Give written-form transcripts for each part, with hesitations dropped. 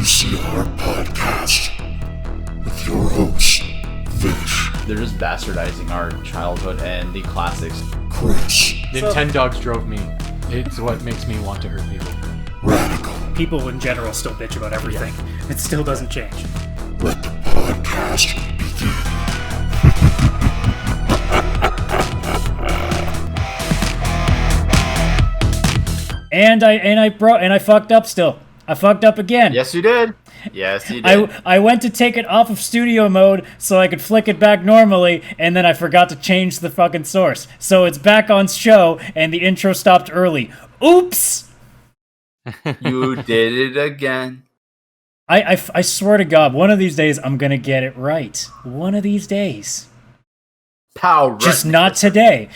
VCR Podcast with your host, Vish. They're just bastardizing our childhood and the classics. Chris. Nintendogs drove me. It's what makes me want to hurt people. Radical. People in general still bitch about everything. It still doesn't change. Let the podcast begin. And I fucked up still. I fucked up again. Yes, you did. Yes, you did. I went to take it off of studio mode so I could flick it back normally, and then I forgot to change the fucking source. So it's back on show, and the intro stopped early. Oops! You did it again. I swear to God, one of these days I'm gonna get it right. One of these days. Power. Just not today.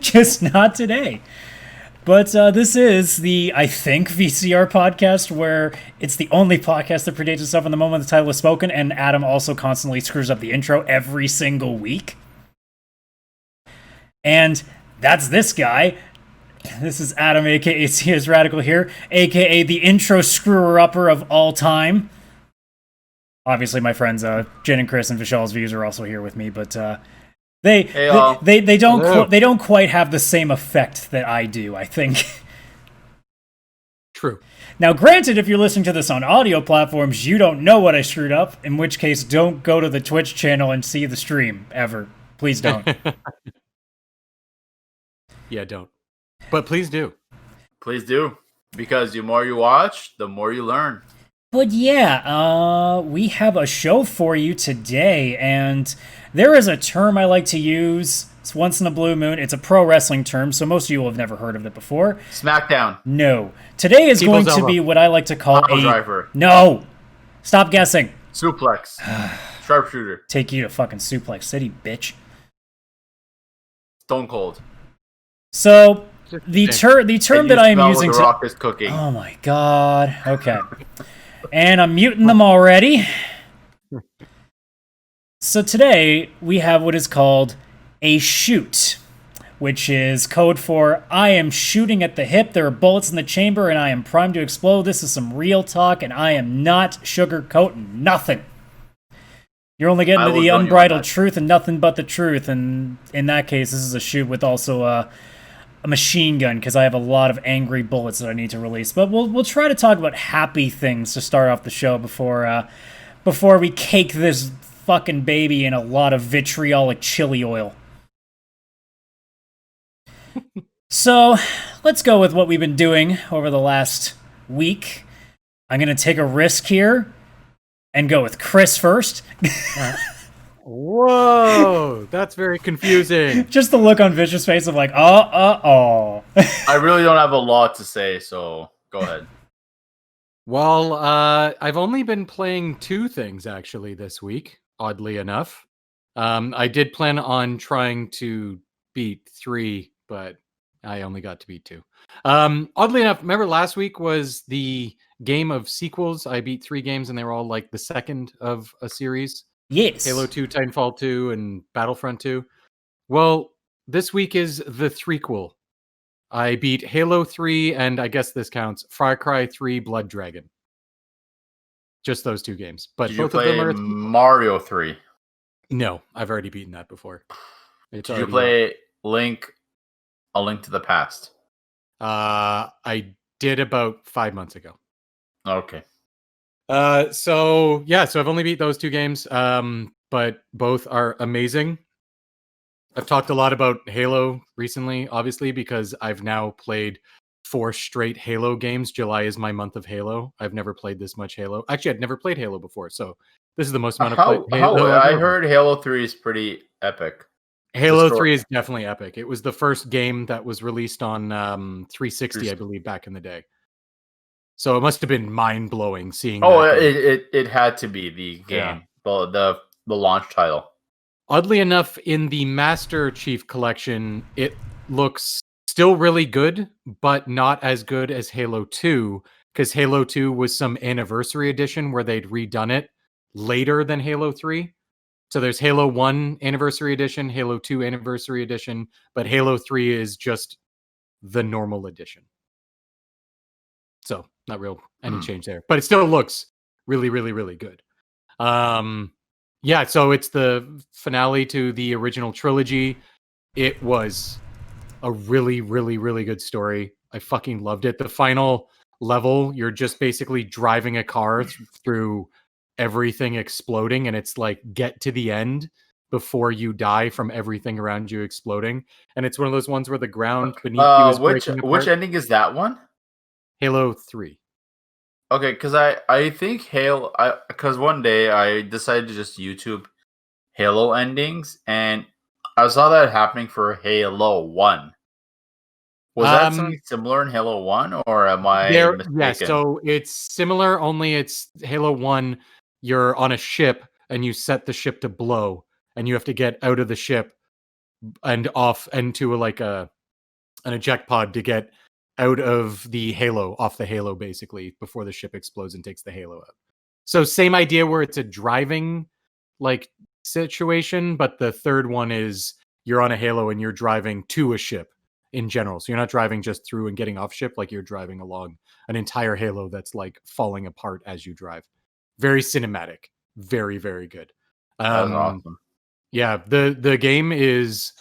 Just not today. But this is the, I think, VCR podcast, where it's the only podcast that predates itself in the moment the title is spoken, and Adam also constantly screws up the intro every single week. And that's this guy. This is Adam, a.k.a. CS Radical here, a.k.a. the intro screwer-upper of all time. Obviously, my friends Jen and Chris and Vishal's views are also here with me, but they don't quite have the same effect that I do, I think. True. Now, granted, if you're listening to this on audio platforms, you don't know what I screwed up, in which case, don't go to the Twitch channel and see the stream, ever. Please don't. Yeah, don't. But please do. Please do. Because the more you watch, the more you learn. But yeah, we have a show for you today, and there is a term I like to use. It's once in a blue moon. It's a pro wrestling term, so most of you will have never heard of it before. SmackDown. No. Today is People's going to elbow. be what I like to call Pile driver. No! Stop guessing. Suplex. Sharpshooter. Take you to fucking Suplex City, bitch. Stone Cold. So, the term And that you I am smell using what the Rock is cooking. Oh my god. Okay. And I'm muting them already. So today, we have what is called a shoot, which is code for I am shooting at the hip, there are bullets in the chamber, and I am primed to explode. This is some real talk, and I am not sugarcoating nothing. You're only getting to the unbridled truth and nothing but the truth, and in that case, this is a shoot with also a machine gun, because I have a lot of angry bullets that I need to release. But we'll try to talk about happy things to start off the show before we cake this fucking baby in a lot of vitriolic chili oil. So, let's go with what we've been doing over the last week. I'm going to take a risk here and go with Chris first. Whoa, that's very confusing. Just the look on Vish's face of like, oh. I really don't have a lot to say, so go ahead. Well, I've only been playing two things actually this week, oddly enough. I did plan on trying to beat 3, but I only got to beat 2. Oddly enough, remember last week was the game of sequels. I beat 3 games and they were all like the second of a series. Yes. Halo 2, Titanfall 2, and Battlefront 2. Well, this week is the threequel. I beat Halo 3, and I guess this counts, Far Cry 3 Blood Dragon. Just those 2 games. But Did both you of play them are... Mario 3? No, I've already beaten that before. Did you play A Link to the Past? I did about 5 months ago. Okay. So I've only beat those 2 games, but both are amazing. I've talked a lot about Halo recently, obviously, because I've now played 4 straight Halo games. July is my month of Halo. I've never played this much Halo. Actually, I'd never played Halo before, so this is the most amount of Halo. I heard Halo 3 is pretty epic. Halo 3 is definitely epic. It was the first game that was released on 360, I believe, back in the day. So it must have been mind-blowing seeing it had to be the game, the launch title. Oddly enough, in the Master Chief Collection, it looks still really good, but not as good as Halo 2, because Halo 2 was some anniversary edition where they'd redone it later than Halo 3. So there's Halo 1 Anniversary Edition, Halo 2 Anniversary Edition, but Halo 3 is just the normal edition. So not real any change there, but it still looks really, really, really good. Yeah, so it's the finale to the original trilogy. It was a really, really, really good story. I fucking loved it. The final level, you're just basically driving a car through everything exploding, and it's like get to the end before you die from everything around you exploding. And it's one of those ones where the ground beneath you is breaking apart. Which ending is that one? Halo 3. Okay, because I think Halo, because one day I decided to just YouTube Halo endings, and I saw that happening for Halo 1. Was that something similar in Halo 1, or am I mistaken? Yeah, so it's similar, only it's Halo 1, you're on a ship, and you set the ship to blow, and you have to get out of the ship and off into an eject pod to get out of the Halo, off the Halo, basically, before the ship explodes and takes the Halo out. So same idea where it's a driving like situation, but the third one is you're on a Halo and you're driving to a ship in general. So you're not driving just through and getting off ship, like you're driving along an entire Halo that's like falling apart as you drive. Very cinematic. Very, very good. That was awesome. Yeah, the game is...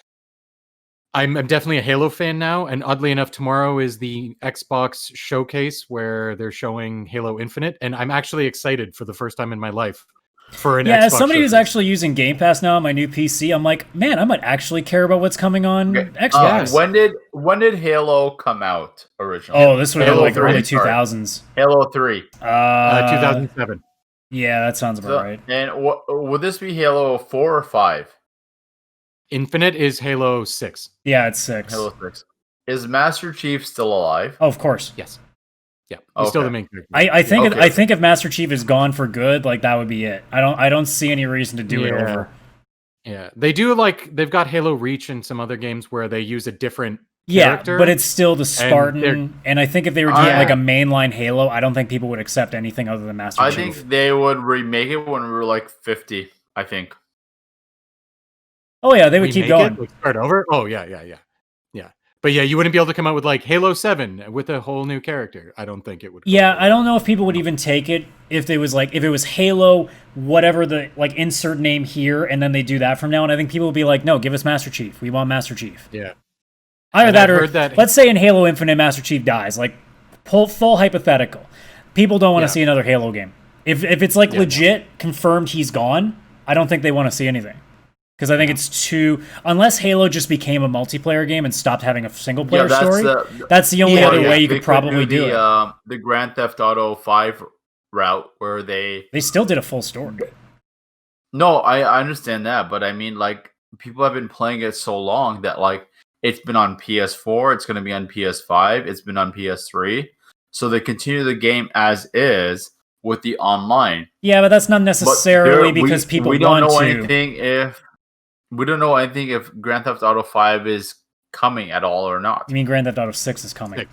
I'm definitely a Halo fan now, and oddly enough, tomorrow is the Xbox showcase where they're showing Halo Infinite, and I'm actually excited for the first time in my life for an Xbox as somebody showcase. who's actually using Game Pass now on my new PC, I'm like, man, I might actually care about what's coming on Xbox. When did Halo come out originally? Oh, this would have been like early 2000s. Sorry. Halo 3. 2007. Yeah, that sounds about right. And would this be Halo 4 or 5? Infinite is Halo 6. Yeah, it's 6. Halo 6. Is Master Chief still alive? Oh, of course. Yes. Yeah, he's still the main character. I think if Master Chief is gone for good, like that would be it. I don't see any reason to do it over. Yeah, they do they've got Halo Reach and some other games where they use a different character. But it's still the Spartan. And I think if they were doing like a mainline Halo, I don't think people would accept anything other than Master Chief. I think they would remake it when we were like 50, I think. Oh yeah, they would keep going. Start over? Oh yeah. But yeah, you wouldn't be able to come out with like Halo 7 with a whole new character. I don't think it would. Yeah, I don't know if people would even take it if it was Halo, whatever the like insert name here, and then they do that from now on. I think people would be like, no, give us Master Chief. We want Master Chief. Yeah. Either that or let's say in Halo Infinite Master Chief dies. Like full hypothetical. People don't want to see another Halo game. If it's like legit confirmed he's gone, I don't think they want to see anything. Because I think it's too... Unless Halo just became a multiplayer game and stopped having a single-player story, that's the only other way you could probably do it. The Grand Theft Auto 5 route where they... They still did a full story. No, I understand that, but I mean, like, people have been playing it so long that, like, it's been on PS4, it's going to be on PS5, it's been on PS3, so they continue the game as is with the online. Yeah, but that's not necessarily because people want to. We don't know anything if Grand Theft Auto 5 is coming at all or not. You mean Grand Theft Auto 6 is coming?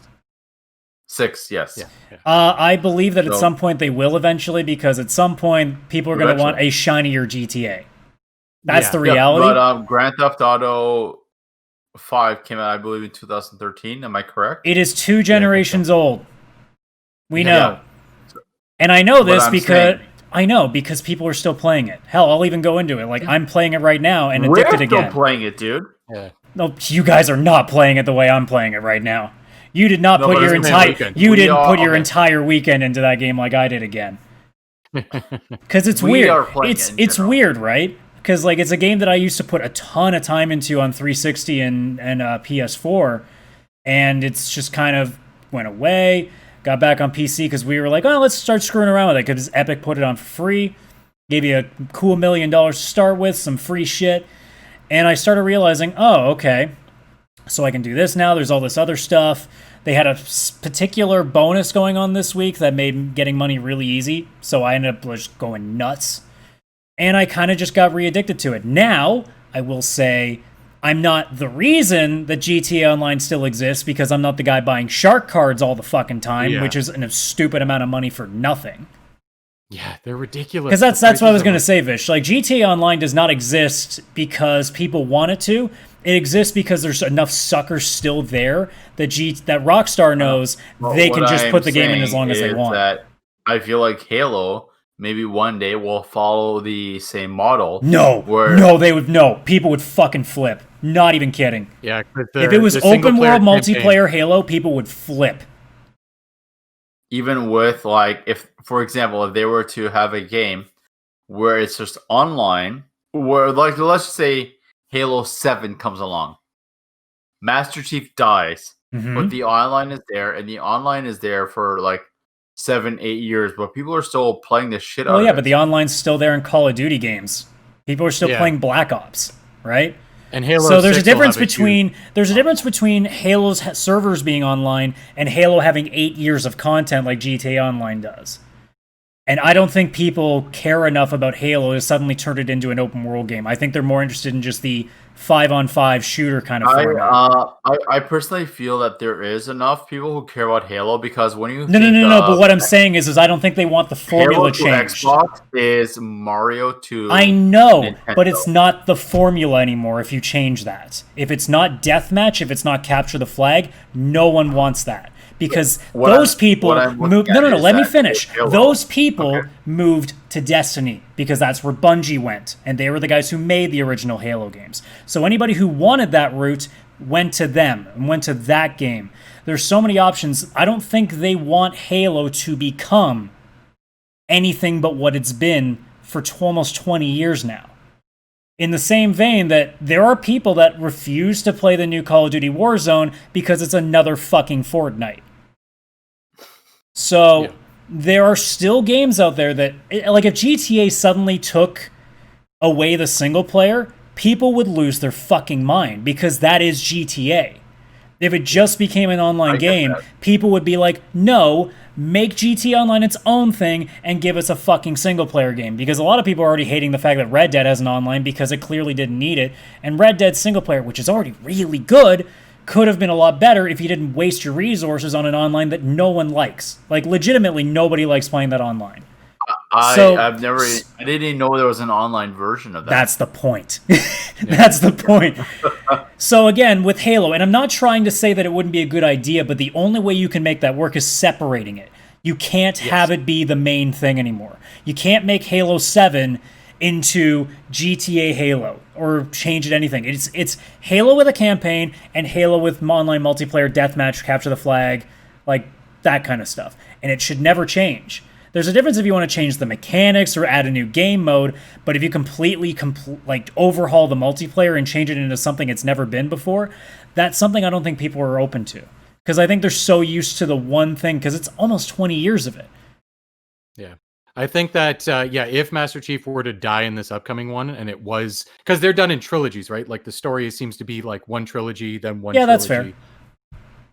6, yes. Yeah. I believe that at some point they will eventually, because at some point people are going to want a shinier GTA. That's the reality. But Grand Theft Auto 5 came out, I believe, in 2013. Am I correct? It is 2 generations old. We know. And I know this because people are still playing it. Hell, I'll even go into it. Like, I'm playing it right now and addicted again. We're still playing it, dude. Yeah. No, you guys are not playing it the way I'm playing it right now. You did not put your entire weekend into that game like I did again. Because it's weird. It's weird, right? Because like it's a game that I used to put a ton of time into on 360 and PS4, and it's just kind of went away. Got back on PC because we were like, oh, let's start screwing around with it because Epic put it on for free. Gave you a cool $1 million to start with, some free shit. And I started realizing, oh, okay, so I can do this now. There's all this other stuff. They had a particular bonus going on this week that made getting money really easy. So I ended up just going nuts. And I kind of just got re-addicted to it. Now, I will say, I'm not the reason that GTA Online still exists because I'm not the guy buying shark cards all the fucking time, which is a stupid amount of money for nothing. Yeah, they're ridiculous. Because that's what I was going to say, Vish. Like, GTA Online does not exist because people want it to. It exists because there's enough suckers still there that Rockstar knows they can just put the game in as long as they want. I feel like Halo maybe one day we'll follow the same model. No, where people would fucking flip. Not even kidding. Yeah, If it was open world multiplayer Halo, people would flip. even with like, if for example, if they were to have a game where it's just online, where like let's just say Halo 7 comes along, Master Chief dies, but the online is there, and the online is there for like 7-8 years, but people are still playing the shit out of it. Well, yeah, but the online's still there in Call of Duty games. People are still playing Black Ops, right? And Halo. So there's a difference between Halo's servers being online and Halo having 8 years of content like GTA Online does. And I don't think people care enough about Halo to suddenly turn it into an open world game. I think they're more interested in just the 5-on-5 shooter kind of format. I personally feel that there is enough people who care about Halo, because when you No. But what I'm saying is I don't think they want the formula changed. Xbox is Mario 2. I know, Nintendo. but it's not the formula anymore if you change that. If it's not deathmatch, if it's not capture the flag, no one wants that. Because those people moved. No, let me finish. Those people moved to Destiny because that's where Bungie went, and they were the guys who made the original Halo games. So anybody who wanted that route went to them and went to that game. There's so many options. I don't think they want Halo to become anything but what it's been for almost 20 years now. In the same vein that there are people that refuse to play the new Call of Duty Warzone because it's another fucking Fortnite. So there are still games out there that, like, if GTA suddenly took away the single player, people would lose their fucking mind, because that is GTA. If it just became an online game, people would be like, no, make GTA Online its own thing and give us a fucking single player game. Because a lot of people are already hating the fact that Red Dead has an online because it clearly didn't need it. And Red Dead single player, which is already really good, could have been a lot better if you didn't waste your resources on an online that no one likes. Like, legitimately, nobody likes playing that online. I didn't even know there was an online version of that. That's the point. That's the point. So again, with Halo, and I'm not trying to say that it wouldn't be a good idea, but the only way you can make that work is separating it. You can't have it be the main thing anymore. You can't make Halo 7 into GTA Halo or change it anything. It's Halo with a campaign and Halo with online multiplayer, deathmatch, capture the flag, like that kind of stuff. And it should never change. There's a difference if you want to change the mechanics or add a new game mode, but if you completely overhaul the multiplayer and change it into something it's never been before, that's something I don't think people are open to. Because I think they're so used to the one thing, because it's almost 20 years of it. Yeah. I think that, if Master Chief were to die in this upcoming one, and it was... Because they're done in trilogies, right? Like, the story seems to be like one trilogy, then one trilogy. Yeah, that's fair.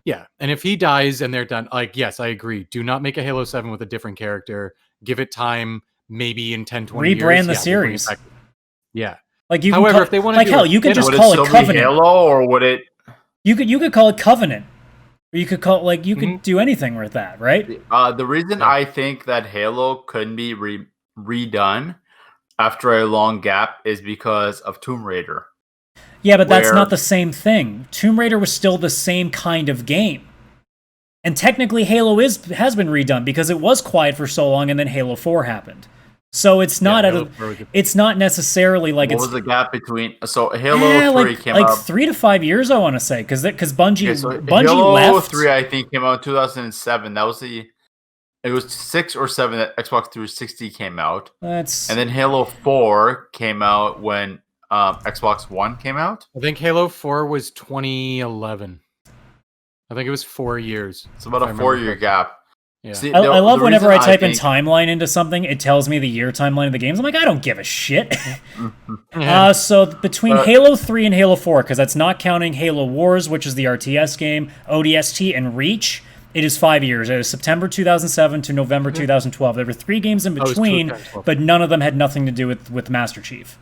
Yeah, and if he dies and they're done, like, yes, I agree. Do not make a Halo 7 with a different character. Give it time, maybe in 10, 20 years. Rebrand the series. Yeah. Like, you However, can if they want to like, hell, you could just would call it it still be Covenant. Halo, or would it... You could call it Covenant. Or you could call, like, you could do anything with that, right? The reason I think that Halo couldn't be redone after a long gap is because of Tomb Raider. Yeah, but that's not the same thing. Tomb Raider was still the same kind of game. And technically Halo has been redone because it was quiet for so long and then Halo 4 happened. So it's not it's not necessarily like what was the gap between? So Halo 3 came out like 3 to 5 years, I want to say, because Bungie Halo left. 3 I think came out in 2007. That was it was 6 or 7 that Xbox 360 came out. And then Halo 4 came out when Xbox One came out. I think Halo 4 was 2011. I think it was 4 years. It's about a 4-year gap. Yeah. See, I love whenever I type in timeline into something, it tells me the year timeline of the games. I'm like, I don't give a shit. So between Halo 3 and Halo 4, because that's not counting Halo Wars, which is the RTS game, ODST, and Reach, it is 5 years. It was September 2007 to November 2012. There were 3 games in between, but none of them had nothing to do with Master Chief.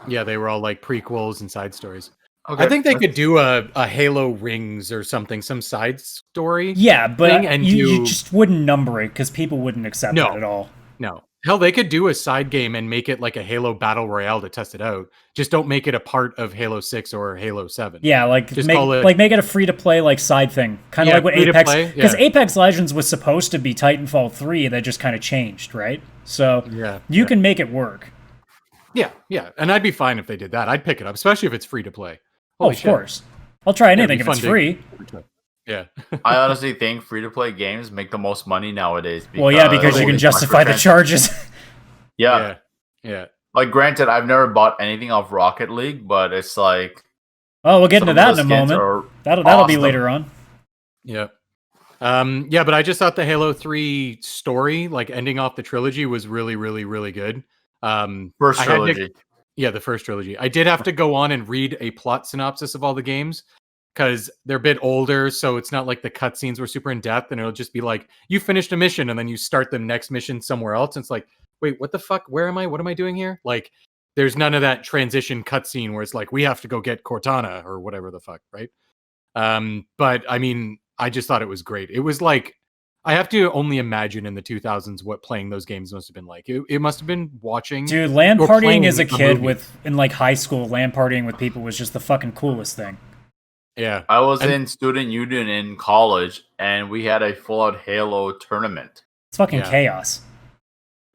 Yeah, they were all like prequels and side stories. Okay. I think they could do a Halo Rings or something, some side story. Yeah, but and you just wouldn't number it because people wouldn't accept it at all. No. Hell, they could do a side game and make it like a Halo Battle Royale to test it out. Just don't make it a part of Halo 6 or Halo 7. Yeah, like Just make call it make it a free to play like side thing, kind of like what Apex. free-to-play, Because yeah. Apex Legends was supposed to be Titanfall 3, that just kind of changed, right? So you can make it work. Yeah, and I'd be fine if they did that. I'd pick it up, especially if it's free to play. Of course. I'll try anything if it's free. Yeah. I honestly think free-to-play games make the most money nowadays. Because you can justify the charges. Yeah. Yeah. Like, granted, I've never bought anything off Rocket League, but it's like... Oh, we'll get into that in a moment. That'll be later on. Yeah. But I just thought the Halo 3 story, like ending off the trilogy, was really, really, really good. First trilogy. The first trilogy. I did have to go on and read a plot synopsis of all the games, because they're a bit older, so it's not like the cutscenes were super in depth, and it'll just be like, you finished a mission, and then you start the next mission somewhere else, and it's like, wait, what the fuck? Where am I? What am I doing here? Like, there's none of that transition cutscene where it's like, we have to go get Cortana, or whatever the fuck, right? But, I mean, I just thought it was great. It was like, I have to only imagine in the 2000s what playing those games must have been like. It must have been watching... Dude, LAN partying as a kid in like high school, LAN partying with people was just the fucking coolest thing. Yeah. I was in student union in college, and we had a full-out Halo tournament. It's fucking chaos.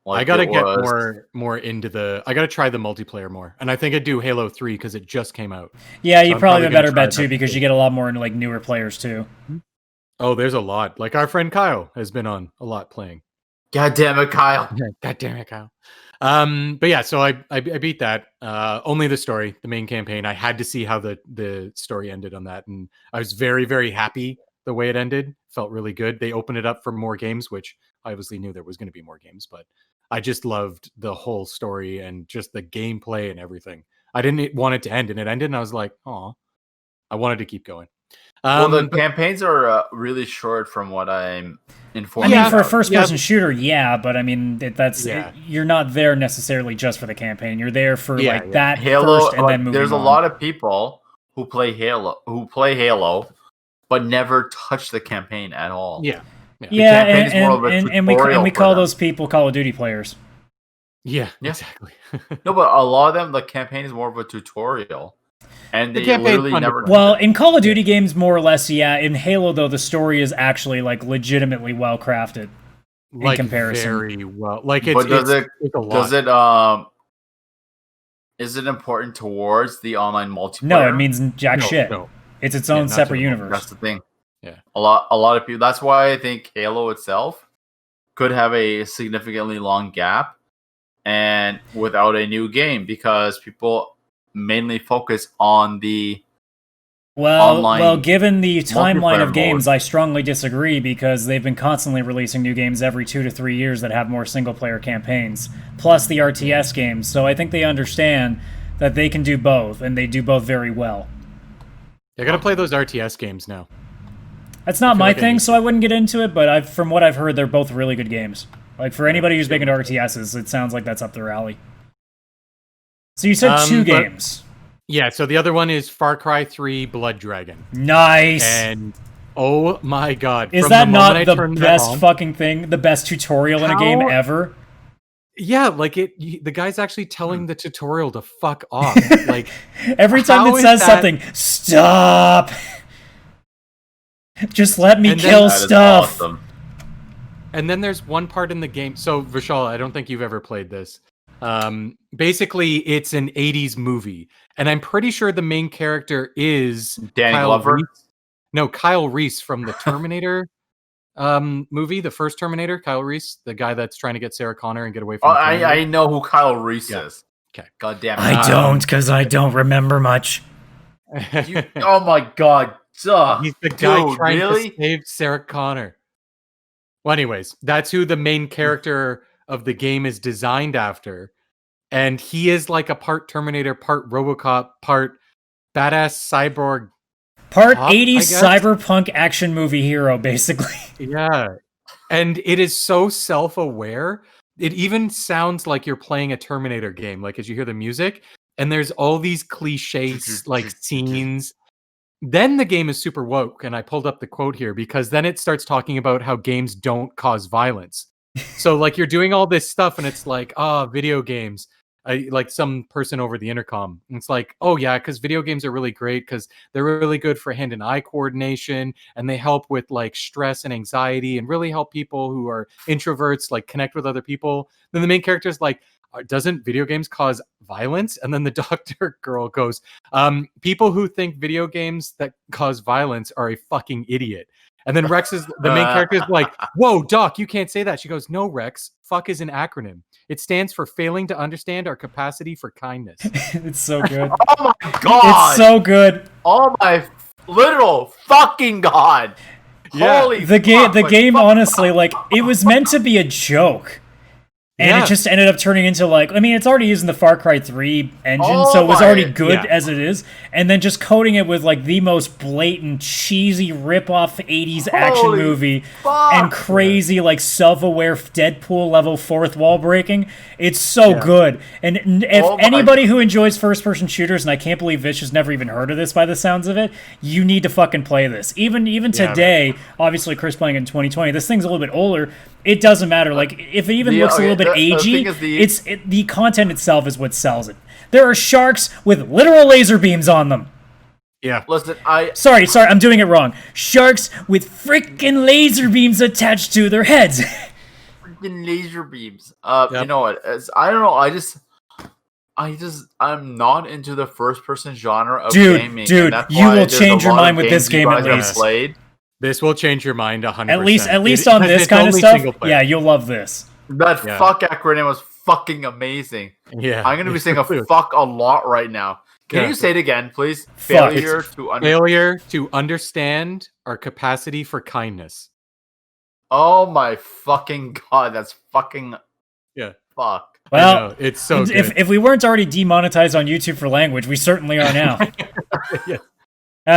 Like, I gotta get more into the... I gotta try the multiplayer more. And I think I'd do Halo 3 because it just came out. Yeah, you probably have a better bet too, because you get a lot more into like newer players too. Oh, there's a lot. Like, our friend Kyle has been on a lot playing. God damn it, Kyle. God damn it, Kyle. But yeah, so I beat that. Only the story, the main campaign. I had to see how the story ended on that, and I was very, very happy the way it ended. Felt really good. They opened it up for more games, which I obviously knew there was going to be more games, but I just loved the whole story and just the gameplay and everything. I didn't want it to end, and it ended, and I was like, oh, I wanted to keep going. Well, the campaigns are really short from what I'm informed. I mean, for a first-person shooter, but I mean, you're not there necessarily just for the campaign. You're there for that Halo, first, and then moving on. There's a lot of people who play Halo, but never touch the campaign at all. And we call those people Call of Duty players. Yeah, exactly. No, but a lot of them, the campaign is more of a tutorial. And they literally never... Well, in Call of Duty games, more or less, yeah. In Halo, though, the story is actually, like, legitimately well-crafted in comparison. Very well. Like, it's a lot. Is it important towards the online multiplayer? No, it means jack shit. No. It's its own separate universe. That's the thing. Yeah. A lot of people... That's why I think Halo itself could have a significantly long gap and without a new game, because people... mainly focus on the online. Well, given the timeline of games, I strongly disagree, because they've been constantly releasing new games every 2 to 3 years that have more single-player campaigns, plus the RTS games. So I think they understand that they can do both, and they do both very well. I gotta play those RTS games now. That's not my thing, so I wouldn't get into it, but from what I've heard, they're both really good games. Like, for anybody who's big into RTSs, it sounds like that's up their alley. So you said 2 games. Yeah, so the other one is Far Cry 3 Blood Dragon. Nice! And, oh my god. Is that not the best fucking thing? The best tutorial in a game ever? Yeah, like the guy's actually telling the tutorial to fuck off. Like, every time it says something, stop! Just let me kill stuff! Awesome. And then there's one part in the game. So, Vishal, I don't think you've ever played this. Basically, it's an 80s movie, and I'm pretty sure the main character is Danny Glover. Kyle Reese from the Terminator movie, the first Terminator. Kyle Reese, the guy that's trying to get Sarah Connor and get away from. I know who Kyle Reese is. Okay, god damn it. I don't, because I don't remember much. Oh my god, he's the guy trying to save Sarah Connor. Well, anyways, that's who the main character of the game is designed after, and he is like a part Terminator, part RoboCop, part badass cyborg, part 80s cyberpunk action movie hero, basically. Yeah, and it is so self-aware. It even sounds like you're playing a Terminator game, like as you hear the music, and there's all these cliches like scenes. Then the game is super woke, and I pulled up the quote here because then it starts talking about how games don't cause violence. So like you're doing all this stuff and it's like, video games. Like some person over the intercom. And it's like, oh yeah, because video games are really great because they're really good for hand and eye coordination and they help with like stress and anxiety and really help people who are introverts like connect with other people. Then the main character is like, doesn't video games cause violence? And then the doctor girl goes, people who think video games that cause violence are a fucking idiot. And then Rex is the main character is like, whoa, Doc, you can't say that. She goes, no, Rex, fuck is an acronym. It stands for failing to understand our capacity for kindness. It's so good. Oh my god! It's so good. Oh my literal fucking god! Yeah. Holy The fuck, game, fuck. honestly, like it was meant to be a joke. And Yeah. it just ended up turning into like, I mean, it's already using the Far Cry 3 engine, Oh so it was my- already good yeah. as it is. And then just coating it with like the most blatant, cheesy rip-off 80s action Holy movie fuck. and crazy, like self-aware Deadpool level fourth wall breaking. It's so Yeah. good. And if Oh my- anybody who enjoys first-person shooters, and I can't believe Vish has never even heard of this by the sounds of it, you need to fucking play this. Even today, obviously Chris playing it in 2020, this thing's a little bit older. It doesn't matter. Like if it even looks a little bit the agey, thing is the content itself is what sells it. There are sharks with literal laser beams on them. Yeah. Listen, Sorry, I'm doing it wrong. Sharks with freaking laser beams attached to their heads. freaking laser beams. Yep. You know what? I don't know. I'm not into the first person genre of gaming. Dude, and that's you why will there's change a your lot of mind with this games you game at guys have least. Played. This will change your mind 100%. At least on Because this kind of it's stuff, only single player. yeah, you'll love this. That Yeah. fuck acronym was fucking amazing. Yeah. I'm gonna be saying a fuck a lot right now. Can Yeah. you say it again, please? Fuck. Failure to understand. Failure to understand our capacity for kindness. Oh my fucking god, that's fucking Yeah. fuck. I Well, know, it's so good. if we weren't already demonetized on YouTube for language, we certainly are now. Yeah.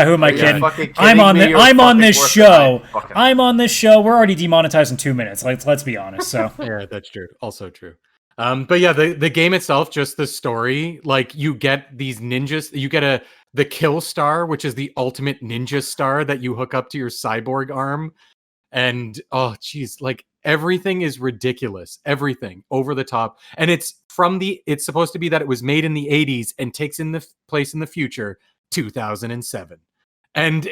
Who am I Are you kidding? fucking kidding I'm on me? the, You're I'm on fucking this worse show. than I fucking- I'm on this show. We're already demonetized in 2 minutes. Let's be honest. So Yeah, that's true. Also true. But yeah, the game itself, just the story, like you get these ninjas, you get the kill star, which is the ultimate ninja star that you hook up to your cyborg arm. And oh geez, like everything is ridiculous. Everything over the top. And it's supposed to be that it was made in the 80s and takes in the place in the future, 2007. And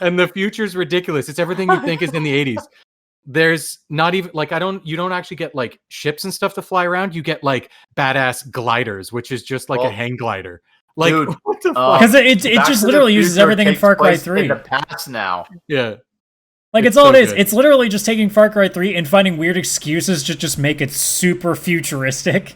and the future's ridiculous. It's everything you think is in the 80s. There's not even like you don't actually get like ships and stuff to fly around. You get like badass gliders, which is just like Oh. a hang glider. Like Dude, what the uh, fuck? because it Back just to the literally uses Future everything in takes Far Cry place 3. In the past now. Yeah. Like It's it's all so it is. good. It's literally just taking Far Cry 3 and finding weird excuses to just make it super futuristic.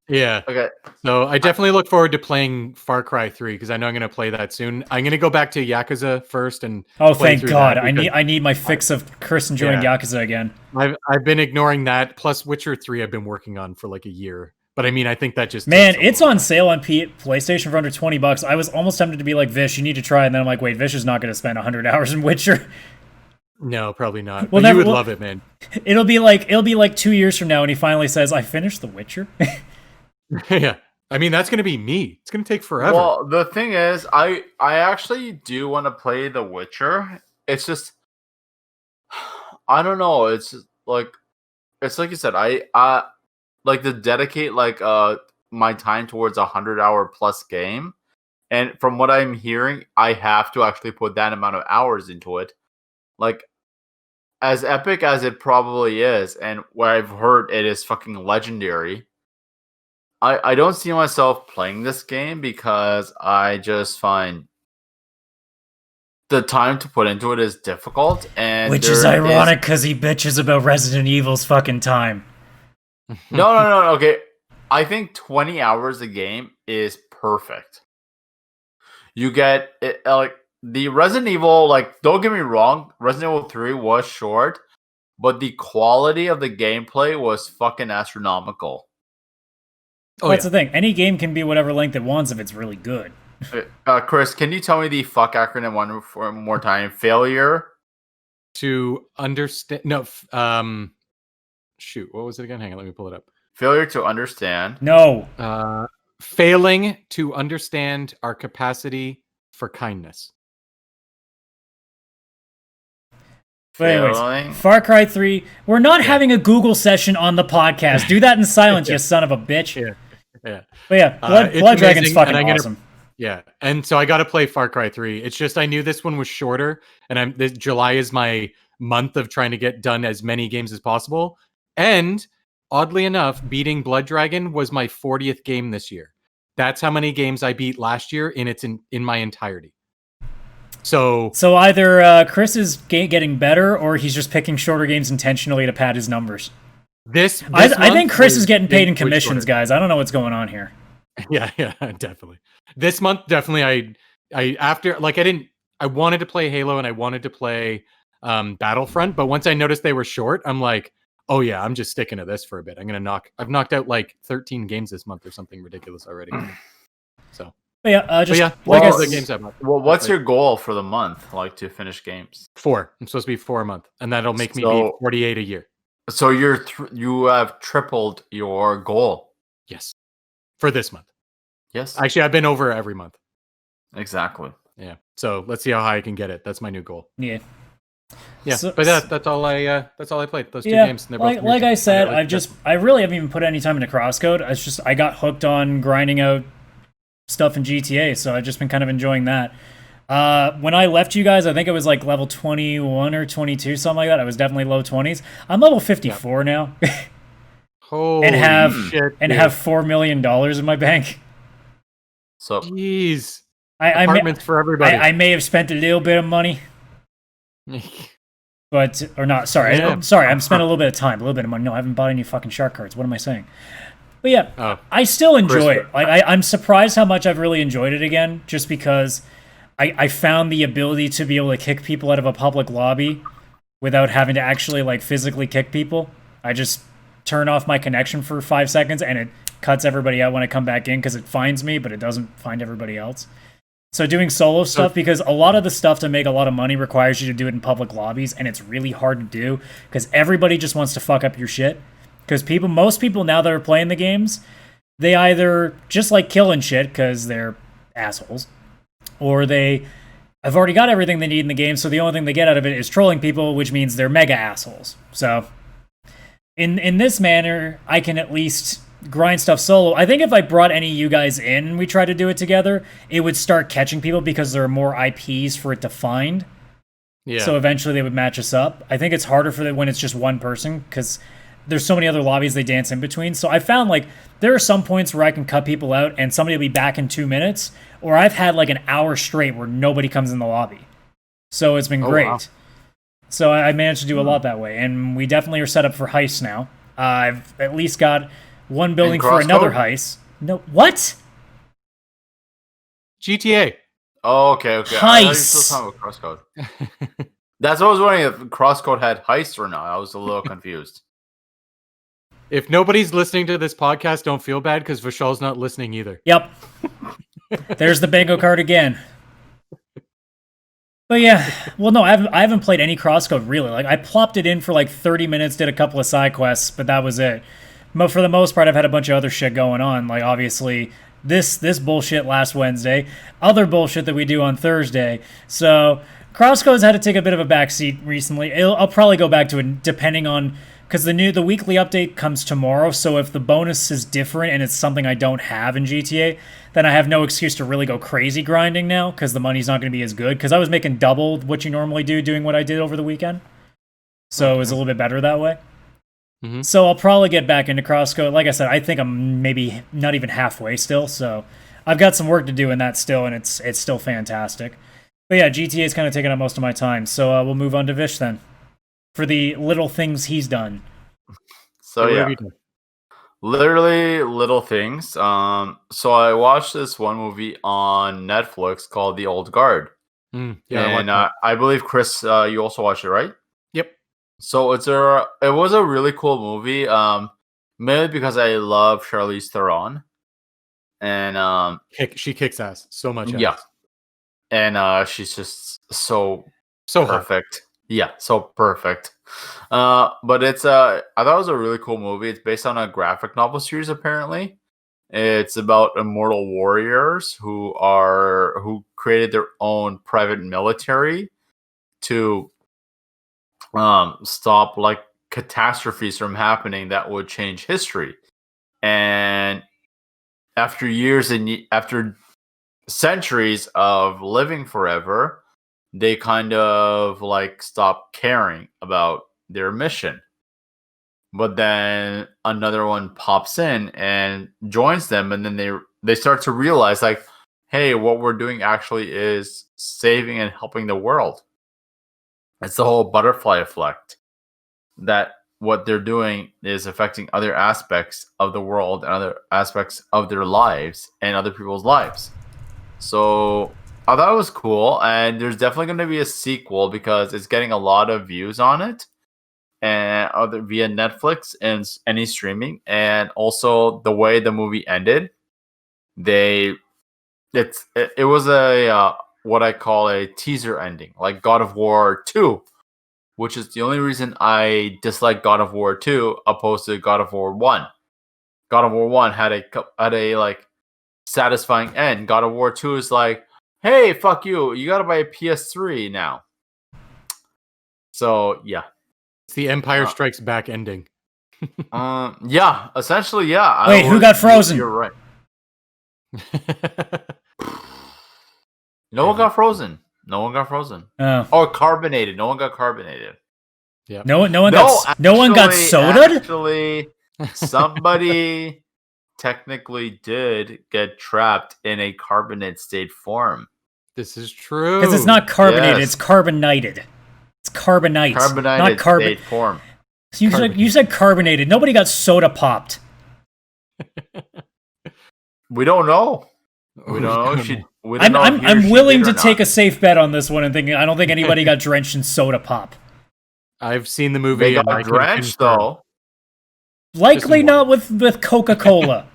Yeah. Okay. So I definitely look forward to playing Far Cry 3 because I know I'm going to play that soon. I'm going to go back to Yakuza first and Oh, play thank through God! that I because need my fix of Chris enjoying Yeah. Yakuza again. I've been ignoring that. Plus Witcher 3 I've been working on for like a year. But I mean, I think that just Man, takes a it's little on time. sale on PlayStation for under $20. I was almost tempted to be like, Vish, you need to try, and then I'm like, wait, Vish is not going to spend 100 hours in Witcher. No, probably not. Well, But you never- would well- love it, man. It'll be like 2 years from now, and he finally says, "I finished The Witcher." Yeah. I mean, that's going to be me. It's going to take forever. Well, the thing is, I actually do want to play The Witcher. It's just, I don't know. It's like you said. I like to dedicate like my time towards 100-hour plus game, and from what I'm hearing, I have to actually put that amount of hours into it. Like, as epic as it probably is, and where I've heard it is fucking legendary. I don't see myself playing this game because I just find the time to put into it is difficult, and Which is there ironic because he bitches about Resident Evil's fucking time. No. Okay, I think 20 hours a game is perfect. You get it, like the Resident Evil. Like, don't get me wrong, Resident Evil 3 was short, but the quality of the gameplay was fucking astronomical. Oh, That's yeah. the thing. Any game can be whatever length it wants if it's really good. Chris, can you tell me the fuck acronym one more time? Failure. To understand. No. Shoot. What was it again? Hang on. Let me pull it up. Failure to understand. No. Failing to understand our capacity for kindness. But anyways, Failing. Far Cry 3. We're not having a Google session on the podcast. Do that in silence, you son of a bitch. Yeah. But yeah, It's Blood Dragon's amazing, fucking and I'm awesome. Yeah, and so I got to play Far Cry 3. It's just I knew this one was shorter, and July is my month of trying to get done as many games as possible. And oddly enough, beating Blood Dragon was my 40th game this year. That's how many games I beat last year in my entirety. So either Chris is getting better, or he's just picking shorter games intentionally to pad his numbers. I think Chris is getting paid in commissions, guys. I don't know what's going on here. Yeah, definitely. This month, definitely, I wanted to play Halo and I wanted to play Battlefront, but once I noticed they were short, I'm like, oh yeah, I'm just sticking to this for a bit. I've knocked out like 13 games this month or something ridiculous already. So, what's your goal for the month? Like to finish games? 4. I'm supposed to be 4 a month, and that'll make me be 48 a year. So you have tripled your goal. Yes, for this month. Yes, actually, I've been over every month. Exactly. Yeah. So let's see how high I can get it. That's my new goal. Yeah. Yeah, so, but that's all I played. Those 2 games. And like I said, I really haven't even put any time into Crosscode. I got hooked on grinding out stuff in GTA, so I've just been kind of enjoying that. When I left you guys, I think it was like level 21 or 22, something like that. I was definitely low 20s. I'm level 54 now. Holy and have shit, have $4 million in my bank. So jeez, apartments for everybody. I may have spent a little bit of money. But, or not, sorry. Yeah. I'm spent a little bit of time, a little bit of money. No, I haven't bought any fucking shark cards. What am I saying? But yeah, I still enjoy it. I'm surprised how much I've really enjoyed it again, just because I found the ability to be able to kick people out of a public lobby without having to actually like physically kick people. I just turn off my connection for 5 seconds and it cuts everybody out when I come back in because it finds me, but it doesn't find everybody else. So doing solo stuff, because a lot of the stuff to make a lot of money requires you to do it in public lobbies, and it's really hard to do because everybody just wants to fuck up your shit. Because most people now that are playing the games, they either just like killing shit because they're assholes, or they have already got everything they need in the game, so the only thing they get out of it is trolling people, which means they're mega assholes. So in this manner, I can at least grind stuff solo. I think if I brought any of you guys in and we tried to do it together, it would start catching people because there are more IPs for it to find. Yeah. So eventually they would match us up. I think it's harder for when it's just one person because there's so many other lobbies they dance in between. So I found like there are some points where I can cut people out and somebody will be back in 2 minutes, or I've had like an hour straight where nobody comes in the lobby. So it's been great. Wow. So I managed to do a lot that way, and we definitely are set up for heists now. I've at least got one building for another heist. No, what? GTA. Oh, okay. Heist. I thought you were still talking about Crosscode. That's what I was wondering if Crosscode had heist or not. I was a little confused. If nobody's listening to this podcast, don't feel bad because Vishal's not listening either. Yep. There's the bingo card again. But yeah, well, no, I haven't played any Crosscode really. Like I plopped it in for like 30 minutes, did a couple of side quests, but that was it. But for the most part, I've had a bunch of other shit going on. Like obviously this bullshit last Wednesday, other bullshit that we do on Thursday. So Crosscode's had to take a bit of a backseat recently. I'll probably go back to it depending on, because the weekly update comes tomorrow. So if the bonus is different and it's something I don't have in GTA, then I have no excuse to really go crazy grinding now because the money's not going to be as good. Because I was making double what you normally do doing what I did over the weekend. So it was a little bit better that way. Mm-hmm. So I'll probably get back into Crosscode. Like I said, I think I'm maybe not even halfway still. So I've got some work to do in that still, and it's still fantastic. But yeah, GTA is kind of taking up most of my time. So we'll move on to Vish then for the little things he's done. So yeah, literally little things. So I watched this one movie on Netflix called The Old Guard. And I believe Chris, you also watched it, right? Yep. So it was a really cool movie. Mainly because I love Charlize Theron, and she kicks ass so much. Yeah, ass. And she's just so perfect. Hot. Yeah, so perfect. But it's I thought it was a really cool movie. It's based on a graphic novel series. Apparently, it's about immortal warriors who created their own private military to stop like catastrophes from happening that would change history. And after years and after centuries of living forever, they kind of like stop caring about their mission. But then another one pops in and joins them, and then they start to realize like, hey, what we're doing actually is saving and helping the world. It's the whole butterfly effect, that what they're doing is affecting other aspects of the world and other aspects of their lives and other people's lives. So I thought it was cool, and there's definitely going to be a sequel because it's getting a lot of views on it, and other via Netflix and any streaming, and also the way the movie ended. It was a what I call a teaser ending, like God of War 2, which is the only reason I dislike God of War 2 opposed to God of War 1. God of War 1 had a like satisfying end. God of War 2 is like, hey, fuck you, you gotta buy a PS3 now. So yeah. It's the Empire Strikes Back ending. Yeah, essentially, yeah. Wait, who got frozen? You're right. No one got frozen. No one got frozen. Oh. Or carbonated. No one got carbonated. Yeah. No one got sodaed? Actually, somebody technically did get trapped in a carbonate state form. This is true. Because it's not carbonated, Yes. it's carbonated. It's carbonite, Carbonated not carbon. state form. So you said carbonated. Nobody got soda popped. We don't know. We don't know. We don't know if he or I'm she willing did to or take not. a safe bet on this one and thinking I don't think anybody got drenched in soda pop. I've seen the movie. They and I got can drenched confirm. though. Likely Just not with Coca-Cola.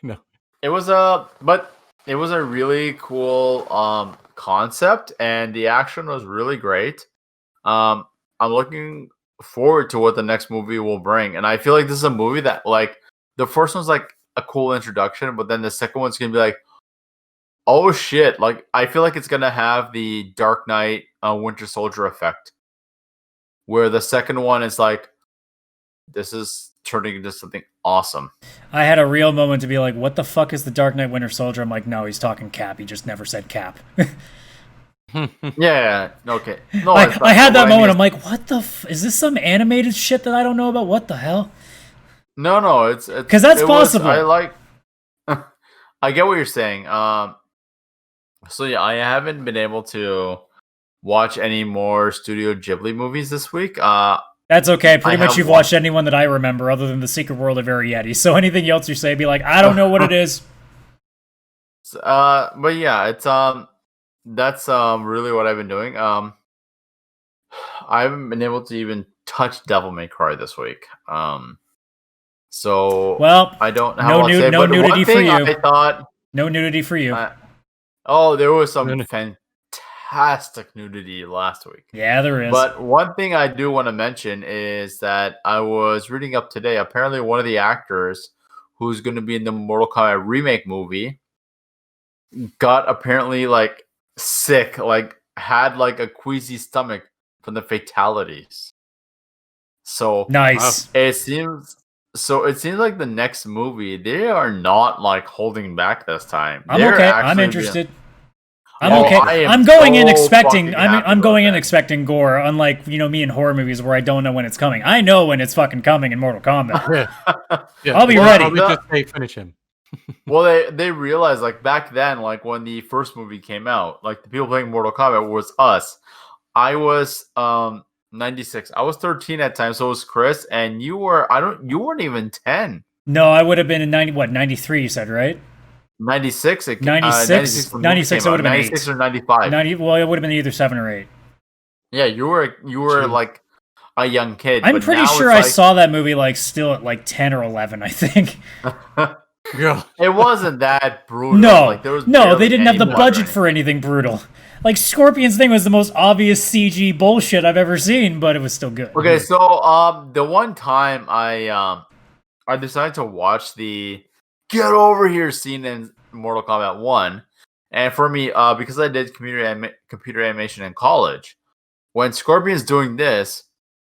No. It was a really cool concept, and the action was really great. I'm looking forward to what the next movie will bring, and I feel like this is a movie that like the first one's like a cool introduction, but then the second one's gonna be like, oh shit! Like I feel like it's gonna have the Dark Knight, Winter Soldier effect, where the second one is like, this is turning into something awesome. I had a real moment to be like, what the fuck is the Dark Knight Winter Soldier? I'm like, no, he's talking Cap. He just never said Cap. Yeah, okay. No, I had that moment. I'm like, what the is this some animated shit that I don't know about? What the hell? No, it's 'Cause that's possible. I like. I get what you're saying. So yeah, I haven't been able to watch any more Studio Ghibli movies this week. That's okay. Pretty I much have you've one. watched anyone that I remember other than The Secret World of Arrietty. So anything else you say, be like, I don't know what it is. But yeah, it's that's really what I've been doing. I haven't been able to even touch Devil May Cry this week. So Well, I don't have no a lot to say, no but nudity one for thing you. I thought. No nudity for you. There was some No, no. fantastic nudity last week. Yeah, there is. But one thing I do want to mention is that I was reading up today. Apparently, one of the actors who's going to be in the Mortal Kombat remake movie got apparently like sick, like had like a queasy stomach from the fatalities. So Nice. it seems like the next movie they are not like holding back this time. I'm They're okay. I'm actually interested. I'm Oh, okay. I am I'm going in so expecting. fucking I'm happy going about in that. expecting gore. Unlike me in horror movies where I don't know when it's coming. I know when it's fucking coming in Mortal Kombat. Yeah. I'll be Well, ready. Probably just say finish him. Well, they realized like back then, like when the first movie came out, like the people playing Mortal Kombat was us. I was 96. I was 13 at the time, so it was Chris, and you weren't even 10. No, I would have been in 93. You said right? 96. 96? 96, I would have been 96 8. or 95. 90. Well, it would have been either 7 or 8. Yeah, you were Jeez. like a young kid. I'm but pretty now sure it's I like- saw that movie like still at like 10 or 11. I think. Yeah. It wasn't that brutal. No, like, there was no, barely they didn't have any the blood or budget anything. for anything brutal. Like Scorpion's thing was the most obvious CG bullshit I've ever seen, but it was still good. Okay, so the one time I decided to watch the "Get Over Here" scene in Mortal Kombat 1, and for me, because I did computer animation in college, when Scorpion's doing this,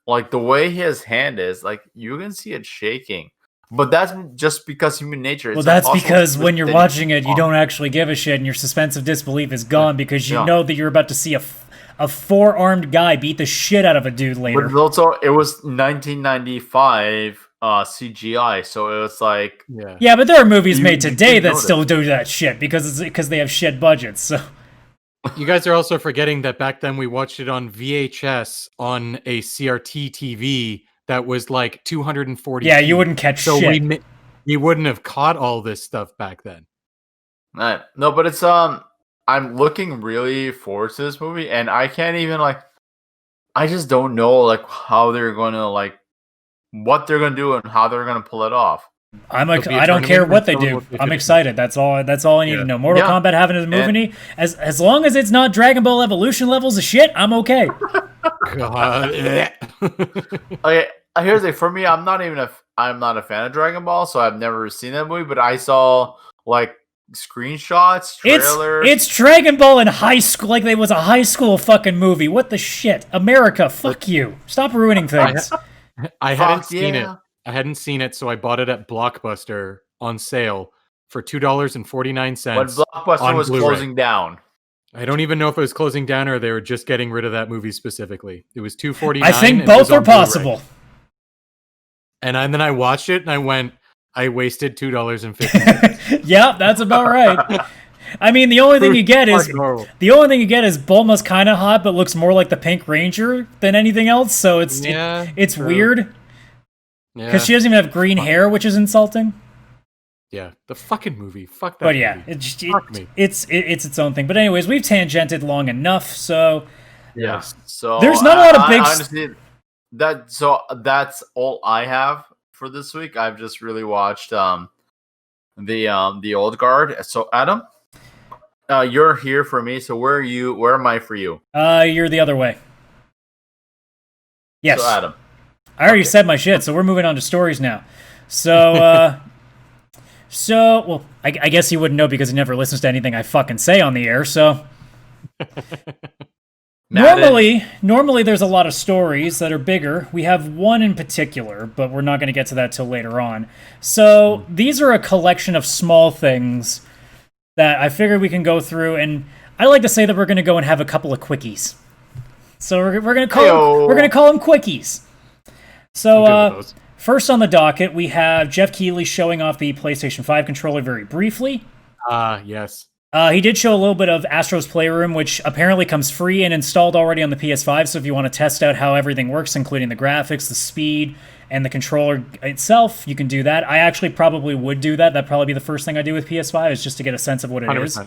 like the way his hand is, like you can see it shaking. But that's just because human nature. Well, that's because when you're watching it, you don't actually give a shit, and your suspense of disbelief is gone because you know that you're about to see a four-armed guy beat the shit out of a dude later. But also, it was 1995 CGI, so it was like yeah. But there are movies made today that still do that shit because they have shit budgets. So you guys are also forgetting that back then we watched it on VHS on a CRT TV. That was like 240. Yeah, you wouldn't catch shit. You wouldn't have caught all this stuff back then. No, but it's I'm looking really forward to this movie, and I can't even I just don't know like how they're gonna what they're gonna do and how they're gonna pull it off. I don't care what they do. I'm excited. That's all I need to know. Mortal Kombat having a movie, as long as it's not Dragon Ball Evolution levels of shit, I'm okay. God. Okay, here's the thing. For me, I'm not a fan of Dragon Ball, so I've never seen that movie. But I saw screenshots, trailers. It's Dragon Ball in high school, like it was a high school fucking movie. What the shit, America? Fuck you! Stop ruining things. I hadn't seen it. I hadn't seen it, so I bought it at Blockbuster on sale for $2.49. When Blockbuster was closing down. I don't even know if it was closing down or they were just getting rid of that movie specifically. It was $2.49. I think both are possible. And then I watched it and I went, I wasted $2.50. Yeah, that's about right. I mean, the only thing you get is Bulma's kind of hot, but looks more like the Pink Ranger than anything else. So it's weird because she doesn't even have green hair, which is insulting. Yeah, the fucking movie. Fuck that. But yeah, movie. it's its own thing. But anyways, we've tangented long enough, so yeah. So there's not a lot of big. Honestly, that's all I have for this week. I've just really watched the Old Guard. So Adam, you're here for me. So where are you? Where am I for you? You're the other way. Yes. So Adam, I already said my shit. So we're moving on to stories now. So. Well, I guess he wouldn't know because he never listens to anything I fucking say on the air, so... Normally there's a lot of stories that are bigger. We have one in particular, but we're not going to get to that till later on. So, these are a collection of small things that I figured we can go through, and I like to say that we're going to go and have a couple of quickies. So, we're going to call them quickies. So, first on the docket, we have Geoff Keighley showing off the PlayStation 5 controller very briefly. Yes. He did show a little bit of Astro's Playroom, which apparently comes free and installed already on the PS5, so if you want to test out how everything works, including the graphics, the speed, and the controller itself, you can do that. I actually probably would do that. That'd probably be the first thing I do with PS5, is just to get a sense of what it 100%. Is.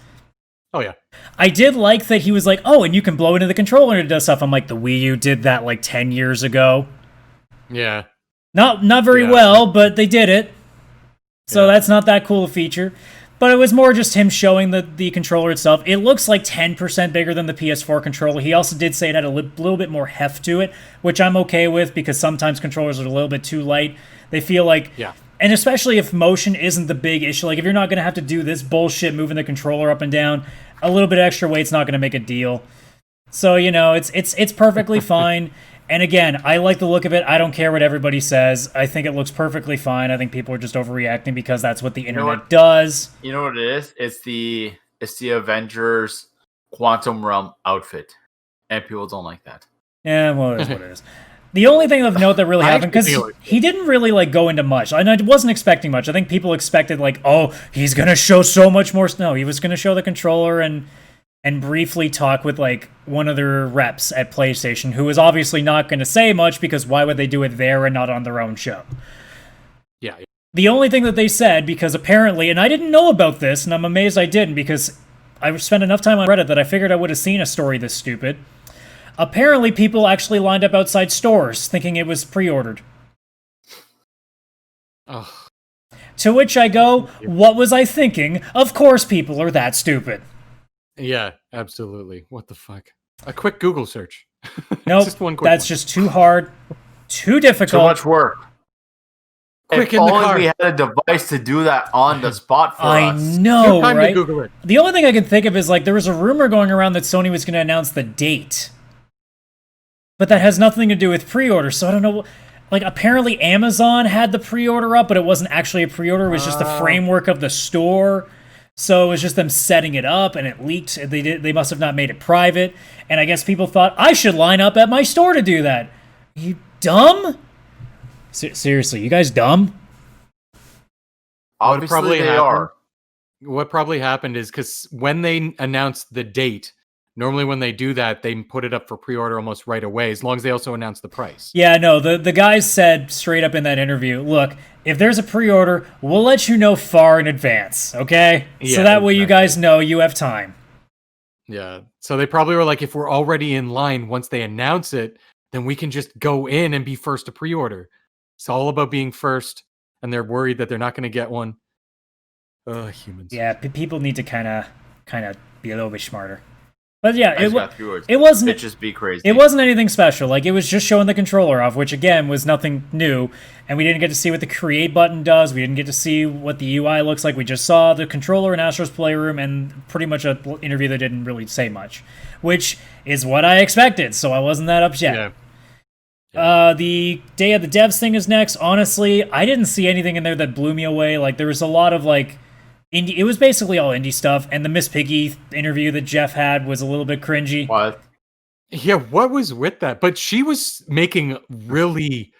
Oh, yeah. I did like that he was like, oh, and you can blow into the controller and it does stuff. I'm like, the Wii U did that 10 years ago. Yeah. Not very well, but they did it. So that's not that cool a feature. But it was more just him showing the controller itself. It looks like 10% bigger than the PS4 controller. He also did say it had a little bit more heft to it, which I'm okay with because sometimes controllers are a little bit too light. They feel like... Yeah. And especially if motion isn't the big issue. Like, if you're not going to have to do this bullshit moving the controller up and down, a little bit extra weight's not going to make a deal. So, it's perfectly fine. And again, I like the look of it. I don't care what everybody says. I think it looks perfectly fine. I think people are just overreacting because that's what the internet does. You know what it is? It's the Avengers Quantum Realm outfit. And people don't like that. Yeah, well, it is what it is. The only thing of note that really happened, because he didn't really go into much. I wasn't expecting much. I think people expected he's going to show so much more. No, he was going to show the controller and briefly talk with one of their reps at PlayStation, who is obviously not going to say much because why would they do it there and not on their own show? Yeah. The only thing that they said, because apparently, and I didn't know about this, and I'm amazed I didn't because I spent enough time on Reddit that I figured I would have seen a story this stupid. Apparently, people actually lined up outside stores thinking it was pre-ordered. Oh. To which I go, what was I thinking? Of course people are that stupid. Yeah, absolutely. What the fuck? A quick Google search. Nope, that's just too hard, too difficult. Too much work. Quick if in the car. only we had a device to do that on the spot for us. I know, time right? to Google it. The only thing I can think of is there was a rumor going around that Sony was going to announce the date But that has nothing to do with pre-order, so I don't know. Like, apparently Amazon had the pre-order up, but it wasn't actually a pre-order. It was just the framework of the store. So it was just them setting it up, and it leaked. They must have not made it private. And I guess people thought, I should line up at my store to do that. You dumb? Seriously, you guys dumb? Obviously, they are. What probably happened is because when they announced the date, normally when they do that, they put it up for pre-order almost right away, as long as they also announce the price. Yeah, no, the guys said straight up in that interview, look, if there's a pre-order, we'll let you know far in advance, okay? Yeah, so that way you guys know you have time. Yeah, so they probably were like, if we're already in line once they announce it, then we can just go in and be first to pre-order. It's all about being first, and they're worried that they're not going to get one. Humans. Yeah, people need to kind of be a little bit smarter. But yeah, it wasn't. Bitches be crazy. It wasn't anything special. Like, it was just showing the controller off, which again was nothing new. And we didn't get to see what the create button does. We didn't get to see what the UI looks like. We just saw the controller in Astro's Playroom and pretty much an interview that didn't really say much, which is what I expected. So I wasn't that upset. Yeah. The Day of the Devs thing is next. Honestly, I didn't see anything in there that blew me away. Like, there was a lot of like indie. It was basically all indie stuff, and the Miss Piggy interview that Geoff had was a little bit cringy. What? Yeah, what was with that? But she was making really,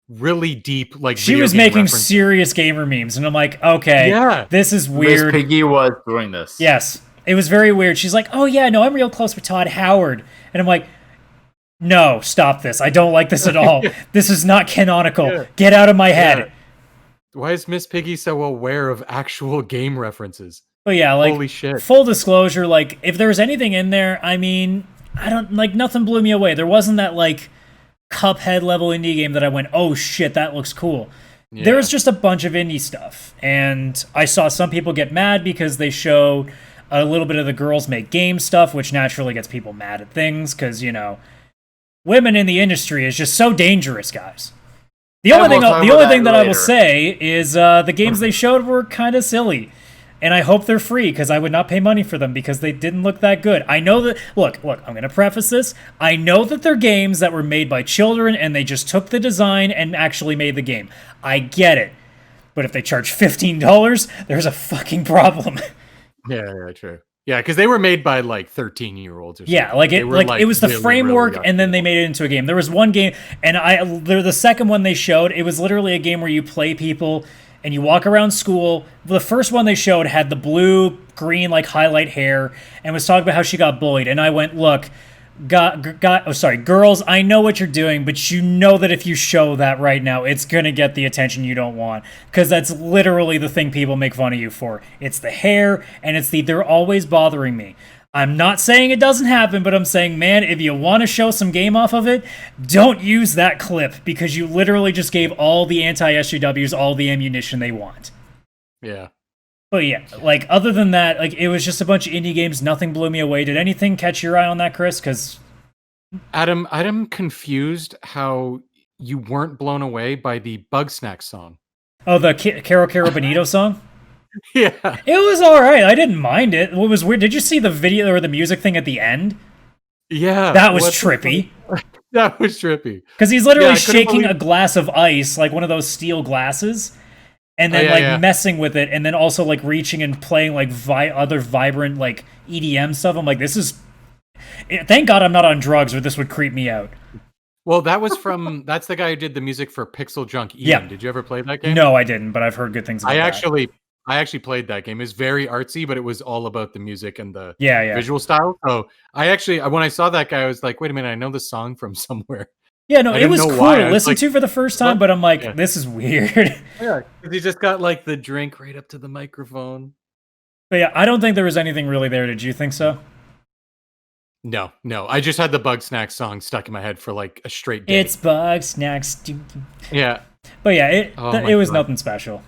really deep, like, she was making serious gamer memes, and I'm like, okay, yeah, this is weird. Miss Piggy was doing this. Yes, it was very weird. She's like, oh yeah, no, I'm real close with Todd Howard, and I'm like, no, stop this. I don't like this at all. This is not canonical. Yeah. Get out of my head. Yeah. Why is Miss Piggy so aware of actual game references? But yeah, like, holy shit. Full disclosure, like, if there was anything in there, I mean, I don't, like, nothing blew me away. There wasn't that, like, Cuphead level indie game that I went, oh shit, that looks cool. Yeah. There was just a bunch of indie stuff. And I saw some people get mad because they showed a little bit of the girls make games stuff, which naturally gets people mad at things because, you know, women in the industry is just so dangerous, guys. The only thing that I will say is the games they showed were kind of silly, and I hope they're free because I would not pay money for them because they didn't look that good. I know that. Look. I'm going to preface this. I know that they're games that were made by children, and they just took the design and actually made the game. I get it, but if they charge $15, there's a fucking problem. Yeah, true. Yeah, because they were made by like 13-year-olds or something. Yeah, it was the framework, and then they made it into a game. There was one game, and the second one they showed, it was literally a game where you play people and you walk around school. The first one they showed had the blue, green, like highlight hair, and was talking about how she got bullied. And I went, look, girls, I know what you're doing, but you know that if you show that right now, it's gonna get the attention you don't want, because that's literally the thing people make fun of you for. It's the hair, and it's they're always bothering me. I'm not saying it doesn't happen, but I'm saying, man, if you want to show some game off of it, don't use that clip, because you literally just gave all the anti-SJWs all the ammunition they want. Yeah. But yeah, like, other than that, like, it was just a bunch of indie games. Nothing blew me away. Did anything catch your eye on that, Chris? Because I'm confused how you weren't blown away by the Bugsnax song. Oh, the Caro Caro Bonito song? Yeah. It was all right. I didn't mind it. What was weird, did you see the video or the music thing at the end? Yeah. That was trippy. That was trippy. Because he's literally shaking a glass of ice, like one of those steel glasses, and then messing with it, and then also like reaching and playing like other vibrant like EDM stuff. I'm like, this is. Thank God I'm not on drugs, or this would creep me out. Well, that's the guy who did the music for Pixel Junk Eden. Yeah. Did you ever play that game? No, I didn't, but I've heard good things about that. I actually played that game. It's very artsy, but it was all about the music and the visual style. So when I saw that guy, I was like, wait a minute, I know the song from somewhere. Yeah, no, it was cool to listen to for the first time, but I'm like, this is weird. Yeah, because he just got like the drink right up to the microphone. But yeah, I don't think there was anything really there. Did you think so? No. I just had the Bugsnax song stuck in my head for like a straight day. It's Bugsnax. Yeah. But yeah, it was nothing special.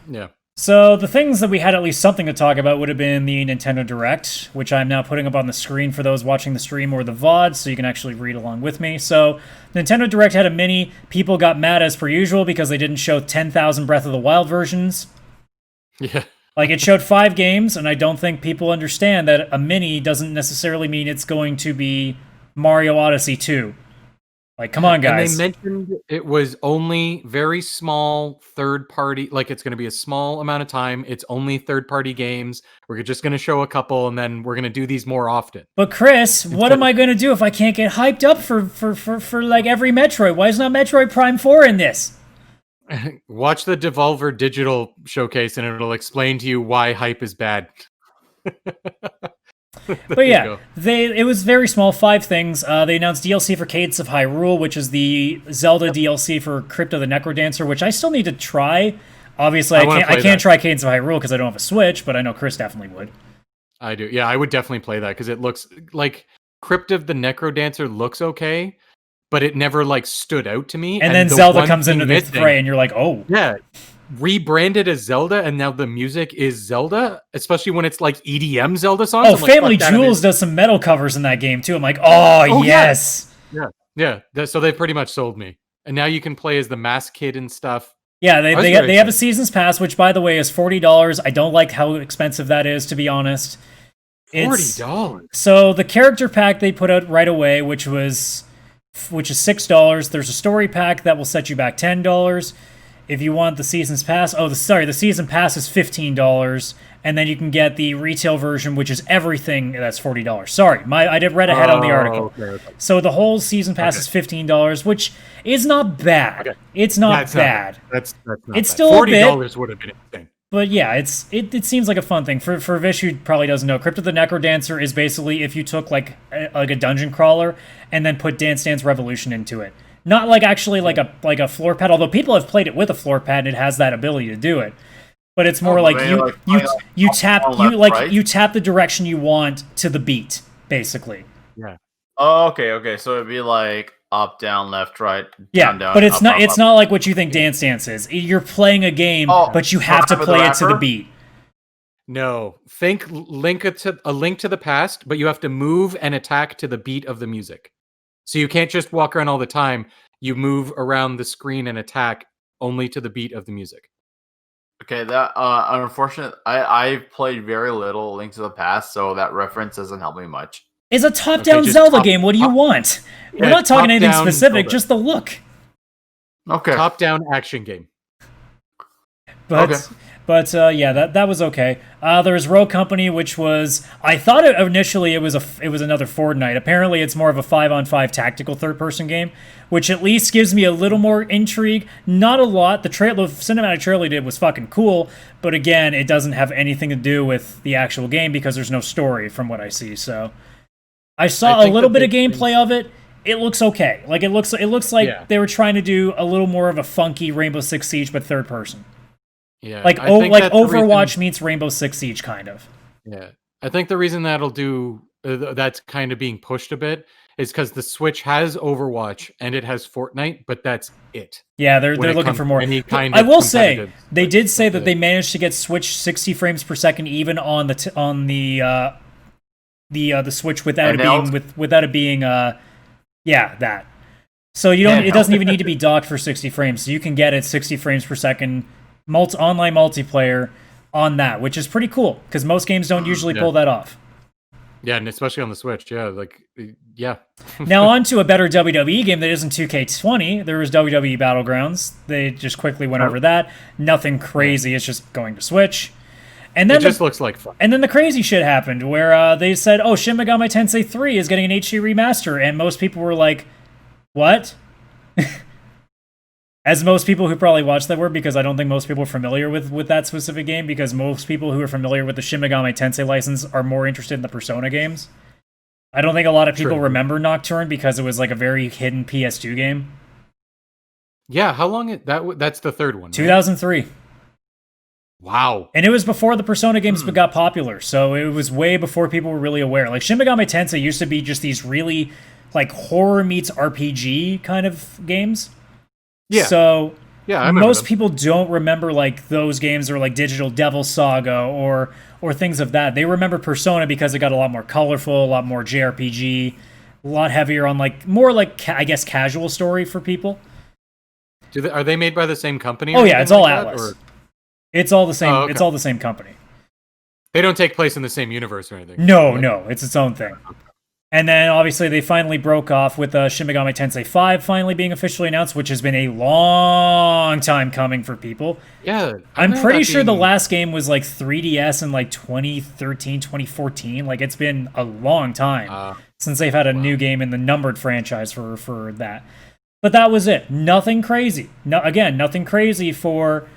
Yeah. So the things that we had at least something to talk about would have been the Nintendo Direct, which I'm now putting up on the screen for those watching the stream or the VOD, so you can actually read along with me. So Nintendo Direct had a mini. People got mad as per usual because they didn't show 10,000 Breath of the Wild versions. Yeah. Like, it showed 5 games, and I don't think people understand that a mini doesn't necessarily mean it's going to be Mario Odyssey 2. Like, come on, guys. And they mentioned it was only very small third-party, like it's going to be a small amount of time. It's only third-party games. We're just going to show a couple, and then we're going to do these more often. But Chris, what am I going to do if I can't get hyped up for like every Metroid? Why is not Metroid Prime 4 in this? Watch the Devolver Digital showcase, and it'll explain to you why hype is bad. But yeah, it was very small, 5 things. They announced DLC for Cadence of Hyrule, which is the Zelda DLC for Crypt of the Necrodancer, which I still need to try. Obviously, I can't try Cadence of Hyrule because I don't have a Switch, but I know Chris definitely would. I do. Yeah, I would definitely play that because it looks like Crypt of the Necrodancer looks okay, but it never like stood out to me. And then Zelda comes into the fray, and you're like, oh. Yeah. Rebranded as Zelda, and now the music is Zelda, especially when it's like EDM Zelda songs. Oh, Family Jewels does some metal covers in that game too. I'm like, oh yes. Yeah. So they pretty much sold me. And now you can play as the mask kid and stuff. Yeah, they have a season's pass, which by the way is $40. I don't like how expensive that is, to be honest. $40. So the character pack they put out right away, which is $6. There's a story pack that will set you back $10. If you want the season's pass, the season pass is $15, and then you can get the retail version, which is everything. That's $40. Sorry, I read ahead on the article. Okay. So the whole season pass is $15, which is not bad. Okay. It's not bad. That's not it's bad. Still $40 would have been insane. But yeah, it seems like a fun thing for Vish, who probably doesn't know. Crypt of the Necrodancer is basically if you took like a dungeon crawler and then put Dance Dance Revolution into it. Not like actually like a floor pad, although people have played it with a floor pad and it has that ability to do it. But it's more you tap the direction you want to the beat, basically. Yeah. Oh, okay. So it'd be like up, down, left, right. Yeah, down, but it's up, not. Up, it's up. not like what you think Dance Dance is. You're playing a game, but you have to play it to the beat. No, think a link to the past, but you have to move and attack to the beat of the music. So you can't just walk around all the time. You move around the screen and attack only to the beat of the music. Okay, that unfortunate. I've played very little Link to the Past, so that reference doesn't help me much. It's a top-down Zelda game. What do you want? We're not talking anything specific, just the look. Okay. Top-down action game. But yeah, that was okay. There was Rogue Company, which was I thought initially it was another Fortnite. Apparently, it's more of a 5-on-5 tactical third-person game, which at least gives me a little more intrigue. Not a lot. The cinematic trailer did was fucking cool, but again, it doesn't have anything to do with the actual game because there's no story from what I see. So I saw a little bit of gameplay of it. It looks okay. Like it looks like they were trying to do a little more of a funky Rainbow Six Siege, but third person. Yeah, like Overwatch meets Rainbow Six Siege, kind of. Yeah, I think the reason that'll do that's kind of being pushed a bit is because the Switch has Overwatch and it has Fortnite, but that's it. Yeah, they're looking for more. I will say they did say that they managed to get Switch 60 frames per second even on the Switch without it being that. So it doesn't even need to be docked for 60 frames. So you can get it 60 frames per second. Online multiplayer on that, which is pretty cool because most games don't usually pull that off. Yeah, and especially on the Switch. Yeah, Now on to a better WWE game that isn't 2K20. There was WWE Battlegrounds. They just quickly went over that. Nothing crazy. It's just going to Switch. And then it just looks like fun. And then the crazy shit happened where they said, "Oh, Shin Megami Tensei 3 is getting an HD remaster," and most people were like, "What?" As most people who probably watched that were, because I don't think most people are familiar with that specific game, because most people who are familiar with the Shin Megami Tensei license are more interested in the Persona games. I don't think a lot of people remember Nocturne because it was like a very hidden PS2 game. Yeah, how long that's the third one, right? 2003. Wow. And it was before the Persona games got popular, so it was way before people were really aware. Like Shin Megami Tensei used to be just these really like horror meets RPG kind of games. Yeah. So most people don't remember like those games or like Digital Devil Saga or things of that. They remember Persona because it got a lot more colorful, a lot more JRPG, a lot heavier on like more like I guess casual story for people. Are they made by the same company? Oh yeah, it's all Atlas. It's all the same. It's all the same company. They don't take place in the same universe or anything. No, it's its own thing. And then obviously they finally broke off with Shin Megami Tensei 5 finally being officially announced, which has been a long time coming for people. Yeah. I'm pretty sure the last game was like 3DS in like 2013, 2014. Like it's been a long time since they've had a new game in the numbered franchise for that. But that was it. Nothing crazy. Nothing crazy for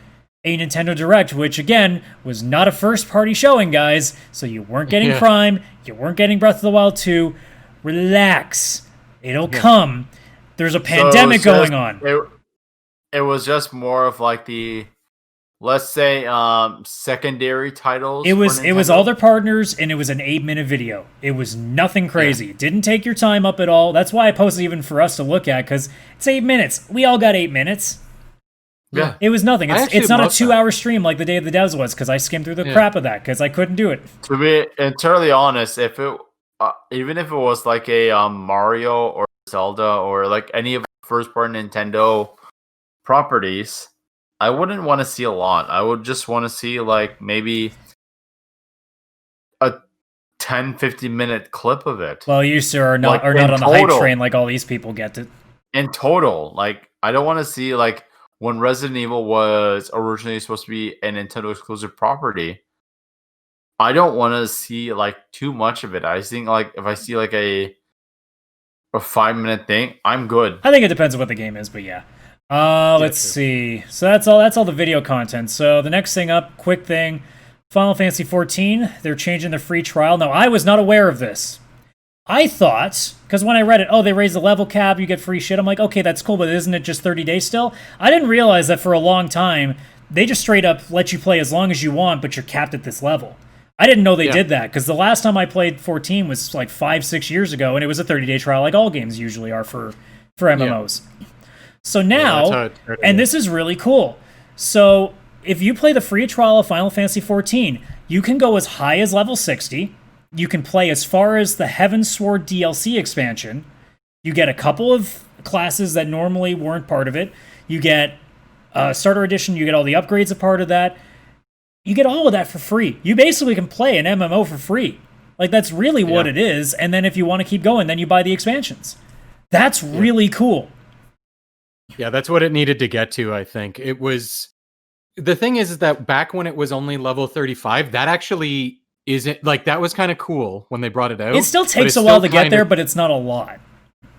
a Nintendo Direct, which again was not a first-party showing, guys. So you weren't getting Prime, you weren't getting Breath of the Wild 2. Relax, it'll come. There's a pandemic going on. It was just more of like the, let's say, secondary titles. It was all their partners, and it was an 8-minute video. It was nothing crazy. It didn't take your time up at all. That's why I posted even for us to look at, because it's 8 minutes. We all got 8 minutes. Yeah, it was nothing. It's not a 2-hour stream like the Day of the Devs was, because I skimmed through the crap of that because I couldn't do it. To be entirely honest, if it even if it was like a Mario or Zelda or like any of the first-party Nintendo properties, I wouldn't want to see a lot. I would just want to see like maybe a 10-15 minute clip of it. Well, you sir are not on the hype train like all these people get to. In total, like I don't want to see like when Resident Evil was originally supposed to be a Nintendo exclusive property. I don't want to see like too much of it. I think like if I see like a 5-minute thing, I'm good. I think it depends on what the game is, but yeah. Let's see. So that's all the video content. So the next thing up, quick thing, Final Fantasy XIV, they're changing the free trial. Now, I was not aware of this. I thought, because when I read it, they raised the level cap, you get free shit. I'm like, okay, that's cool, but isn't it just 30 days still? I didn't realize that for a long time, they just straight up let you play as long as you want, but you're capped at this level. I didn't know they did that, because the last time I played 14 was like 5-6 years ago, and it was a 30-day trial like all games usually are for MMOs. So now, and this is really cool. So if you play the free trial of Final Fantasy XIV, you can go as high as level 60. You can play as far as the Heaven's Sword DLC expansion. You get a couple of classes that normally weren't part of it. You get Starter Edition. You get all the upgrades a part of that. You get all of that for free. You basically can play an MMO for free. Like, that's really what it is. And then if you want to keep going, then you buy the expansions. That's really cool. Yeah, that's what it needed to get to, I think. It was... The thing is that back when it was only level 35, that actually isn't... Like, that was kind of cool when they brought it out. It still takes a while to get there, but it's not a lot.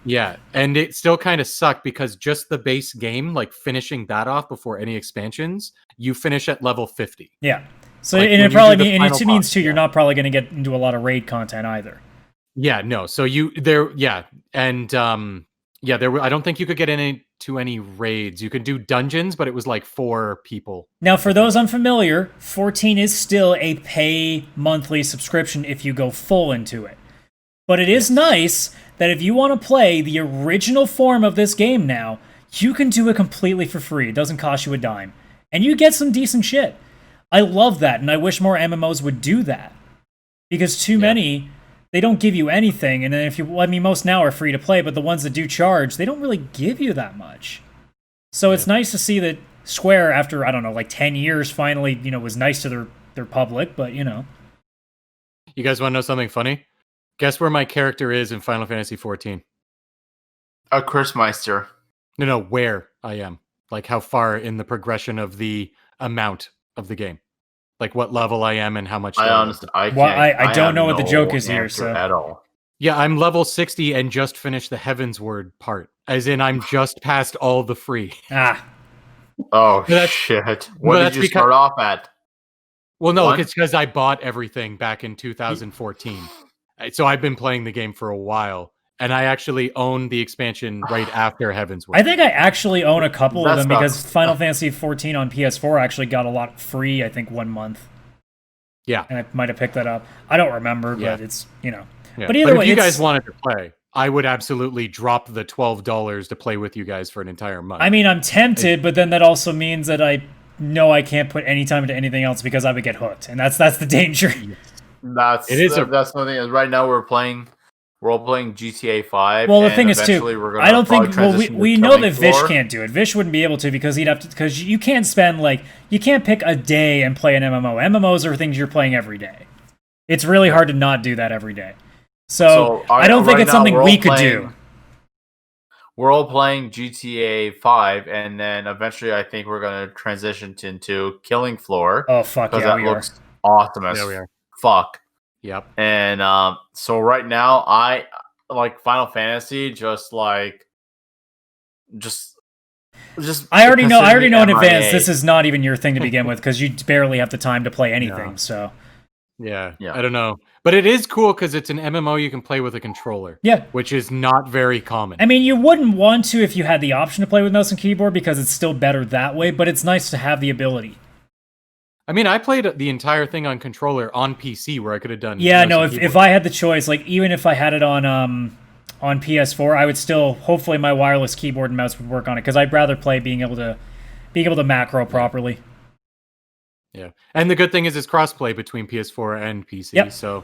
Yeah, and it still kind of sucked because just the base game, like finishing that off before any expansions, you finish at level 50. Yeah. So like, and it probably means too, you're not probably going to get into a lot of raid content either. Yeah, no. So there I don't think you could get into any raids. You could do dungeons, but it was like 4 people. Now, for those unfamiliar, 14 is still a pay monthly subscription if you go full into it. But it is nice that if you want to play the original form of this game now, you can do it completely for free. It doesn't cost you a dime. And you get some decent shit. I love that, and I wish more MMOs would do that. Because too many, they don't give you anything, and then most now are free to play, but the ones that do charge, they don't really give you that much. So it's nice to see that Square, after, I don't know, like 10 years, finally, was nice to their public, but, You guys want to know something funny? Guess where my character is in Final Fantasy XIV? A Kursmeister. No, where I am. Like how far in the progression of the amount of the game. Like what level I am and how much. I don't know what the joke is here. So at all. Yeah, I'm level 60 and just finished the Heaven's Word part. As in, I'm just past all the free. Oh, shit. What did you start off at? Well, no, it's because I bought everything back in 2014. So I've been playing the game for a while, and I actually own the expansion right after Heaven's Word. I think I actually own a couple of them because Final Fantasy XIV on PS4 actually got a lot free, I think, 1 month. Yeah. And I might have picked that up. I don't remember, but it's, Yeah. But either way, if you guys wanted to play, I would absolutely drop the $12 to play with you guys for an entire month. I mean, I'm tempted, but then that also means that I know I can't put any time into anything else because I would get hooked, and that's the danger. That's the thing. Is right now we're all playing GTA 5. Well, the thing is too, I don't think. Well, we know that Vish can't do it. Vish wouldn't be able to because he'd have to. Because you can't spend you can't pick a day and play an MMO. MMOs are things you're playing every day. It's really hard to not do that every day. So I don't think right it's now, something we're we all could playing- do. We're all playing GTA 5, and then eventually I think we're going to transition into Killing Floor. Oh, fuck Because yeah, that we are. looks awesome as Yeah, we are. fuck. Yep. And so right now, I like Final Fantasy, just I already know consider me in advance MIA. this is not even your thing to begin with because you barely have the time to play anything. No. So Yeah, Yeah. I don't know. But it is cool because it's an MMO you can play with a controller. yeah. Which is not very common. I mean, you wouldn't want to if you had the option to play with mouse and keyboard because it's still better that way, but it's nice to have the ability. I mean, I played the entire thing on controller on PC where I could have done. Yeah, mouse no, and if keyboard. I had the choice, like even if I had it on PS4, I would still hopefully my wireless keyboard and mouse would work on it because I'd rather play being able to macro properly. Yeah, and the good thing is it's crossplay between PS4 and PC. Yep. So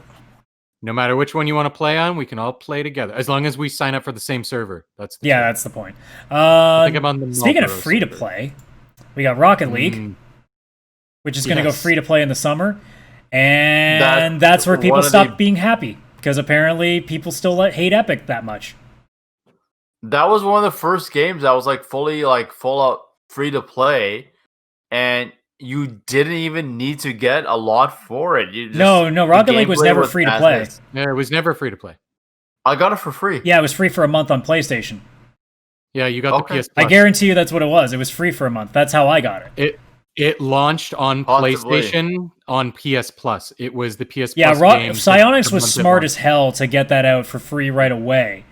no matter which one you want to play on, we can all play together as long as we sign up for the same server. That's the Yeah, trick. that's the point. I think I'm on the Speaking of Marlboro free to server. play, we got Rocket League, which is going to go Yes. free to play in the summer, and that's where one people of stop the- being happy because apparently people still hate Epic that much. That was one of the first games that was like full out free to play, and you didn't even need to get a lot for it. You just, No, the Rocket League was gameplay never free to as play. is. Yeah, it was never free to play. I got it for free. Yeah, it was free for a month on PlayStation. Yeah, you got Okay. the PS I Plus. guarantee you that's what it was. It was free for a month. That's how I got it. It launched on Possibly. PlayStation on PS Plus. It was the PS Yeah, Plus games Psyonix that was month it smart launched. as hell to get that out for free right away.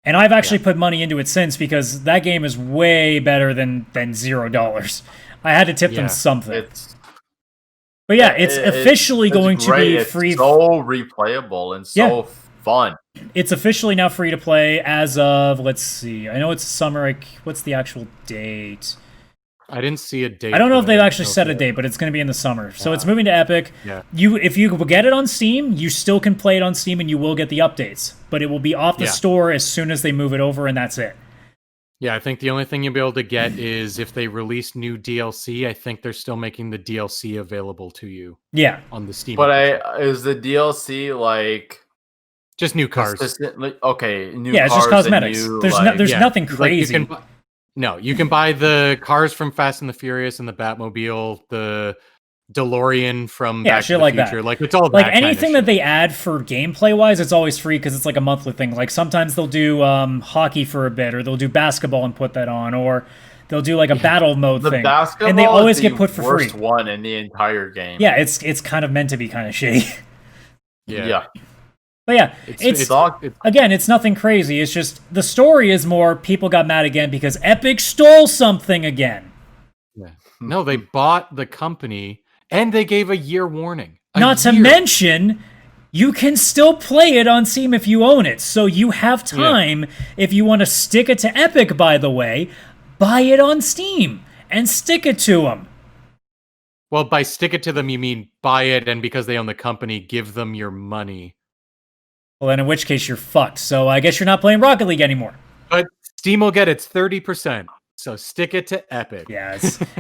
And I've actually put money into it since because that game is way better than $0. I had to tip them Yeah. something. It's But yeah, it's officially it's going to great. be It's free. so replayable and so fun. It's officially now free to play as of, let's see. I know it's summer. What's the actual date? I didn't see a date. I don't know if but they've I actually know set a that- date, but it's going to be in the summer. So it's moving to Epic. Yeah. If you get it on Steam, you still can play it on Steam and you will get the updates. But it will be off the Yeah. store as soon as they move it over, and that's it. Yeah, I think the only thing you'll be able to get is if they release new DLC. I think they're still making the DLC available to you Yeah. on the Steam. But is the DLC like just new cars. consistently okay? New Yeah, it's just cars and cosmetics. new, There's Yeah, nothing like, you crazy. can no, you can buy the cars from Fast and the Furious and the Batmobile, the DeLorean from Yeah, Back shit to the like that. Future. Like it's all Like that kind of anything that shit. they add for gameplay wise, it's always free because it's like a monthly thing. Like sometimes they'll do hockey for a bit, or they'll do basketball and put that on, or they'll do like a battle mode The thing. basketball And they always is the get put for free. worst one in the entire game. Yeah, it's kind of meant to be kind of shitty. yeah. But yeah, It's again, it's nothing crazy. It's just the story is more people got mad again because Epic stole something again. no, they bought the company and they gave a year warning. Not to mention, you can still play it on Steam if you own it. So you have time if you want to stick it to Epic, by the way, buy it on Steam and stick it to them. Well, by stick it to them, you mean buy it, and because they own the company, give them your money. Well, then in which case you're fucked. So I guess you're not playing Rocket League anymore. But Steam will get its 30%. So stick it to Epic. Yeah,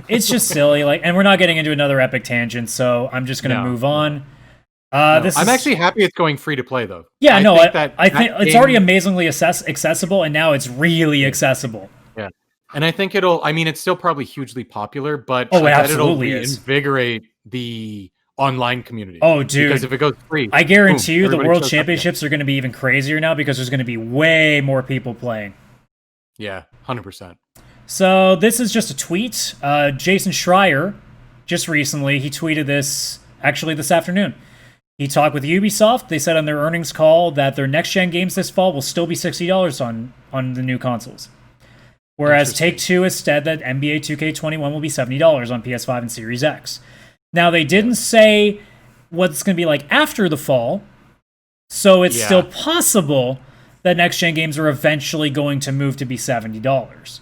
it's just silly. Like, and we're not getting into another Epic tangent, so I'm just gonna No. move on. No, This I'm is, actually happy it's going free to play, though. yeah, I no, think I think that it's game- already amazingly accessible, and now it's really accessible. Yeah, and I think it'll. I mean, it's still probably hugely popular, but Oh, it I bet it'll absolutely is. reinvigorate the online community. Oh, dude. Because if it goes free, I guarantee boom, you the everybody World shows up again. Championships are going to be even crazier now because there's going to be way more people playing. Yeah, 100%. So this is just a tweet. Jason Schreier, just recently, he tweeted this actually this afternoon. He talked with Ubisoft. They said on their earnings call that their next-gen games this fall will still be $60 on the new consoles. Whereas Take-Two has said that NBA 2K21 will be $70 on PS5 and Series X. Now, they didn't say what it's going to be like after the fall, so it's still possible that next-gen games are eventually going to move to be $70.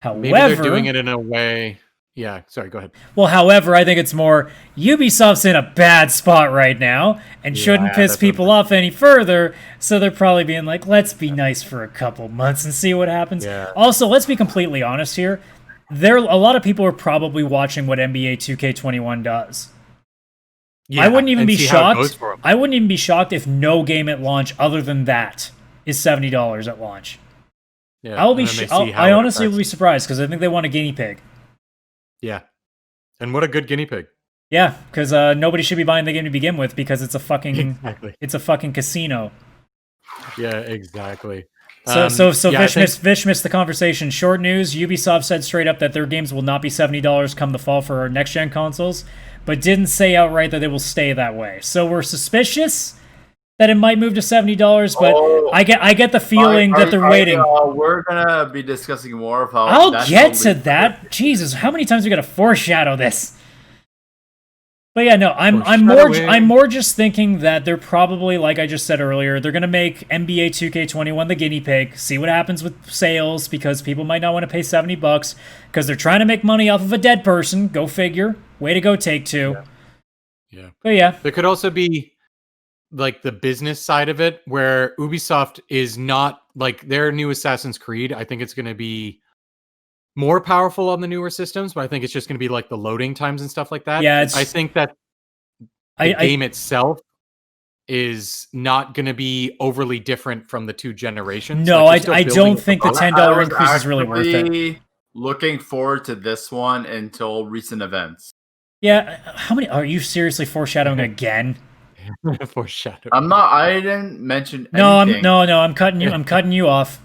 However, Maybe they're doing it in a way. Yeah, sorry, go ahead. well, however, I think it's more Ubisoft's in a bad spot right now and shouldn't Yeah, piss that's people off any further. So they're probably being like, let's be nice for a couple months and see what happens. Yeah. Also, let's be completely honest here. A lot of people are probably watching what NBA 2K21 does. I wouldn't even and be see how it goes shocked. for 'em. I wouldn't even be shocked if no game at launch other than that is $70 at launch. Yeah, I will be. and then they see how I it honestly will affects- be surprised because I think they want a guinea pig. Yeah, and what a good guinea pig. Yeah, because nobody should be buying the game to begin with because it's a fucking Exactly. it's a fucking casino. Yeah, exactly. So yeah, Vish missed the conversation. Short news: Ubisoft said straight up that their games will not be $70 come the fall for next gen consoles, but didn't say outright that they will stay that way. So we're suspicious that it might move to $70, but I get the feeling that they're waiting. We're gonna be discussing more of how. I'll that's get to totally that. Jesus, how many times are we gonna foreshadow this? But yeah, no, I'm Foreshadowing. more just thinking that they're probably, like I just said earlier, they're gonna make NBA 2K21 the guinea pig, see what happens with sales because people might not want to pay $70 because they're trying to make money off of a dead person. Go figure. Way to go, Take-Two. Yeah. But yeah, There could also be like the business side of it where Ubisoft is not like their new Assassin's Creed. I think it's going to be more powerful on the newer systems, but I think it's just going to be like the loading times and stuff like that. Yeah, I think that the game itself is not going to be overly different from the two generations. no, Like, they're I still building don't think the upon- $10 increase is really worth it. actually looking forward to this one until recent events. Yeah, how many are you seriously foreshadowing again? Foreshadow. I'm not. I didn't mention. No, anything. I'm cutting you. I'm cutting you off.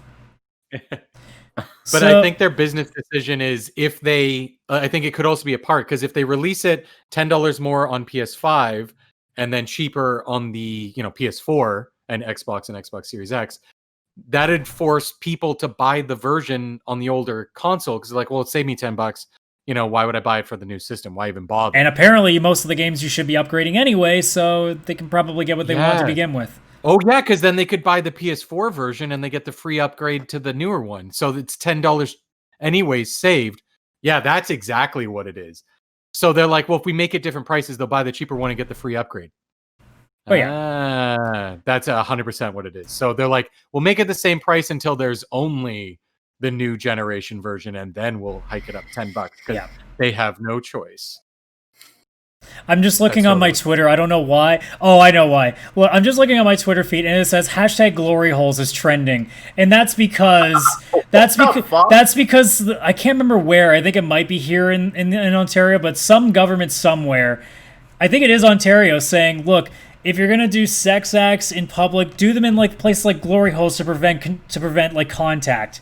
But I think their business decision is if they, I think it could also be a part because if they release it $10 more on PS5 and then cheaper on the PS4 and Xbox Series X, that'd force people to buy the version on the older console because they're like, well, it saved me $10. Why would I buy it for the new system? Why even bother? And apparently, most of the games you should be upgrading anyway, so they can probably get what they want to begin with. Oh yeah, because then they could buy the PS4 version and they get the free upgrade to the newer one. So it's $10 anyways saved. Yeah, that's exactly what it is. So they're like, well, if we make it different prices, they'll buy the cheaper one and get the free upgrade. Oh yeah, that's 100% what it is. So they're like, we'll make it the same price until there's only the new generation version, and then we'll hike it up $10 because they have no choice. I'm just looking on my Twitter. I don't know why. Oh, I know why. Well, I'm just looking on my Twitter feed, and it says #gloryholes is trending, and that's because that's because I can't remember where. I think it might be here in Ontario, but some government somewhere, I think it is Ontario, saying, look, if you're gonna do sex acts in public, do them in like places like glory holes to prevent like contact.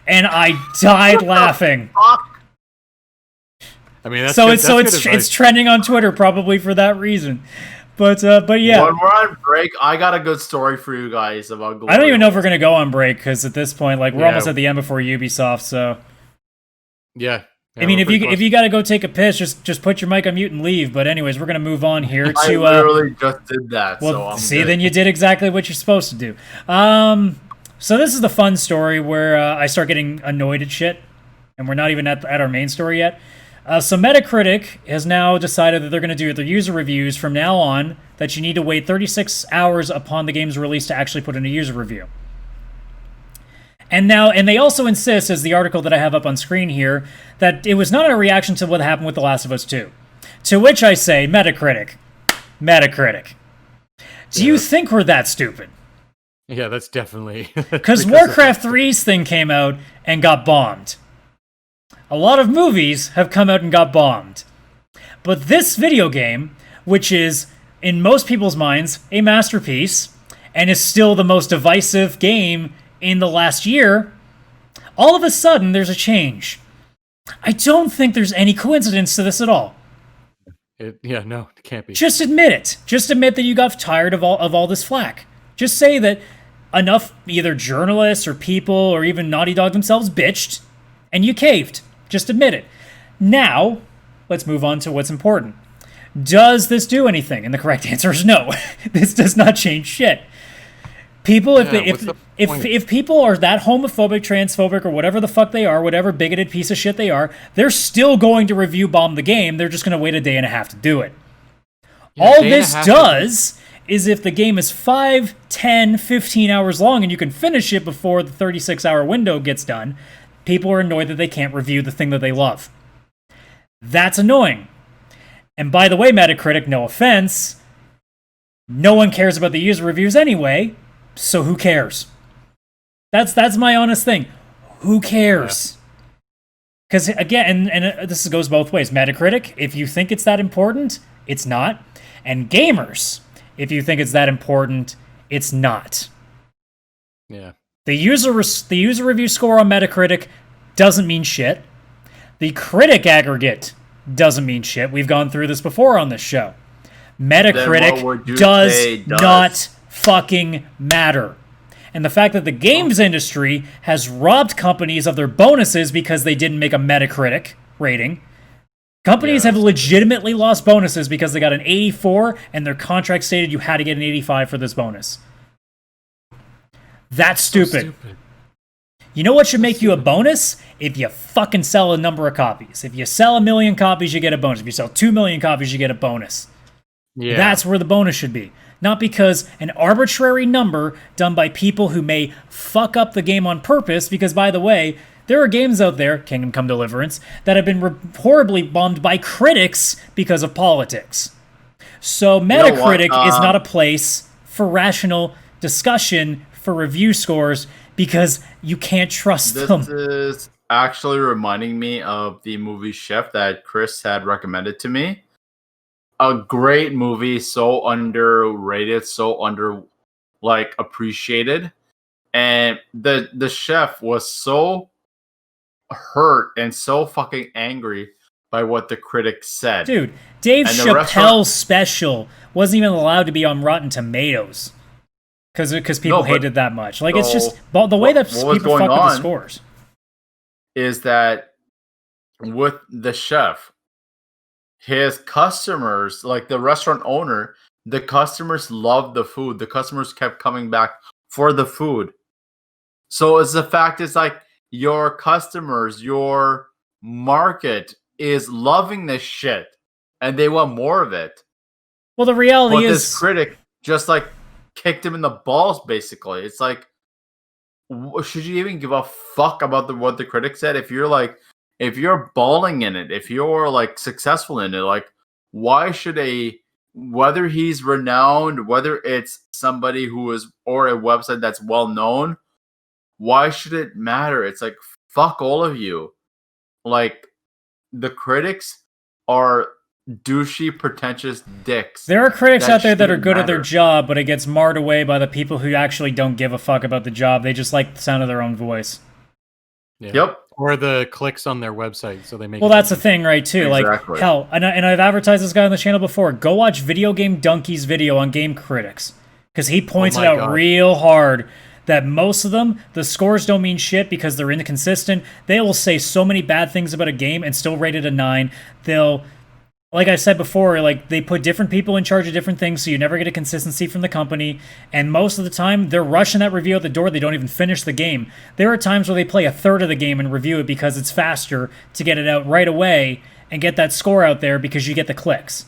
And I died laughing. I mean, it's trending on Twitter probably for that reason. But yeah. When we're on break, I got a good story for you guys about glory. I don't even know if we're gonna go on break because at this point, like we're almost at the end before Ubisoft. So yeah. I mean, if you gotta go take a piss, just put your mic on mute and leave. But anyways, we're gonna move on here to. I literally just did that. Well, so then you did exactly what you're supposed to do. So this is the fun story where I start getting annoyed at shit, and we're not even at our main story yet. So Metacritic has now decided that they're going to do their user reviews from now on, that you need to wait 36 hours upon the game's release to actually put in a user review. And they also insist, as the article that I have up on screen here, that it was not a reaction to what happened with The Last of Us 2. To which I say, Metacritic. Do you think we're that stupid? Yeah, that's definitely... Because Warcraft 3's thing came out and got bombed. A lot of movies have come out and got bombed. But this video game, which is, in most people's minds, a masterpiece, and is still the most divisive game in the last year, all of a sudden there's a change. I don't think there's any coincidence to this at all. No, it can't be. Just admit it. Just admit that you got tired of all this flack. Just say that enough either journalists or people or even Naughty Dog themselves bitched, and you caved. Just admit it. Now, let's move on to what's important. Does this do anything? And the correct answer is no. This does not change shit. People, if people are that homophobic, transphobic, or whatever the fuck they are, whatever bigoted piece of shit they are, they're still going to review bomb the game. They're just going to wait a day and a half to do it. All this does is if the game is 5, 10, 15 hours long and you can finish it before the 36-hour window gets done, people are annoyed that they can't review the thing that they love. That's annoying. And by the way, Metacritic, no offense, no one cares about the user reviews anyway, so who cares? That's my honest thing. Who cares? Because again, and this goes both ways. Metacritic, if you think it's that important, it's not. And gamers, if you think it's that important, it's not. Yeah. The user review score on Metacritic doesn't mean shit. The critic aggregate doesn't mean shit. We've gone through this before on this show. Metacritic does not fucking matter. And the fact that the games industry has robbed companies of their bonuses because they didn't make a Metacritic rating. Companies have legitimately lost bonuses because they got an 84 and their contract stated you had to get an 85 for this bonus. That's stupid. You know what should make you a bonus? If you fucking sell a number of copies. If you sell 1 million copies, you get a bonus. If you sell 2 million copies, you get a bonus. Yeah. That's where the bonus should be. Not because an arbitrary number done by people who may fuck up the game on purpose, because, by the way, there are games out there, Kingdom Come Deliverance, that have been horribly bombed by critics because of politics. So Metacritic is not a place for rational discussion for review scores because you can't trust them. This is actually reminding me of the movie Chef that Chris had recommended to me. A great movie, so underrated, so appreciated. And the chef was so hurt and so fucking angry by what the critics said. Dude, Dave Chappelle's special wasn't even allowed to be on Rotten Tomatoes because people hated that much. Like, it's just the way that people fuck with the scores. Is that with the chef, his customers, like the restaurant owner, the customers loved the food. The customers kept coming back for the food. So it's the fact is like your customers, your market is loving this shit and they want more of it. Well, the reality is this critic just like kicked him in the balls, basically. It's like, should you even give a fuck about what the critic said? If you're balling in it, if you're like successful in it, like why should whether he's renowned, whether it's somebody who is, or a website that's well known, why should it matter? It's like, fuck all of you. Like, the critics are douchey, pretentious dicks. There are critics out there that are good at their job, but it gets marred away by the people who actually don't give a fuck about the job. They just like the sound of their own voice. Yeah. Yep. Or the clicks on their website, so they make. Well, that's the thing, right? Too, exactly. Like hell, and I've advertised this guy on the channel before. Go watch Video Game Donkey's video on Game Critics, because he points it out real hard that most of them, the scores don't mean shit because they're inconsistent. They will say so many bad things about a game and still rate it a 9. They'll, like I said before, like they put different people in charge of different things, so you never get a consistency from the company. And most of the time, they're rushing that review out the door. They don't even finish the game. There are times where they play a third of the game and review it because it's faster to get it out right away and get that score out there because you get the clicks.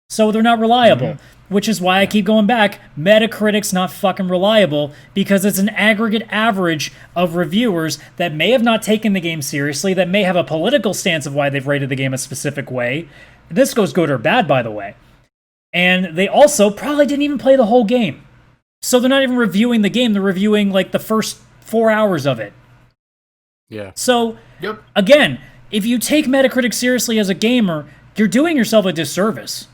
So they're not reliable, which is why I keep going back. Metacritic's not fucking reliable because it's an aggregate average of reviewers that may have not taken the game seriously, that may have a political stance of why they've rated the game a specific way. This goes good or bad, by the way. And they also probably didn't even play the whole game. So they're not even reviewing the game. They're reviewing like the first 4 hours of it. Yeah. So, again, if you take Metacritic seriously as a gamer, you're doing yourself a disservice.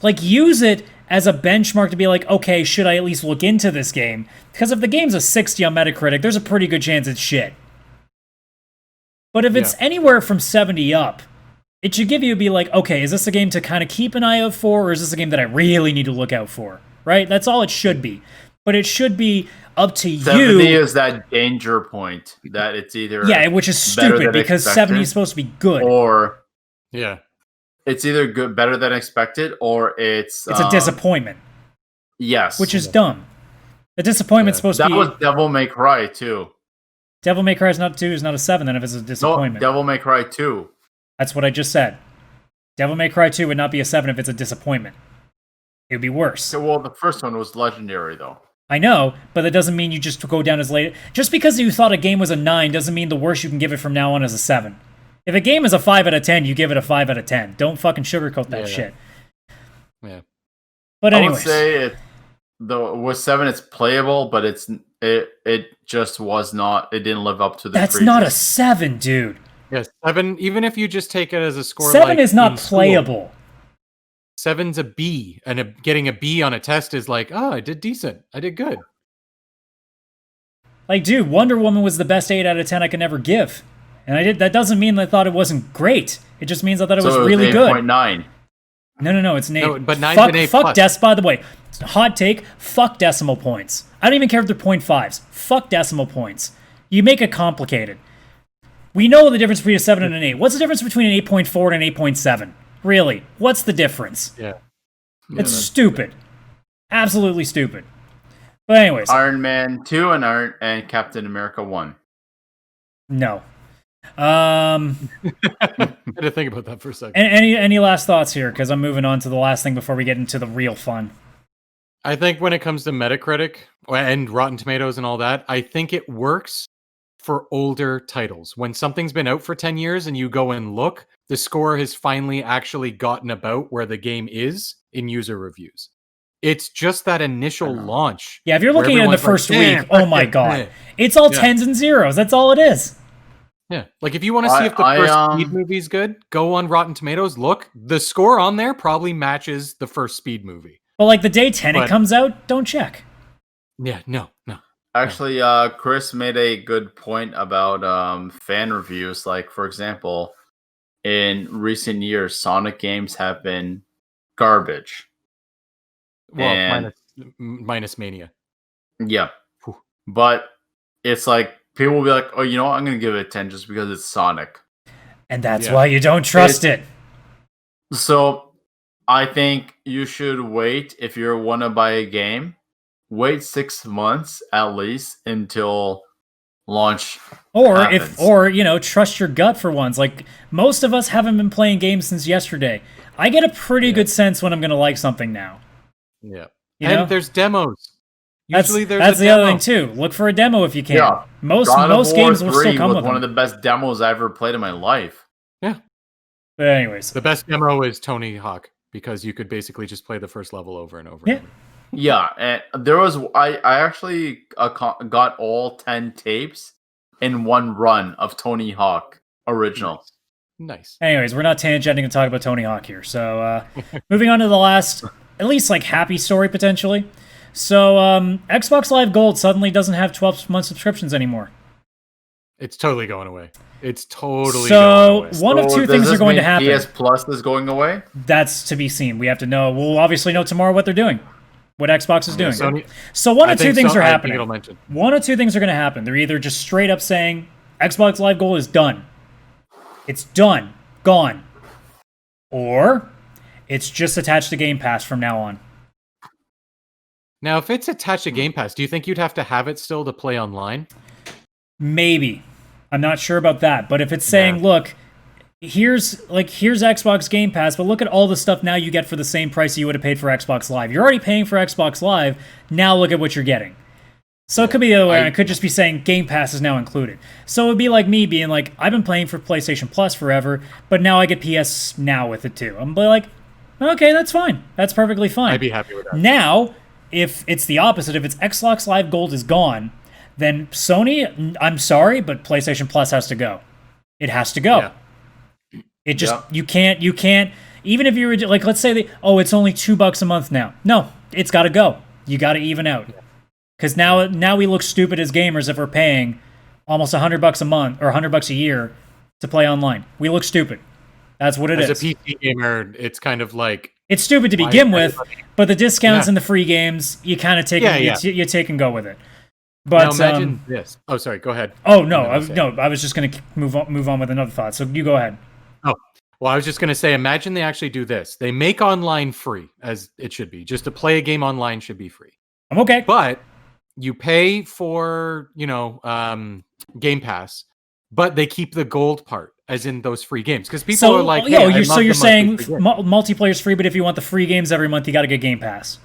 Like, use it as a benchmark to be like, okay, should I at least look into this game? Because if the game's a 60 on Metacritic, there's a pretty good chance it's shit. But if it's anywhere from 70 up, it should give you be like, okay, is this a game to kind of keep an eye out for, or is this a game that I really need to look out for? Right? That's all it should be. But it should be up to 70 is that danger point that it's either which is stupid because 70 is supposed to be good. Or it's either good, better than expected, or it's a disappointment. Yes, which is dumb. The disappointment's supposed to be. That was Devil May Cry 2. Devil May Cry is not 2, is not a 7. Then if it's a disappointment, no, Devil May Cry 2. That's what I just said. Devil May Cry 2 would not be a 7 if it's a disappointment. It would be worse. So, well, the first one was legendary, though. I know, but that doesn't mean you just go down as late. Just because you thought a game was a 9 doesn't mean the worst you can give it from now on is a 7. If a game is a 5 out of 10, you give it a 5 out of 10. Don't fucking sugarcoat that shit. Yeah. But I would anyways, say with 7, it's playable, but it just was not. It didn't live up to the. that's not a 7, dude. Yeah, 7. Even if you just take it as a score, 7 like is not in school, playable. 7's a B, and getting a B on a test is like, oh, I did decent. I did good. Like, dude, Wonder Woman was the best 8 out of 10 I can ever give. And I did. That doesn't mean I thought it wasn't great. It just means I thought it was really good. 8.9. No, it's an 8. No, but 9's an A+. Fuck by the way, hot take, fuck decimal points. I don't even care if they're 0.5s. Fuck decimal points. You make it complicated. We know the difference between a 7 and an 8. What's the difference between an 8.4 and an 8.7? Really? What's the difference? Yeah. It's stupid. Absolutely stupid. But anyways. Iron Man 2 and Captain America 1. No. I had to think about that for a second. Any last thoughts here? Because I'm moving on to the last thing before we get into the real fun. I think when it comes to Metacritic and Rotten Tomatoes and all that, I think it works for older titles. When something's been out for 10 years and you go and look, the score has finally actually gotten about where the game is in user reviews. It's just that initial launch. Yeah, if you're looking at it in the first week, oh my god. It's all 10s and zeros. That's all it is. Yeah. Like if you want to see if the first Speed movie's good, go on Rotten Tomatoes, look. The score on there probably matches the first Speed movie. But like the day 10 it comes out, don't check. Yeah, no. Actually, Chris made a good point about fan reviews. Like, for example, in recent years, Sonic games have been garbage. Well, minus Mania. Yeah. But it's like, people will be like, oh, you know what? I'm going to give it a 10 just because it's Sonic. And that's why you don't trust it. So, I think you should wait if you want to buy a game. Wait 6 months at least until launch happens. Trust your gut for once. Like, most of us haven't been playing games since yesterday. I get a pretty good sense when I'm going to like something now. Yeah. You know? There's demos. Usually that's the other thing too. Look for a demo if you can. Yeah. Most games will still come with one them. of the best demos I ever played in my life. Yeah. But anyways, the best demo is Tony Hawk because you could basically just play the first level over and over. Yeah. And over. Yeah, and there was I actually got all 10 tapes in one run of Tony Hawk original. Nice. Anyways, we're not tangenting to talk about Tony Hawk here. So moving on to the last, at least like happy story potentially. So Xbox Live Gold suddenly doesn't have 12-month subscriptions anymore. It's totally going away. It's totally going away. So one of two things are going to happen. PS Plus is going away? That's to be seen. We have to know. We'll obviously know tomorrow what they're doing. What Xbox is doing. Sony, so one of two things are happening. Mention. One of two things are going to happen. They're either just straight up saying Xbox Live Gold is done. It's done. Gone. Or it's just attached to Game Pass from now on. Now, if it's attached to Game Pass, do you think you'd have to have it still to play online? Maybe. I'm not sure about that. But if it's saying, look, here's Xbox Game Pass, but look at all the stuff now you get for the same price you would have paid for Xbox Live. You're already paying for Xbox Live. Now look at what you're getting. So it could be the other way. It could just be saying Game Pass is now included. So it would be like me being like, I've been playing for PlayStation Plus forever, but now I get PS Now with it too. I'm like, okay, that's fine. That's perfectly fine. I'd be happy with that. Now, if it's the opposite, if it's Xbox Live Gold is gone, then Sony, I'm sorry, but PlayStation Plus has to go. It has to go. Yeah. It just, you can't, even if you were like, let's say it's only $2 a month now. No, it's got to go. You got to even out. Because now we look stupid as gamers if we're paying almost $100 a month or $100 a year to play online. We look stupid. That's what it is. As a PC gamer, it's kind of like... It's stupid to begin with, but the discounts and the free games, you kind of take you take and go with it. But now imagine this. Oh, sorry. Go ahead. Oh no, I was just going to move on with another thought. So you go ahead. Oh, well, I was just going to say, imagine they actually do this. They make online free, as it should be. Just to play a game online should be free. I'm okay. But you pay for Game Pass, but they keep the gold part, as in those free games, because people are like, so you're saying multiplayer's free, but if you want the free games every month, you got to get Game Pass.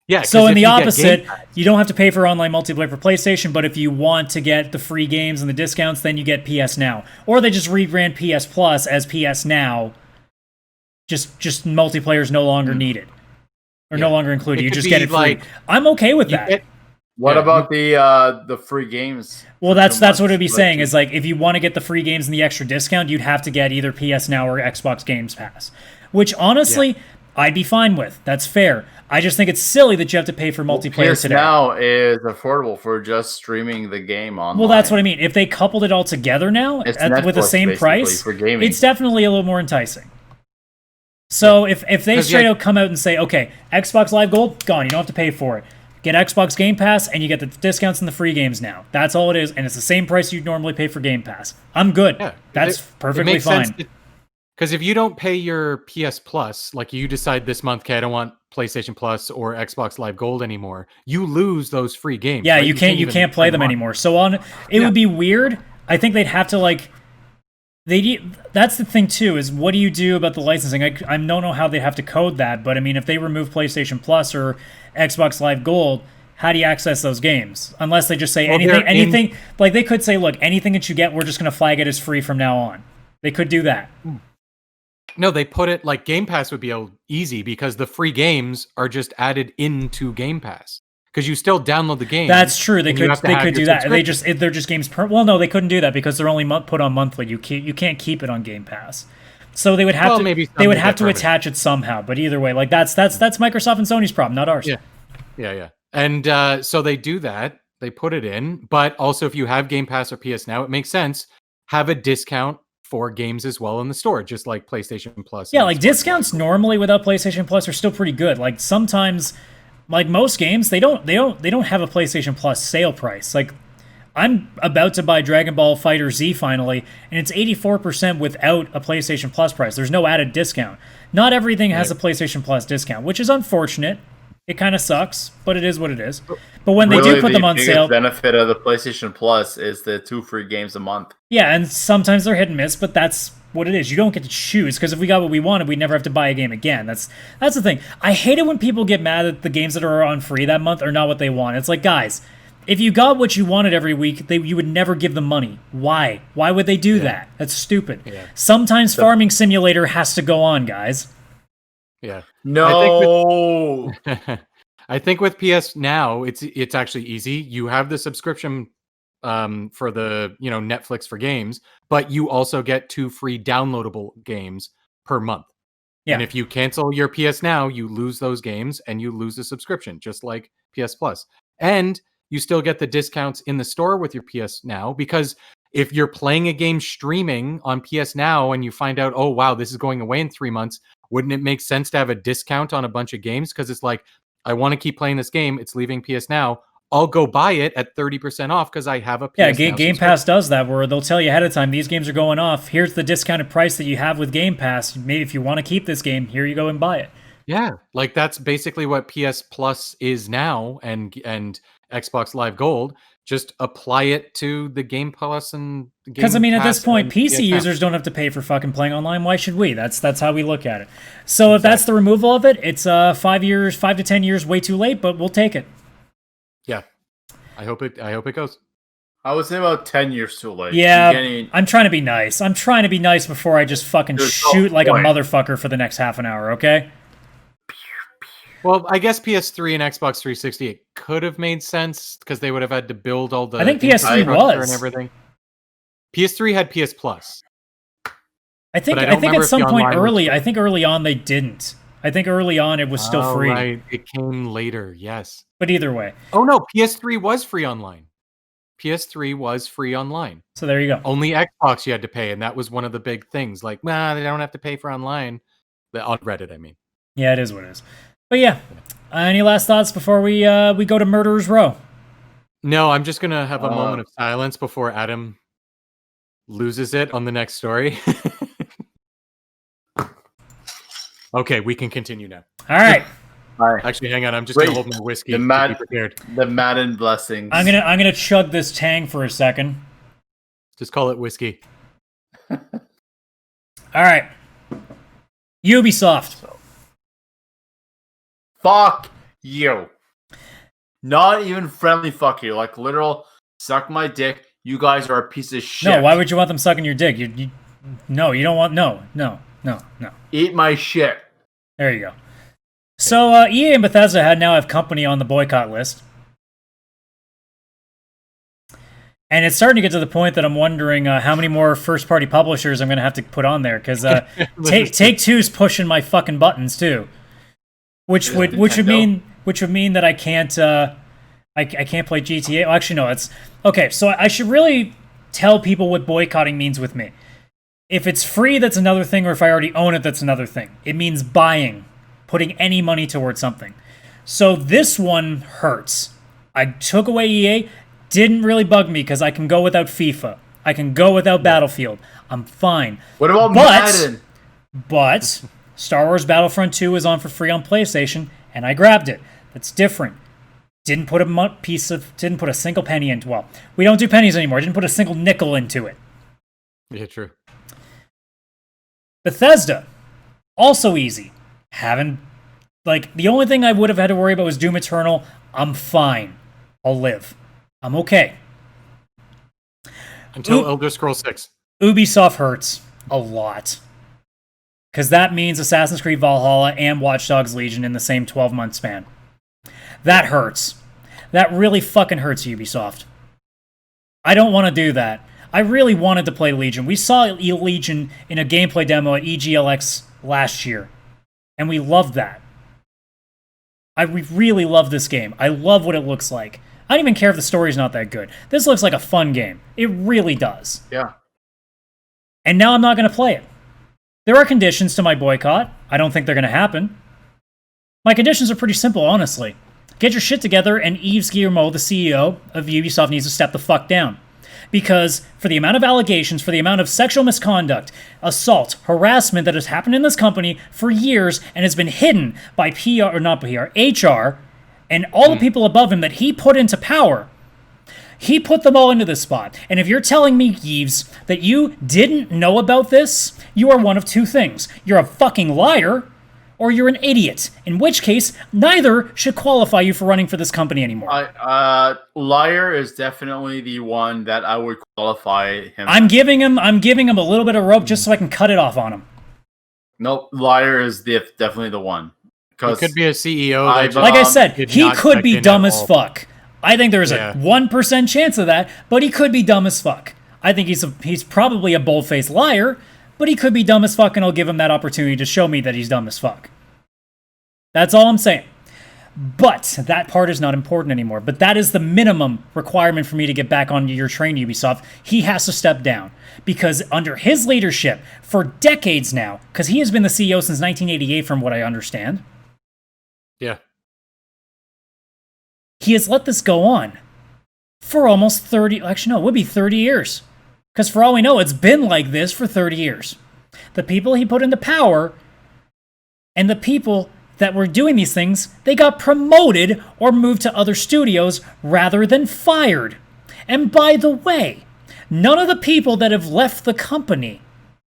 Yeah. So in the opposite, you don't have to pay for online multiplayer for PlayStation, but if you want to get the free games and the discounts, then you get PS Now, or they just rebrand PS Plus as PS Now. Just multiplayer is no longer needed. Or no longer included. It You could just be get it free. like- I'm okay with You that. get- What Yeah, about the free games? Well, for that's 2 months? what it'd be Like, saying is like if you want to get the free games and the extra discount, you'd have to get either PS Now or Xbox Games Pass, which honestly I'd be fine with. That's fair. I just think it's silly that you have to pay for multiplayer PS today. Now is affordable for just streaming the game online. Well, that's what I mean. If they coupled it all together now It's with the Netflix, same basically, price, for gaming. it's definitely a little more enticing. So if they 'Cause, straight yeah. out come out and say, okay, Xbox Live Gold, gone, you don't have to pay for it. Get Xbox Game Pass, and you get the discounts and the free games now. That's all it is, and it's the same price you'd normally pay for Game Pass. I'm good. Yeah, That's perfectly fine. Because if you don't pay your PS Plus, like you decide this month, okay, I don't want PlayStation Plus or Xbox Live Gold anymore, you lose those free games. Yeah, right? you can't even play them on. anymore. So it would be weird. I think they'd have to like that's the thing too, is what do you do about the licensing? I don't know how they have to code that, but I mean if they remove PlayStation Plus or Xbox Live Gold, how do you access those games? Unless they just say anything like they could say, look, anything that you get, we're just gonna flag it as free from now on. They could do that. No, they put it like Game Pass would be easy because the free games are just added into Game Pass. Because you still download the game. That's true. They could do that. Subscription. They're just games per. Well, no, they couldn't do that because they're only put on monthly. You can't keep it on Game Pass. So they would have to maybe they would some have to permanent. attach it somehow. But either way, like that's Microsoft and Sony's problem, not ours. Yeah. And so they do that. They put it in. But also, if you have Game Pass or PS Now, it makes sense. Have a discount for games as well in the store, just like PlayStation Plus. Yeah, and like Xbox discounts Live. normally without PlayStation Plus are still pretty good. Like sometimes, like most games, they don't have a PlayStation Plus sale price. Like I'm about to buy Dragon Ball Fighter Z finally, and it's 84% without a PlayStation Plus price. There's no added discount. Not everything has a PlayStation Plus discount, which is unfortunate. It kind of sucks, but it is what it is. But when they do put them on sale, the benefit of the PlayStation Plus is the 2 free games a month. yeah, and sometimes they're hit and miss, but that's what it is. You don't get to choose, because if we got what we wanted, we'd never have to buy a game again. That's the thing. I hate it when people get mad that the games that are on free that month are not what they want. It's like, guys, if you got what you wanted every week, you would never give them money. Why? Why would they do that? That's stupid. Yeah. Sometimes Farming Simulator has to go on, guys. Yeah. No. I think with PS Now, it's actually easy. You have the subscription for the Netflix for games, but you also get 2 free downloadable games per month. Yeah. And if you cancel your PS Now, you lose those games and you lose the subscription, just like PS Plus. And you still get the discounts in the store with your PS Now, because if you're playing a game streaming on PS Now and you find out, oh wow, this is going away in 3 months, wouldn't it make sense to have a discount on a bunch of games? Because it's like, I want to keep playing this game. It's leaving PS Now. I'll go buy it at 30% off because I have a PS Now Game Pass does that, where they'll tell you ahead of time, these games are going off. Here's the discounted price that you have with Game Pass. Maybe if you want to keep this game, here you go and buy it. Yeah, like that's basically what PS Plus is now, and Xbox Live Gold. Just apply it to the Game Plus and because I mean, at this point, PC PS users don't have to pay for fucking playing online. Why should we? That's how we look at it. So if that's the removal of it, it's 5 to 10 years, way too late, but we'll take it. Yeah, I hope it goes. I would say about 10 years too late. Yeah, I'm trying to be nice. I'm trying to be nice before I just fucking shoot like a motherfucker for the next half an hour. Okay. Well, I guess PS3 and Xbox 360 it could have made sense because they would have had to build all the. I think PS3 was and everything. PS3 had PS Plus. I think at some point early. I think early on they didn't. I think early on it was still free. Right, it came later. Yes, but either way. Oh no, PS3 was free online. PS3 was free online. So there you go. Only Xbox you had to pay, and that was one of the big things. Like, they don't have to pay for online. On Reddit, I mean. Yeah, it is what it is. But yeah, any last thoughts before we go to Murderer's Row? No, I'm just gonna have a moment of silence before Adam loses it on the next story. Okay, we can continue now. All right. Actually, hang on. I'm just gonna hold my whiskey. To be prepared. The Madden blessings. I'm gonna chug this Tang for a second. Just call it whiskey. All right. Ubisoft. Fuck you. Not even friendly fuck you. Like literal suck my dick. You guys are a piece of shit. No, why would you want them sucking your dick? No, you don't want. No. Eat my shit. There you go. So EA and Bethesda now have company on the boycott list. And it's starting to get to the point that I'm wondering how many more first-party publishers I'm going to have to put on there, because Take-Two's pushing my fucking buttons too, which would mean that I can't I can't play GTA. Well, actually, no. It's okay. So I should really tell people what boycotting means with me. If it's free, that's another thing, or if I already own it, that's another thing. It means buying, putting any money towards something. So this one hurts. I took away EA. Didn't really bug me because I can go without FIFA. I can go without Battlefield. I'm fine. What about Madden? But Star Wars Battlefront 2 is on for free on PlayStation, and I grabbed it. That's different. Didn't put a single penny into. Well, we don't do pennies anymore. Didn't put a single nickel into it. Yeah, true. Bethesda, also easy. The only thing I would have had to worry about was Doom Eternal. I'm fine. I'll live. I'm okay. Until Elder Scrolls 6. Ubisoft hurts a lot. Because that means Assassin's Creed Valhalla and Watch Dogs Legion in the same 12-month span. That hurts. That really fucking hurts, Ubisoft. I don't want to do that. I really wanted to play Legion. We saw Legion in a gameplay demo at EGLX last year. And we loved that. We really love this game. I love what it looks like. I don't even care if the story's not that good. This looks like a fun game. It really does. Yeah. And now I'm not going to play it. There are conditions to my boycott. I don't think they're going to happen. My conditions are pretty simple, honestly. Get your shit together, and Yves Guillemot, the CEO of Ubisoft, needs to step the fuck down. Because for the amount of allegations, for the amount of sexual misconduct, assault, harassment that has happened in this company for years and has been hidden by HR, and all the people above him that he put into power, he put them all into this spot. And if you're telling me, Yves, that you didn't know about this, you are one of two things. You're a fucking liar, or you're an idiot. In which case, neither should qualify you for running for this company anymore. Liar is definitely the one that I would qualify him. I'm giving him a little bit of rope just so I can cut it off on him. Nope, liar is definitely the one. It could be a CEO. Like I said, he could be dumb as fuck. I think there's a 1% chance of that, but he could be dumb as fuck. I think he's probably a bold-faced liar, but he could be dumb as fuck, and I'll give him that opportunity to show me that he's dumb as fuck. That's all I'm saying. But that part is not important anymore. But that is the minimum requirement for me to get back on your train, Ubisoft. He has to step down. Because under his leadership, for decades now, because he has been the CEO since 1988 from what I understand. Yeah. He has let this go on for almost 30... Actually, no, it would be 30 years. Because for all we know, it's been like this for 30 years. The people he put into power and the people that were doing these things, they got promoted or moved to other studios rather than fired. And by the way, none of the people that have left the company,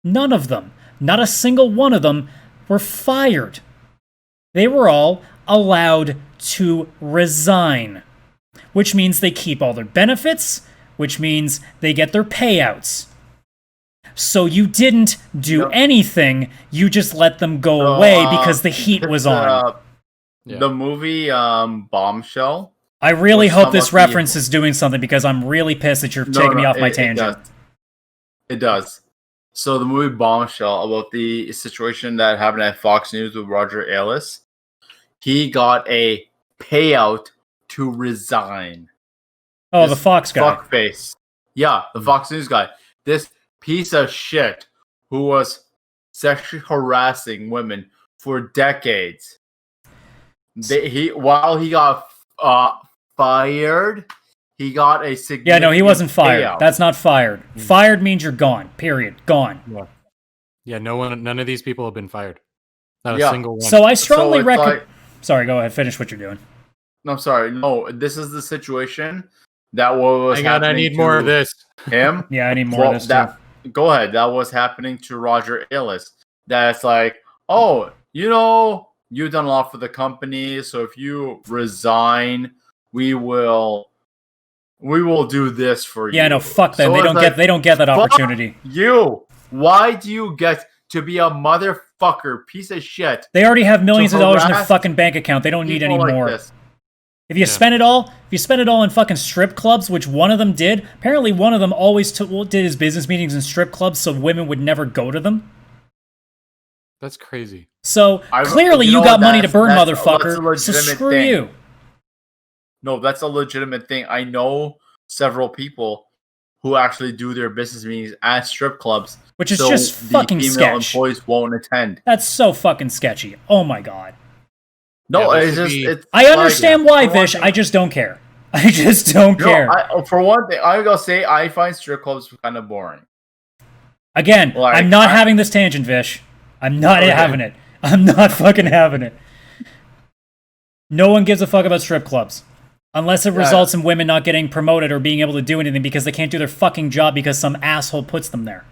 none of them, not a single one of them, were fired. They were all allowed to resign, which means they keep all their benefits, which means they get their payouts. So you didn't do anything, you just let them go away because the heat was on. The movie Bombshell. I really hope this reference is doing something because I'm really pissed that you're taking me off my tangent. It does. So the movie Bombshell, about the situation that happened at Fox News with Roger Ailes, he got a payout to resign. Oh, the Fox guy. Fuckface. Yeah, the Fox News guy. This piece of shit who was sexually harassing women for decades. While he got fired, he got a significant Yeah, no, he wasn't fired. payout. That's not fired. Fired means you're gone. Period. Gone. Yeah, none of these people have been fired. Not a single one. So I strongly recommend... Sorry, go ahead. Finish what you're doing. No, I'm sorry. No, this is the situation that was happening. I need more of this. Him? Yeah, I need more of this too. Go ahead. That was happening to Roger Ailes. That's like, oh, you've done a lot for the company, so if you resign, we will do this for you. Yeah, no, fuck them. So they don't get that opportunity. You. Why do you get to be a motherfucker piece of shit. They already have millions of dollars in their harass fucking bank account. They don't need any People like more. this. If you spend it all in fucking strip clubs, which one of them did, apparently one of them always did his business meetings in strip clubs so women would never go to them. That's crazy. So clearly you got money to burn, that's a motherfucker. So legitimate screw thing. you. No, that's a legitimate thing. I know several people who actually do their business meetings at strip clubs, Which is so just the fucking female sketch. employees won't attend. That's so fucking sketchy. Oh my god. No, Yeah, it's this just. should be- It's I understand why, for one Vish. thing- I just don't care. I just don't care. For one thing, I gotta say, I find strip clubs kind of boring. Again, Like, I'm not having this tangent, Vish. I'm not having it. I'm not fucking having it. No one gives a fuck about strip clubs. Unless it results in women not getting promoted or being able to do anything because they can't do their fucking job because some asshole puts them there.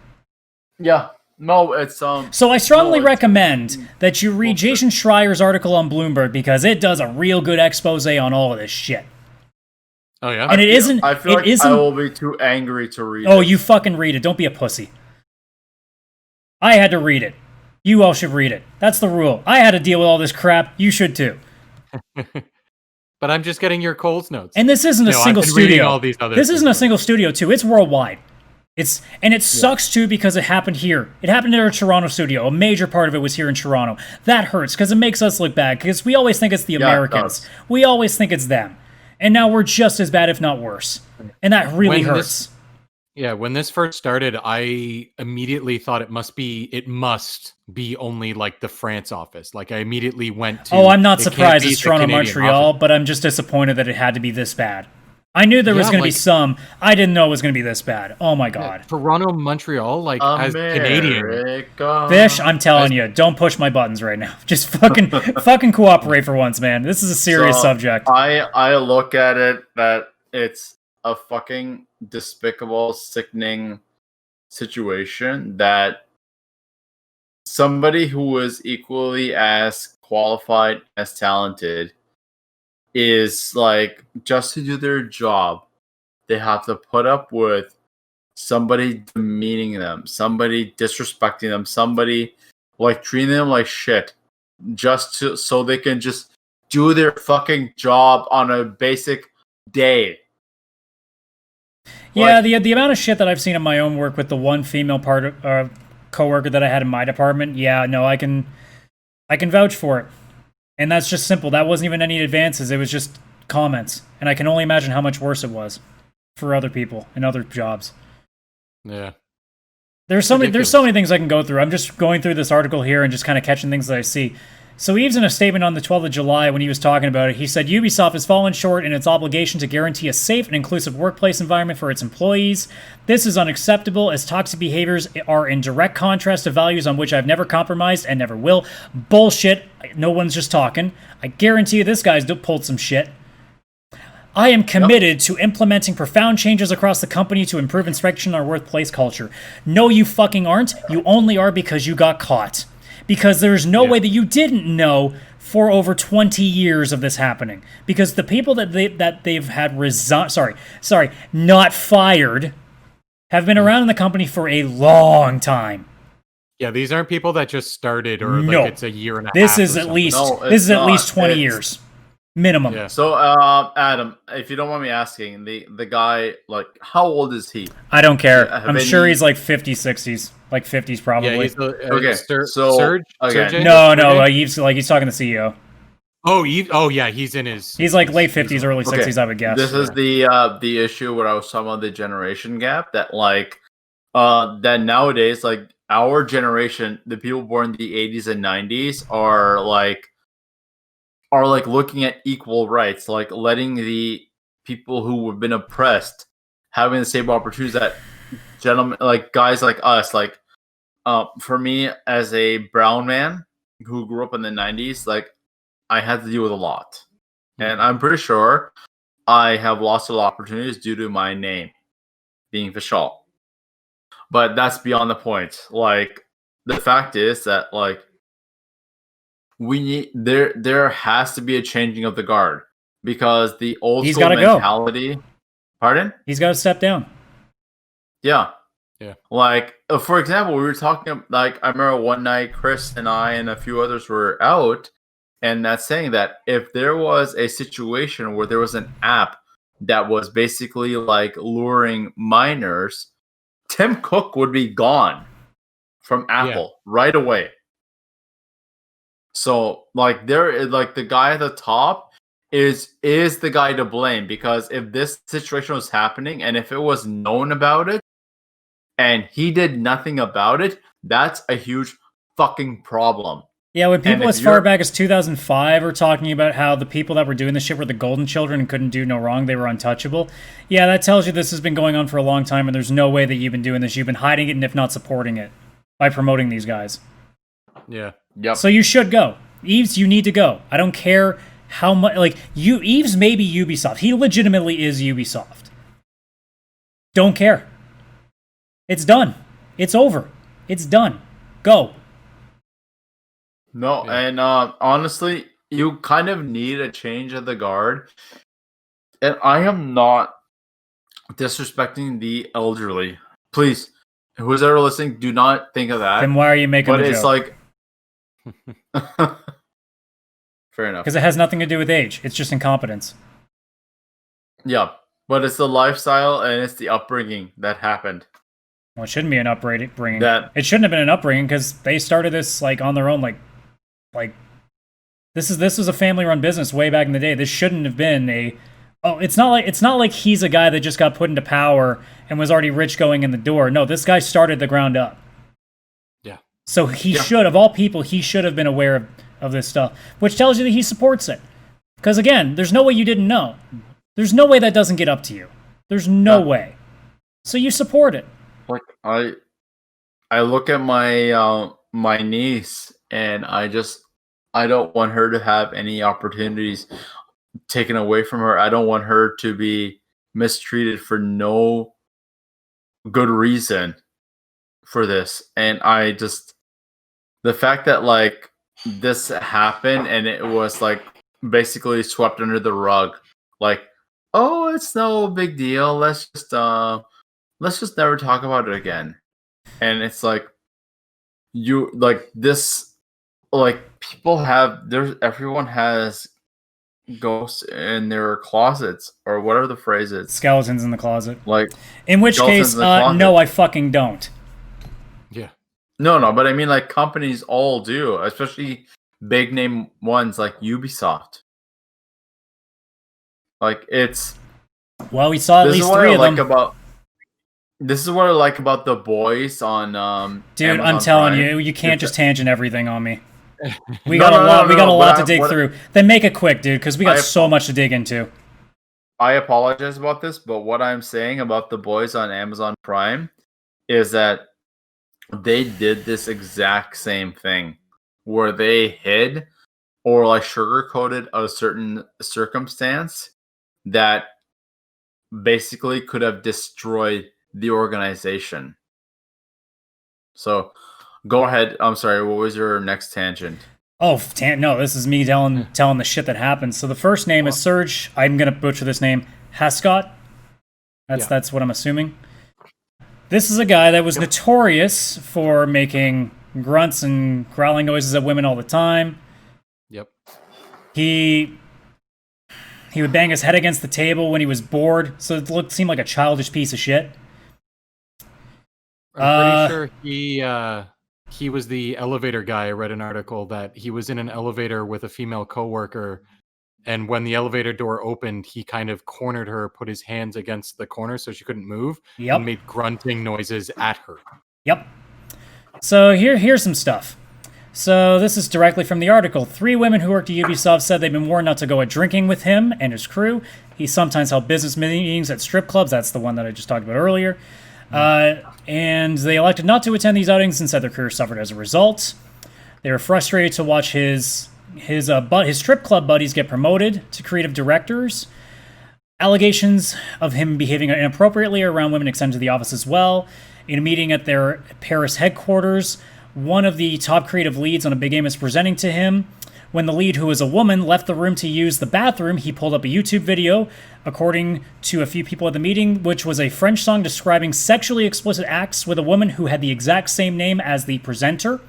Yeah. No, it's So I strongly no, it's- recommend that you read Jason Schreier's article on Bloomberg because it does a real good expose on all of this shit. Oh yeah. And it isn't. I feel it like isn't. I will be too angry to read. Oh, it. you fucking read it. Don't be a pussy. I had to read it. You all should read it. That's the rule. I had to deal with all this crap. You should too. But I'm just getting your Coles notes. And this isn't a No, I've single been reading studio. all these other This isn't a things. single studio too. It's worldwide. It sucks too because it happened here. It happened in our Toronto studio. A major part of it was here in Toronto. That hurts because it makes us look bad because we always think it's the Yeah, it Americans. does. We always think it's them. And now we're just as bad, if not worse. And that really When hurts. When this first started, I immediately thought it must be only like the France office. Like I immediately went to. Oh, I'm not it can't surprised be it's the Toronto, Canadian Montreal, office. but I'm just disappointed that it had to be this bad. I knew there was going to be some. I didn't know it was going to be this bad. Oh my god. Toronto, Montreal, like as Canadian. America. Fish, I'm telling you, don't push my buttons right now. Just fucking cooperate for once, man. This is a serious So, subject. I look at it that it's a fucking despicable, sickening situation that somebody who is equally as qualified as talented is like, just to do their job, they have to put up with somebody demeaning them, somebody disrespecting them, somebody like treating them like shit, so they can just do their fucking job on a basic day. Yeah, the amount of shit that I've seen in my own work with the one female coworker that I had in my department, yeah, no, I can vouch for it. And that's just simple. That wasn't even any advances. It was just comments. And I can only imagine how much worse it was for other people in other jobs. Yeah. There's so many things I can go through. I'm just going through this article here and just kind of catching things that I see. So Eves, in a statement on the 12th of July when he was talking about it, he said Ubisoft has fallen short in its obligation to guarantee a safe and inclusive workplace environment for its employees. This is unacceptable as toxic behaviors are in direct contrast to values on which I've never compromised and never will. Bullshit. No one's just talking. I guarantee you this guy's pulled some shit. I am committed to implementing profound changes across the company to improve inspection in our workplace culture. No, you fucking aren't. You only are because you got caught. Because there's no way that you didn't know for over 20 years of this happening. Because the people that they've had not fired, have been around in the company for a long time. Yeah, these aren't people that just started or No. like it's a year and a half. This is or at something. least No, this is it's at least not. 20 It's- years minimum. Yeah. So, Adam, if you don't mind me asking, the guy, like, how old is he? I don't care. Have I'm any- sure he's like 50s, 60s, like 50s probably. Yeah, he's Okay, Serge. again- Sergey? no, Sergey? he's talking to the CEO. Oh, yeah, he's in his. He's like late 50s, early Okay, 60s, I would guess. This is the issue where I was talking about the generation gap, that like that nowadays, like our generation, the people born in the 80s and 90s are like looking at equal rights, like letting the people who have been oppressed having the same opportunities that gentlemen, like guys like us, like for me as a brown man who grew up in the 90s, like I had to deal with a lot. And I'm pretty sure I have lost a lot of opportunities due to my name being Vishal. But that's beyond the point. Like, the fact is that, like, there has to be a changing of the guard, because the old He's school gotta go. mentality. Pardon? He's got to step down. Yeah. Like, for example, we were talking, like, I remember one night Chris and I and a few others were out, and that's saying that if there was a situation where there was an app that was basically like luring minors, Tim Cook would be gone from Apple right away. So, like, the guy at the top is the guy to blame, because if this situation was happening and if it was known about it and he did nothing about it, that's a huge fucking problem. Yeah, when people as far back as 2005 are talking about how the people that were doing this shit were the golden children and couldn't do no wrong, they were untouchable. Yeah, that tells you this has been going on for a long time, and there's no way that you've been doing this. You've been hiding it, and if not supporting it, by promoting these guys. Yeah. Yep. So you should go. Eves, you need to go. I don't care how much, like, Eves may be Ubisoft. He legitimately is Ubisoft. Don't care. It's done. It's over. It's done. Go. No, and honestly, you kind of need a change of the guard. And I am not disrespecting the elderly. Please, who's ever listening, do not think of that. Then why are you making the joke? But it's like... Fair enough. Because it has nothing to do with age. It's just incompetence. Yeah, but it's the lifestyle and it's the upbringing that happened. Well, it shouldn't be an upbringing. It shouldn't have been an upbringing because they started this like on their own. Like this is a family-run business way back in the day. This shouldn't have been a. Oh, it's not like he's a guy that just got put into power and was already rich going in the door. No, this guy started the ground up. Yeah. So he should, of all people, he should have been aware of this stuff, which tells you that he supports it. Because again, there's no way you didn't know. There's no way that doesn't get up to you. There's no way. So you support it. Like I look at my my niece and I don't want her to have any opportunities taken away from her. I don't want her to be mistreated for no good reason for this. And the fact that like this happened and it was like basically swept under the rug, like, oh, it's no big deal. Let's just never talk about it again. And it's like everyone has ghosts in their closets or whatever the phrase is. Skeletons in the closet. Like, in which case, no, I fucking don't. Yeah. No, but I mean, like, companies all do, especially big name ones like Ubisoft. Like, it's. Well, we saw at least 3 of them. This is what I like about The Boys on. Dude, Amazon I'm telling Prime. you can't just tangent everything on me. We got a lot to dig through. Then make it quick, dude, because we got so much to dig into. I apologize about this, but what I'm saying about The Boys on Amazon Prime is that they did this exact same thing where they hid or like sugarcoated a certain circumstance that basically could have destroyed the organization. So go ahead. I'm sorry. What was your next tangent? Oh, no, this is me telling the shit that happened. So the first name is Serge. I'm going to butcher this name. Hascott. That's what I'm assuming. This is a guy that was notorious for making grunts and growling noises at women all the time. Yep. He would bang his head against the table when he was bored, so it seemed like a childish piece of shit. I'm pretty sure he was the elevator guy. I read an article that he was in an elevator with a female coworker, and when the elevator door opened, he kind of cornered her, put his hands against the corner so she couldn't move, and made grunting noises at her. Yep. So here's some stuff. So this is directly from the article. 3 women who worked at Ubisoft said they've been warned not to go out drinking with him and his crew. He sometimes held business meetings at strip clubs. That's the one that I just talked about earlier. And they elected not to attend these outings and said their career suffered as a result. They were frustrated to watch his strip club buddies get promoted to creative directors. Allegations of him behaving inappropriately around women extended to the office as well. In a meeting at their Paris headquarters, one of the top creative leads on a big game is presenting to him When the lead, who was a woman, left the room to use the bathroom, he pulled up a YouTube video, according to a few people at the meeting, which was a French song describing sexually explicit acts with a woman who had the exact same name as the presenter.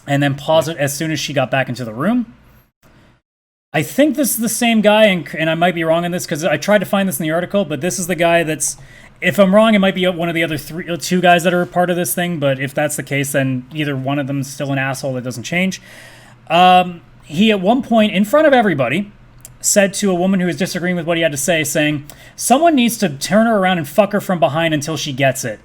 And then paused it as soon as she got back into the room. I think this is the same guy, and I might be wrong on this because I tried to find this in the article, but this is the guy that's, if I'm wrong, it might be one of the other two guys that are part of this thing, but if that's the case, then either one of them is still an asshole. That doesn't change. He, at one point, in front of everybody, said to a woman who was disagreeing with what he had to say, saying, "Someone needs to turn her around and fuck her from behind until she gets it."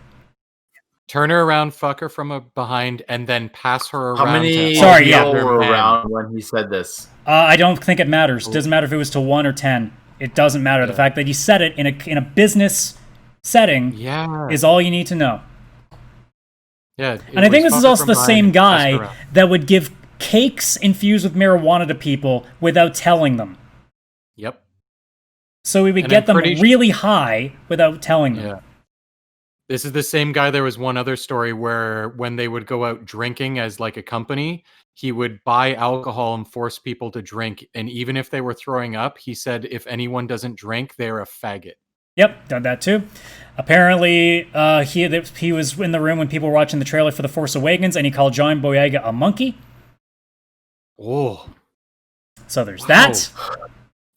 Turn her around, fuck her from behind, and then pass her around. How many people were around when he said this? I don't think it matters. It doesn't matter if it was to 1 or 10. It doesn't matter. Yeah. The fact that he said it in a business setting is all you need to know. Yeah, and I think this is also the same guy that would give cakes infused with marijuana to people without telling them. Yep. So we would get them really high without telling them. Yeah. This is the same guy. There was one other story where when they would go out drinking as like a company, he would buy alcohol and force people to drink. And even if they were throwing up, he said, if anyone doesn't drink, they're a faggot. Yep, done that too. Apparently, he was in the room when people were watching the trailer for The Force Awakens, and he called John Boyega a monkey. Oh. So there's that.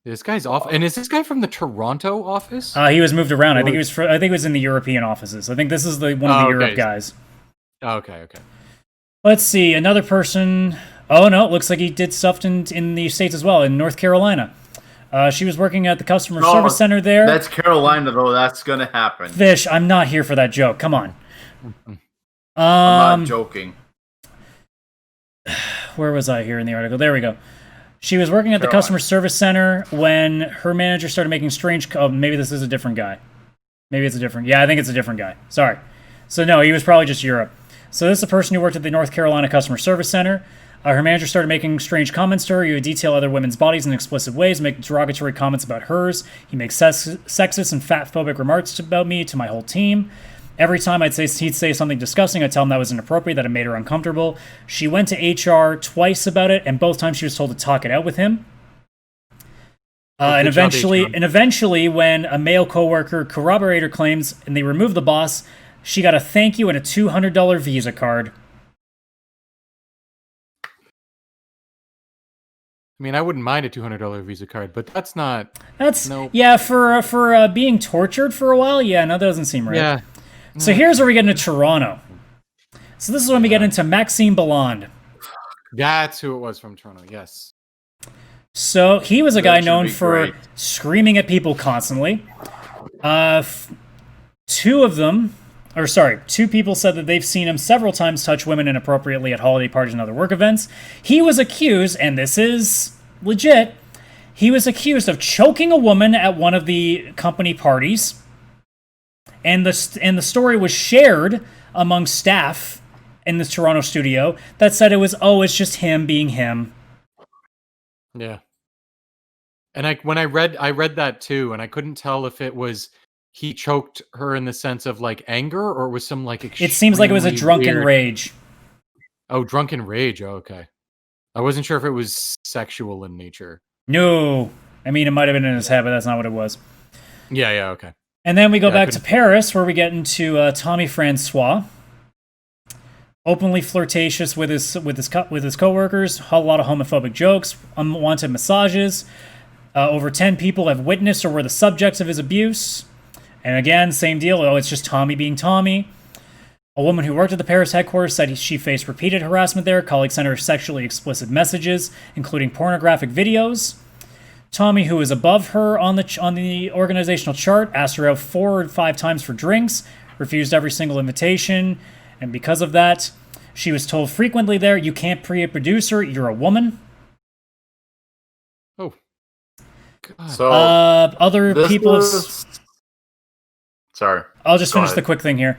This guy's off. And is this guy from the Toronto office? He was moved around. I think he was in the European offices. I think this is one of the Europe guys. Okay. Let's see. Another person. Oh no, it looks like he did stuff in the States as well, in North Carolina. She was working at the customer service center there. That's Carolina, though. That's gonna happen. Vish, I'm not here for that joke. Come on. I'm not joking. Where was I here in the article? There we go. She was working at the customer service center when her manager started making strange... Oh, maybe this is a different guy. Maybe it's a different... Yeah, I think it's a different guy. Sorry. So no, he was probably just Europe. So this is a person who worked at the North Carolina customer service center. Her manager started making strange comments to her. He would detail other women's bodies in explicit ways, make derogatory comments about hers. He makes sexist and fatphobic remarks about me to my whole team. Every time he'd say something disgusting, I'd tell him that was inappropriate, that it made her uncomfortable. She went to HR twice about it, and both times she was told to talk it out with him. And eventually, when a male coworker corroborated her claims and they removed the boss, she got a thank you and a $200 Visa card. I mean, I wouldn't mind a $200 Visa card, but that's not... Yeah, for being tortured for a while, yeah, no, that doesn't seem right. Yeah. So here's where we get into Toronto. So this is when we get into Maxime Belland. That's who it was from Toronto, yes. So he was a guy known for screaming at people constantly. Two people said that they've seen him several times touch women inappropriately at holiday parties and other work events. He was accused, and this is legit, he was accused of choking a woman at one of the company parties. And the story was shared among staff in the Toronto studio that said it's just him being him. Yeah. And when I read that too, and I couldn't tell if it was he choked her in the sense of like anger or it was some like it seems like it was a drunken rage. Oh, drunken rage. Oh, okay. I wasn't sure if it was sexual in nature. No. I mean, it might have been in his head, but that's not what it was. Yeah, okay. And then we go back to Paris, where we get into Tommy Francois, openly flirtatious with his coworkers, a lot of homophobic jokes, unwanted massages. Over 10 people have witnessed or were the subjects of his abuse. And again, same deal. Oh, it's just Tommy being Tommy. A woman who worked at the Paris headquarters said she faced repeated harassment there. Colleagues sent her sexually explicit messages, including pornographic videos. Tommy, who was above her on the organizational chart, asked her out 4 or 5 times for drinks, refused every single invitation, and because of that, she was told frequently there, "You can't be a producer, you're a woman." Oh. God. So other people... Sorry. I'll just finish the quick thing here.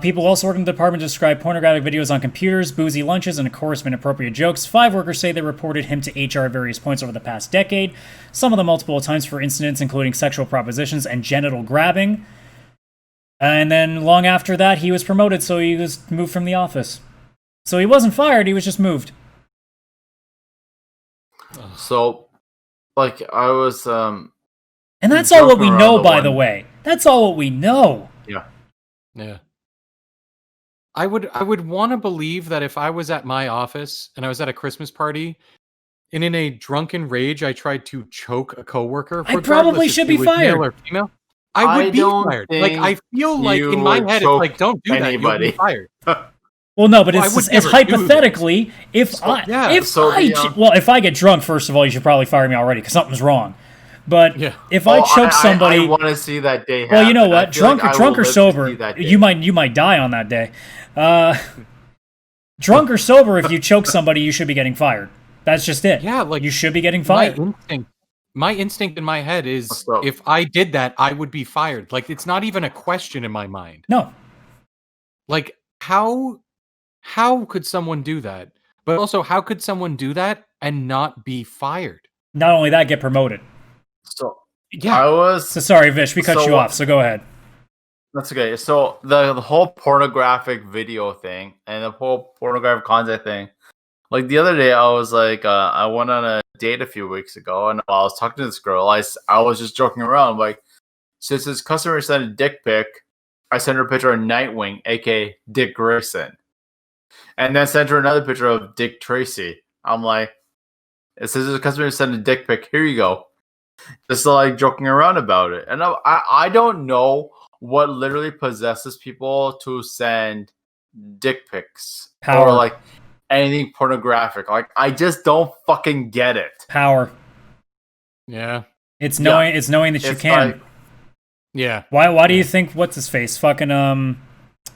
People also working in the department described pornographic videos on computers, boozy lunches, and of course inappropriate jokes. 5 workers say they reported him to HR at various points over the past decade, some of them multiple times for incidents including sexual propositions and genital grabbing. And then long after that, he was promoted, so he was moved from the office. So he wasn't fired, he was just moved. So, like, I was And that's all what we joking know, around the by the one- way. That's all what we know. Yeah. I would want to believe that if I was at my office and I was at a Christmas party and in a drunken rage I tried to choke a coworker, I regardless probably if should he be was male fired. or female, I would I be don't fired. Like I think feel like you in my would head it's choke like don't do that, you'll be anybody. fired. Well, no, but Well, I it's, would it's never do that. hypothetically, if So, I yeah. if So I the, well, if I get drunk, first of all, you should probably fire me already because something's wrong. But Yeah. if I choke somebody, I want to see that day happen. well, you know I what? feel like Drunk, I will drunk or live to sober, see that day. you might die on that day. Drunk or sober, if you choke somebody, you should be getting fired. That's just it. Yeah, like you should be getting my fired. instinct in my head is So- if I did that, I would be fired. Like it's not even a question in my mind. No, Like how could someone do that? But also how could someone do that and not be fired? not only that, get promoted. So Yeah. I was. So sorry, Vish, we cut So you what- off. So go ahead. That's okay. So the whole pornographic video thing and the whole pornographic content thing. Like the other day, I was like, I went on a date a few weeks ago, and while I was talking to this girl, I was just joking around, like, since this customer sent a dick pic, I sent her a picture of Nightwing, aka Dick Grayson, and then sent her another picture of Dick Tracy. I'm like, it says this customer sent a dick pic. Here you go. Just like joking around about it, and I don't know what literally possesses people to send dick pics Power. or like anything pornographic. Like I just don't fucking get it. Power. Yeah. It's knowing that you It's can. like- Yeah. Why do you think what's his face? Fucking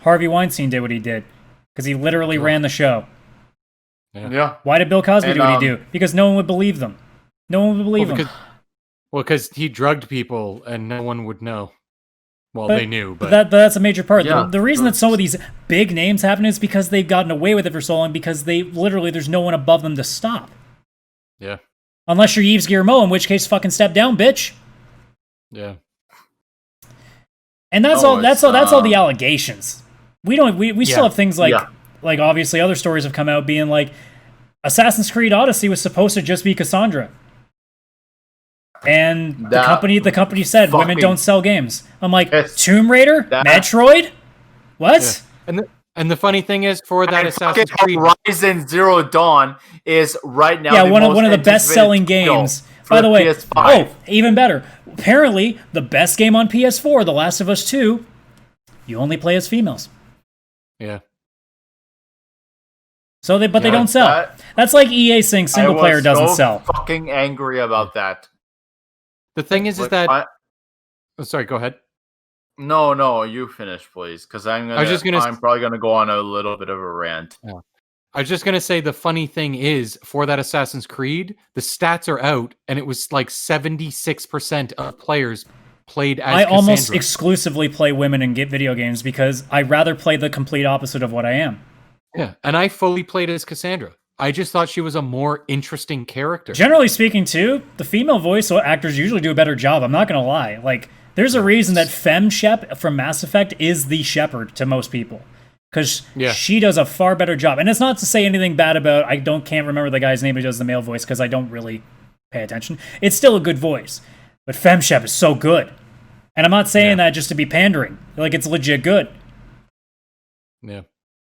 Harvey Weinstein did what he did. Because he literally ran the show. yeah. Why did Bill Cosby And, do what he do? Because no one would believe them. No one would believe him. Because he drugged people and no one would know. Well, they knew, but That's a major part. Yeah. The reason that some of these big names happen is because they've gotten away with it for so long because there's no one above them to stop. yeah. Unless you're Yves Guillemot, in which case fucking step down, bitch. Yeah. And that's Oh, all that's it's, all the allegations. We still Yeah. have things like Yeah. like obviously other stories have come out being like Assassin's Creed Odyssey was supposed to just be Cassandra. And the company said women fucking don't sell games. I'm like, pissed. Tomb Raider? That- Metroid? What? Yeah. And the funny thing is for that And Assassin's fucking Creed, Horizon Zero Dawn is right now Yeah, the one most of the best selling anticipated title games. for By the way, PS5. oh, even better. Apparently, the best game on PS4, The Last of Us 2, you only play as females. yeah. So they Yeah, don't sell. that- That's like EA saying single I player was doesn't so sell. Fucking angry about that. The thing is Like, that oh, sorry, go ahead. no, you finish, please, because I'm probably gonna go on a little bit of a rant. I was just gonna say the funny thing is for that Assassin's Creed, the stats are out, and it was like 76% of players played as I almost Cassandra. exclusively play women and get video games because I'd rather play the complete opposite of what I am. Yeah, and I fully played as Cassandra. I just thought she was a more interesting character. Generally speaking, too, the female voice actors usually do a better job. I'm not gonna lie. Like, there's a reason that Fem Shep from Mass Effect is the Shepherd to most people, because she does a far better job. And it's not to say anything bad about. Can't remember the guy's name who does the male voice because I don't really pay attention. It's still a good voice, but Fem Shep is so good. And I'm not saying that just to be pandering. Like, it's legit good. Yeah.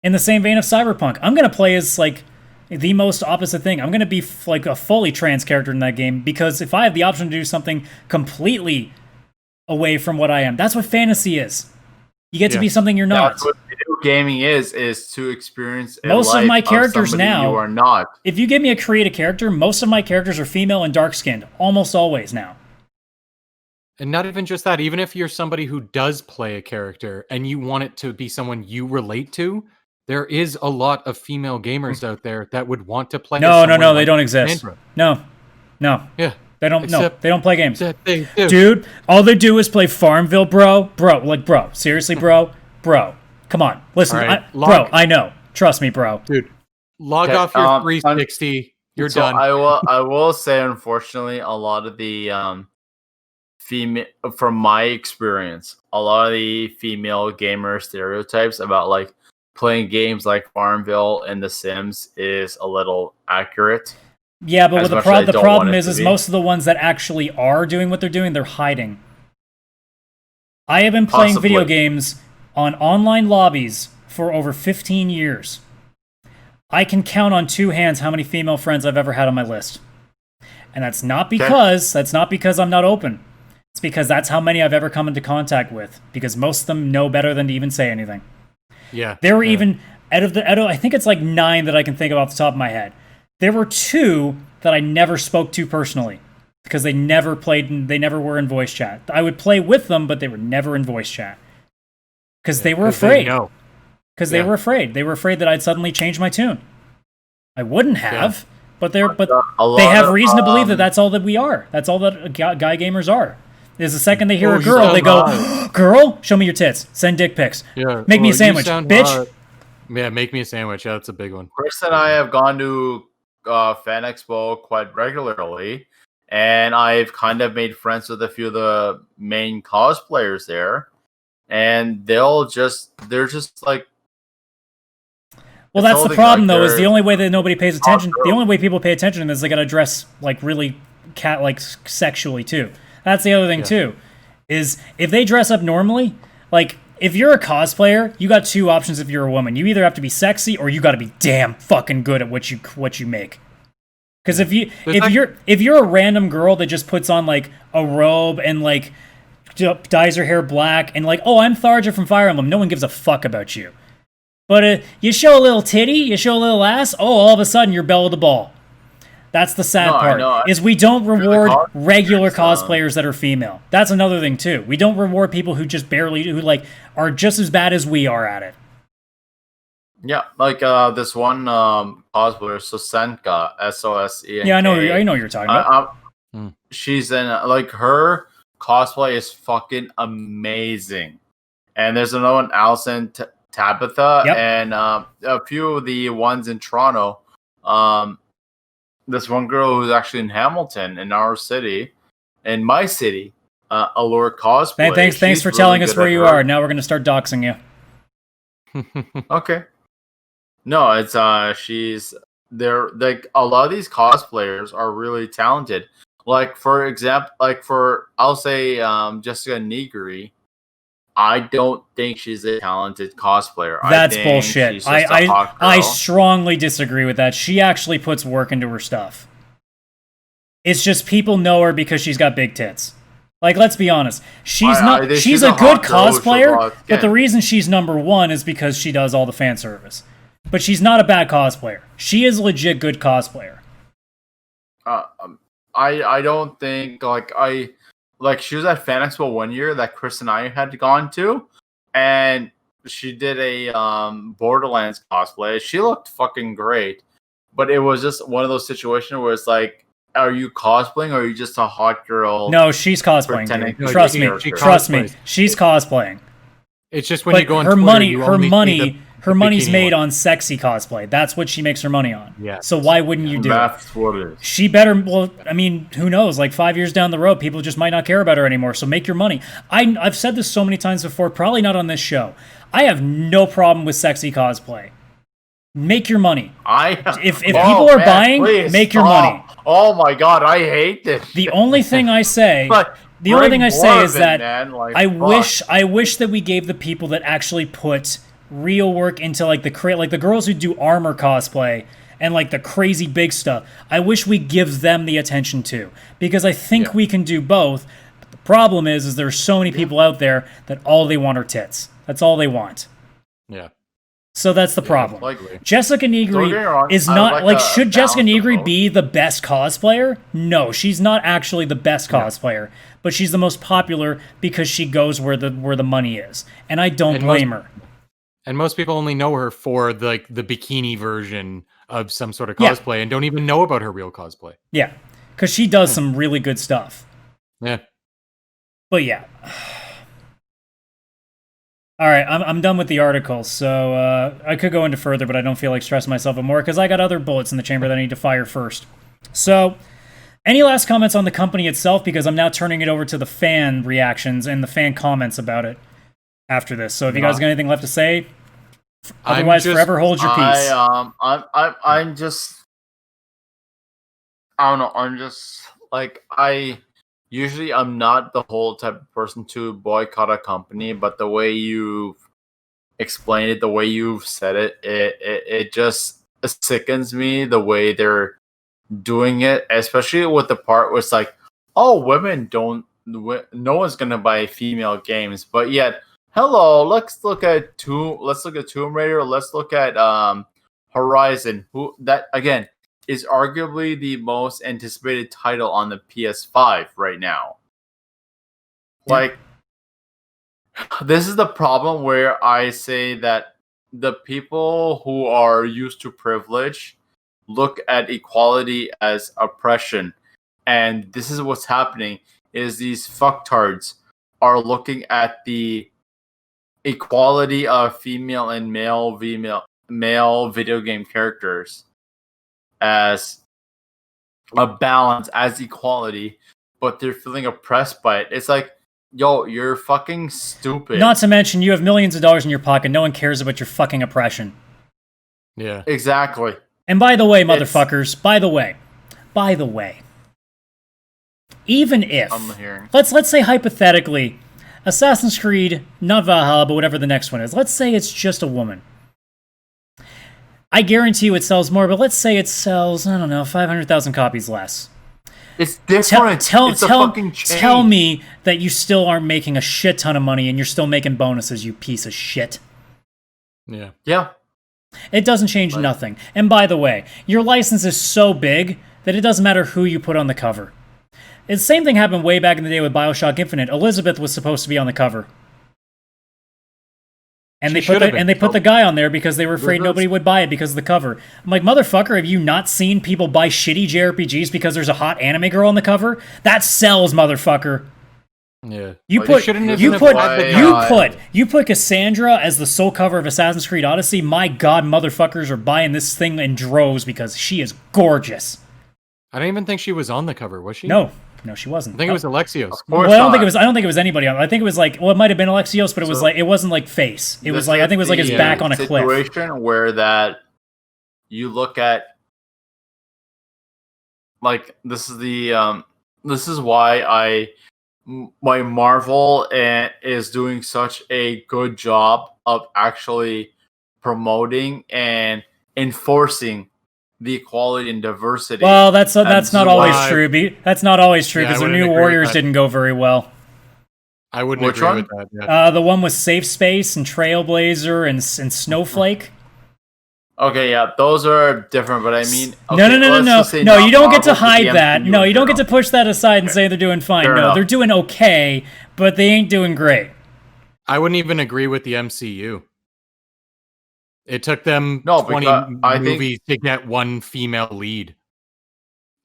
In the same vein of Cyberpunk, I'm gonna play as like the most opposite thing. I'm gonna be like a fully trans character in that game because if I have the option to do something completely away from what I am, that's what fantasy is. You get to be something you're not. That's what video gaming is to experience. Most of my characters somebody now you are not. If you give me a creative character, most of my characters are female and dark skinned, almost always now. And not even just that, even if you're somebody who does play a character and you want it to be someone you relate to, there is a lot of female gamers out there that would want to play. No, as someone they like don't exist. Cassandra. No. Yeah. They don't. Except they don't play games. that they do. Dude, all they do is play Farmville, bro. Seriously, bro. Come on, listen, All right, I know. Trust me, bro. Dude, log Okay, off your 360. You're So done. I will say, unfortunately, a lot of the female, from my experience, a lot of the female gamer stereotypes about like playing games like Farmville and The Sims is a little accurate. Yeah, but As the much as I don't problem want it is to be. most of the ones that actually are doing what they're doing, they're hiding. I have been playing video Possibly. games on online lobbies for over 15 years. I can count on two hands how many female friends I've ever had on my list. And that's not because I'm not open. It's because that's how many I've ever come into contact with. Because most of them know better than to even say anything. Yeah. There were even out of I think it's like 9 that I can think of off the top of my head. There were 2 that I never spoke to personally because they never were in voice chat. I would play with them, but they were never in voice chat because they were afraid. Because they were afraid. They were afraid that I'd suddenly change my tune. I wouldn't have, but they have reason to believe that that's all that we are. That's all that guy gamers are. Is the second they hear a girl, they go, "Girl, show me your tits. Send dick pics. Yeah. Make me a sandwich, bitch." Hot. Yeah, make me a sandwich. Yeah, that's a big one. Chris and I have gone to Fan Expo quite regularly, and I've kind of made friends with a few of the main cosplayers there, and they're just like. Well, that's the problem, though. Is the only way that nobody pays attention. girl. The only way people pay attention is they gotta dress like really sexually too. That's the other thing too. Is if they dress up normally, like if you're a cosplayer, you got 2 options. If you're a woman, you either have to be sexy or you got to be damn fucking good at what you make. Because if you're a random girl that just puts on like a robe and like dyes her hair black and like, oh, I'm Tharja from Fire Emblem, no one gives a fuck about you. But you show a little titty, you show a little ass, oh, all of a sudden you're Belle of the Ball. That's the sad part, is we don't reward regular cosplayers that are female. That's another thing, too. We don't reward people who just who like, are just as bad as we are at it. Yeah, like this one cosplayer, Sosenka, S-O-S-E-N-K. Yeah, I know you're talking about. She's in, like, her cosplay is fucking amazing. And there's another one, Allison Tabitha, and a few of the ones in Toronto. This one girl who's actually in Hamilton, in our city, in my city, Allure Cosplay. Thanks for telling us where you are. Now we're going to start doxing you. Okay. No, it's they're like a lot of these cosplayers are really talented. Like for example, I'll say Jessica Negri. I don't think she's a talented cosplayer. That's bullshit. I strongly disagree with that. She actually puts work into her stuff. It's just people know her because she's got big tits. Like, let's be honest. She's a good cosplayer, but the reason she's number 1 is because she does all the fan service. But she's not a bad cosplayer. She is a legit good cosplayer. I don't think like she was at Fan Expo one year that Chris and I had gone to, and she did a Borderlands cosplay. She looked fucking great, but it was just one of those situations where it's like, are you cosplaying or are you just a hot girl? No, she's cosplaying. Trust me, she's cosplaying. It's just when you go on her Twitter, her money's made on sexy cosplay. That's what she makes her money on. Yeah. So why wouldn't you do it? That's what it is. She better. Well, I mean, who knows? Like 5 years down the road, people just might not care about her anymore. So make your money. I've said this so many times before. Probably not on this show. I have no problem with sexy cosplay. Make your money. If people are buying, please, make your money. Oh my god, I hate this. The only thing I say. The only thing I say is that I wish that we gave the people that actually put real work into like the girls who do armor cosplay and like the crazy big stuff. I wish we give them the attention too, because I think we can do both. But the problem is there's so many people out there that all they want are tits. That's all they want. Yeah. So that's the problem. Likely. Jessica Negri is not like should Jessica Negri be the best cosplayer? No, she's not actually the best cosplayer, but she's the most popular because she goes where the money is, and I don't blame her. And most people only know her for the bikini version of some sort of cosplay and don't even know about her real cosplay. Yeah, because she does some really good stuff. Yeah. But yeah. All right, I'm done with the article, so I could go into further, but I don't feel like stressing myself out more because I got other bullets in the chamber that I need to fire first. So, any last comments on the company itself? Because I'm now turning it over to the fan reactions and the fan comments about it after this. So, if you guys got anything left to say, otherwise, forever hold your peace. I'm just I don't know. I'm just like I'm not the whole type of person to boycott a company, but the way you explained it, the way you've said it, it just sickens me the way they're doing it, especially with the part where it's like, oh, no one's gonna buy female games, but yet, hello, let's look at Tomb Raider, let's look at Horizon, who that again is arguably the most anticipated title on the PS5 right now. Like, this is the problem where I say that the people who are used to privilege look at equality as oppression. And this is what's happening, is these fucktards are looking at the equality of female and male video game characters as a balance, as equality, but they're feeling oppressed by it. It's like, yo, you're fucking stupid. Not to mention, you have millions of dollars in your pocket. No one cares about your fucking oppression. Yeah. Exactly. And by the way, motherfuckers, by the way, even if, I'm hearing. let's say hypothetically, Assassin's Creed, not Valhalla, but whatever the next one is, let's say it's just a woman. I guarantee you it sells more, but let's say it sells, I don't know, 500,000 copies less. It's different. Tell me that you still aren't making a shit ton of money and you're still making bonuses, you piece of shit. Yeah. Yeah. It doesn't change nothing. And by the way, your license is so big that it doesn't matter who you put on the cover. The same thing happened way back in the day with BioShock Infinite. Elizabeth was supposed to be on the cover. And they put the guy on there because they were afraid nobody would buy it because of the cover. I'm like, motherfucker, have you not seen people buy shitty JRPGs because there's a hot anime girl on the cover? That sells, motherfucker. Yeah. You put Cassandra as the sole cover of Assassin's Creed Odyssey. My God, motherfuckers are buying this thing in droves because she is gorgeous. I don't even think she was on the cover, was she? No, she wasn't. I think it was Alexios. Well, I don't think it was anybody on. I think it was like, well, it might have been Alexios, but it wasn't like face. It was like, I think it was like his back on a cliff. Situation where that you look at, like, this is why Marvel is doing such a good job of actually promoting and enforcing the equality and diversity. Well, that's not always true. That's not always true because the New Warriors didn't go very well. I wouldn't agree with that. Yeah. The one with Safe Space and Trailblazer and Snowflake. Okay, yeah, those are different, but I mean... Okay, no, you don't get to hide that. No, you don't get to push that aside and say they're doing fine. No, they're doing okay, but they ain't doing great. I wouldn't even agree with the MCU. It took them 20 movies to get one female lead.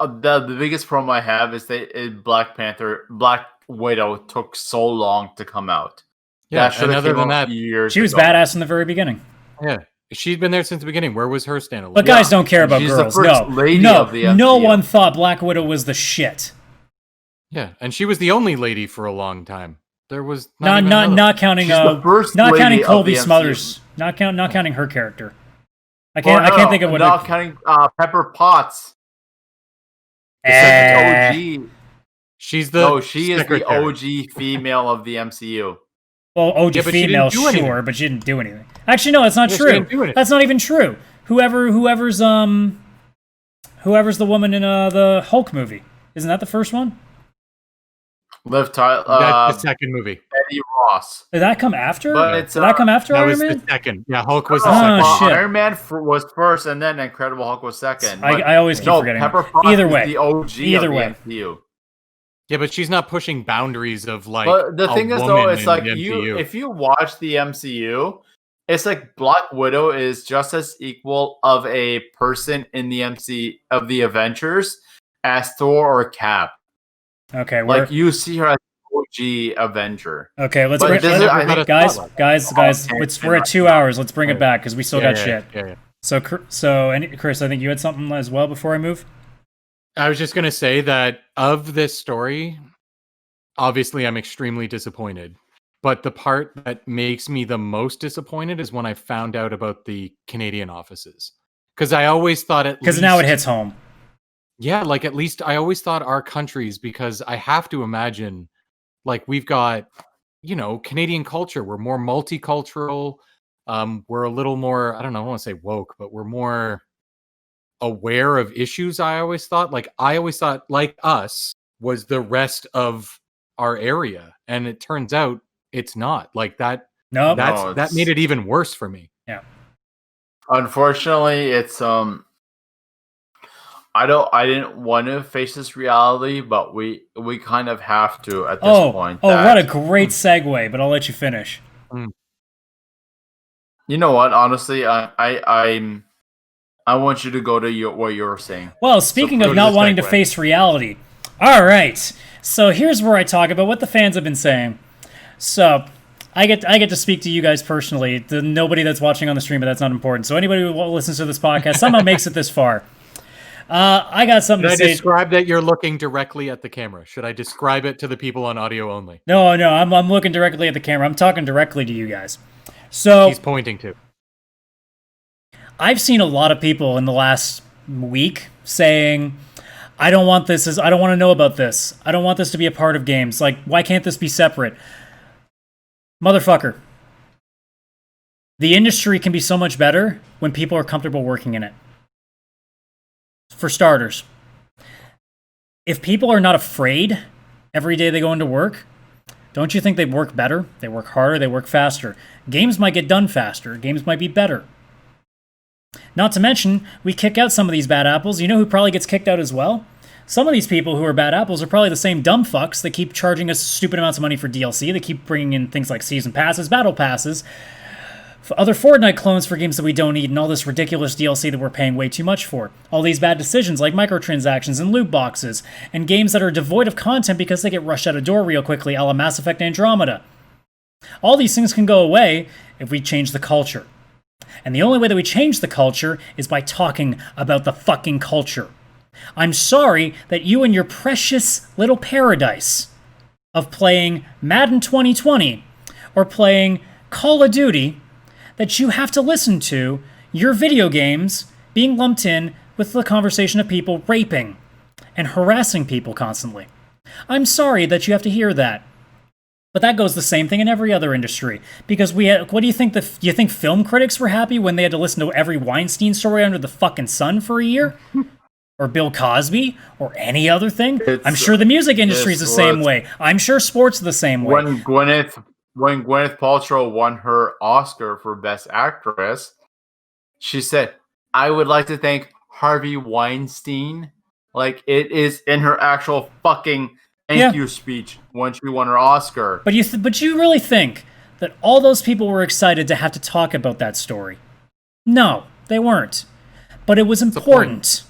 The biggest problem I have is that Black Widow took so long to come out. Yeah, and other than that, she was badass in the very beginning. Yeah. She's been there since the beginning. Where was her standalone? But guys don't care about girls. No one thought Black Widow was the shit. Yeah, and she was the only lady for a long time. There was not counting Colby Smulders. Not counting her character. I can't think of what. Not counting Pepper Potts. OG. She is the OG female of the MCU. Well, OG female, sure, but she didn't do anything. Actually, no, that's not true. That's not even true. Whoever's the woman in the Hulk movie, isn't that the first one? Liv Tyler. That's the second movie. Eddie Ross. Did that come after? Did that come after Iron Man? That was the second. Yeah, Hulk was the second. Shit. Iron Man was first, and then Incredible Hulk was second. I always keep forgetting. Pepper Potts Either way, is the OG either of the way. MCU. Yeah, but she's not pushing boundaries of like. But the thing is, though, it's like if you watch the MCU, it's like Black Widow is just as equal of a person in the of the Avengers as Thor or Cap. Okay, like you see her as OG Avenger. Okay, let's bring guys. We're at 2 hours. Let's bring it back because we still got shit. Yeah. So Chris, I think you had something as well before I move. I was just gonna say that of this story, obviously I'm extremely disappointed. But the part that makes me the most disappointed is when I found out about the Canadian offices. Because I always thought because now it hits home. Yeah, like at least I always thought our countries, because I have to imagine, like we've got, Canadian culture. We're more multicultural. We're a little more, I don't know, I want to say woke, but we're more aware of issues. I always thought, like us was the rest of our area, and it turns out it's not like that. Nope. That made it even worse for me. Yeah. Unfortunately, it's I didn't want to face this reality, but we kind of have to at this point. What a great segue, but I'll let you finish. You know what? Honestly, I want you to go to what you were saying. Well, speaking of not wanting to face reality, all right. So here's where I talk about what the fans have been saying. So I get to speak to you guys personally. To nobody that's watching on the stream, but that's not important. So anybody who listens to this podcast somehow makes it this far. I got something to say. Should I describe that you're looking directly at the camera? Should I describe it to the people on audio only? No, I'm looking directly at the camera. I'm talking directly to you guys. So he's pointing to. I've seen a lot of people in the last week saying, I don't want this. I don't want to know about this. I don't want this to be a part of games. Like, why can't this be separate? Motherfucker. The industry can be so much better when people are comfortable working in it. For starters, if people are not afraid every day they go into work, don't you think they work better? They work harder, they work faster. Games might get done faster. Games might be better. Not to mention, we kick out some of these bad apples. You know who probably gets kicked out as well? Some of these people who are bad apples are probably the same dumb fucks that keep charging us stupid amounts of money for DLC. They keep bringing in things like season passes, battle passes, other Fortnite clones for games that we don't need, and all this ridiculous DLC that we're paying way too much for. All these bad decisions like microtransactions and loot boxes, and games that are devoid of content because they get rushed out of door real quickly, a la Mass Effect Andromeda. All these things can go away if we change the culture. And the only way that we change the culture is by talking about the fucking culture. I'm sorry that you and your precious little paradise of playing Madden 2020 or playing Call of Duty, that you have to listen to your video games being lumped in with the conversation of people raping and harassing people constantly. I'm sorry that you have to hear that. But that goes the same thing in every other industry. Because what do you think? You think film critics were happy when they had to listen to every Weinstein story under the fucking sun for a year? Or Bill Cosby? Or any other thing? I'm sure the music industry is the same way. I'm sure sports is the same way. When Gwyneth Paltrow won her Oscar for Best Actress, she said, "I would like to thank Harvey Weinstein." Like, it is in her actual fucking thank you speech when she won her Oscar. But you really think that all those people were excited to have to talk about that story? No, they weren't. But it was important.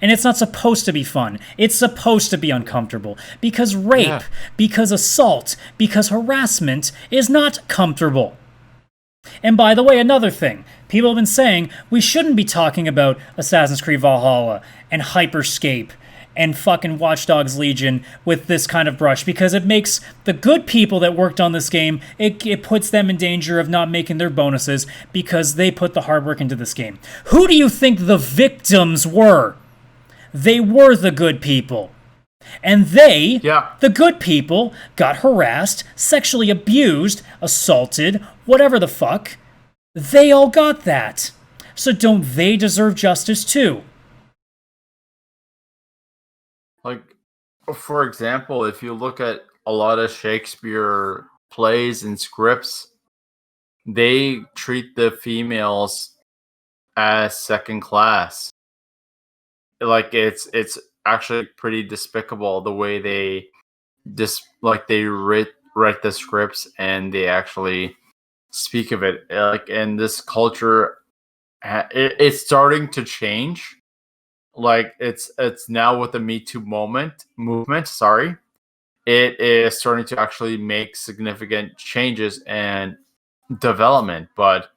And it's not supposed to be fun. It's supposed to be uncomfortable. Because rape, because assault, because harassment is not comfortable. And by the way, another thing. People have been saying we shouldn't be talking about Assassin's Creed Valhalla and Hyperscape and fucking Watch Dogs Legion with this kind of brush, because it makes the good people that worked on this game, it puts them in danger of not making their bonuses because they put the hard work into this game. Who do you think the victims were? They were the good people. And they, the good people, got harassed, sexually abused, assaulted, whatever the fuck. They all got that. So don't they deserve justice too? Like, for example, if you look at a lot of Shakespeare plays and scripts, they treat the females as second class. Like, it's actually pretty despicable the way they write the scripts and they actually speak of it. Like, in this culture, it's starting to change. Like, it's now with the Me Too movement. It is starting to actually make significant changes and development. But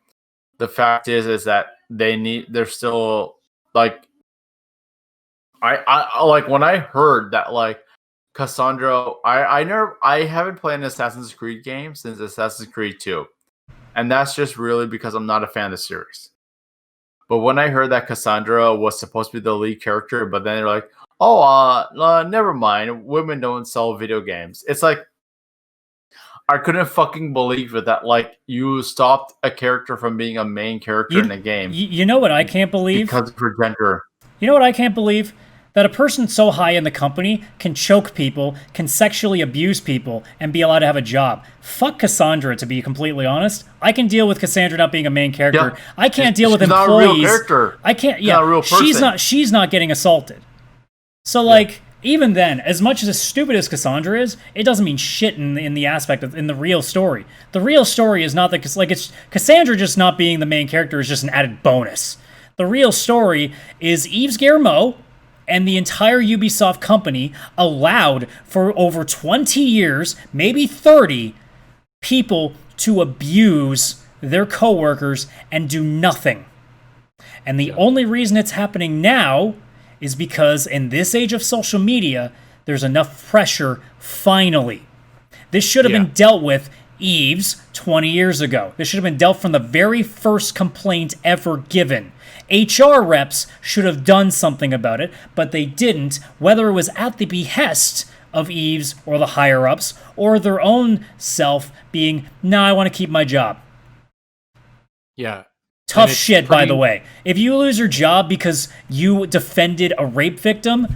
the fact is that they're still like. I like when I heard that, like, Cassandra, I haven't played an Assassin's Creed game since Assassin's Creed 2. And that's just really because I'm not a fan of the series. But when I heard that Cassandra was supposed to be the lead character, but then they're like, never mind. Women don't sell video games. It's like, I couldn't fucking believe it that like you stopped a character from being a main character in a game. You know what I can't believe? Because of her gender. You know what I can't believe? That a person so high in the company can choke people, can sexually abuse people, and be allowed to have a job. Fuck Cassandra, to be completely honest. I can deal with Cassandra not being a main character. Yeah. I can't deal with employees. Not a real character. I can't. Yeah, not a real person. She's not getting assaulted. So like, even then, as much as stupid as Cassandra is, it doesn't mean shit in the aspect of in the real story. The real story is not that like it's Cassandra just not being the main character is just an added bonus. The real story is Yves Guillemot and the entire Ubisoft company allowed for over 20 years, maybe 30, people to abuse their coworkers and do nothing. And the only reason it's happening now is because in this age of social media, there's enough pressure, finally. This should have been dealt with, Yves, 20 years ago. This should have been dealt from the very first complaint ever given. HR reps should have done something about it, but they didn't, whether it was at the behest of Yves or the higher-ups, or their own self being, no, I want to keep my job. Yeah. Tough shit, by the way. If you lose your job because you defended a rape victim,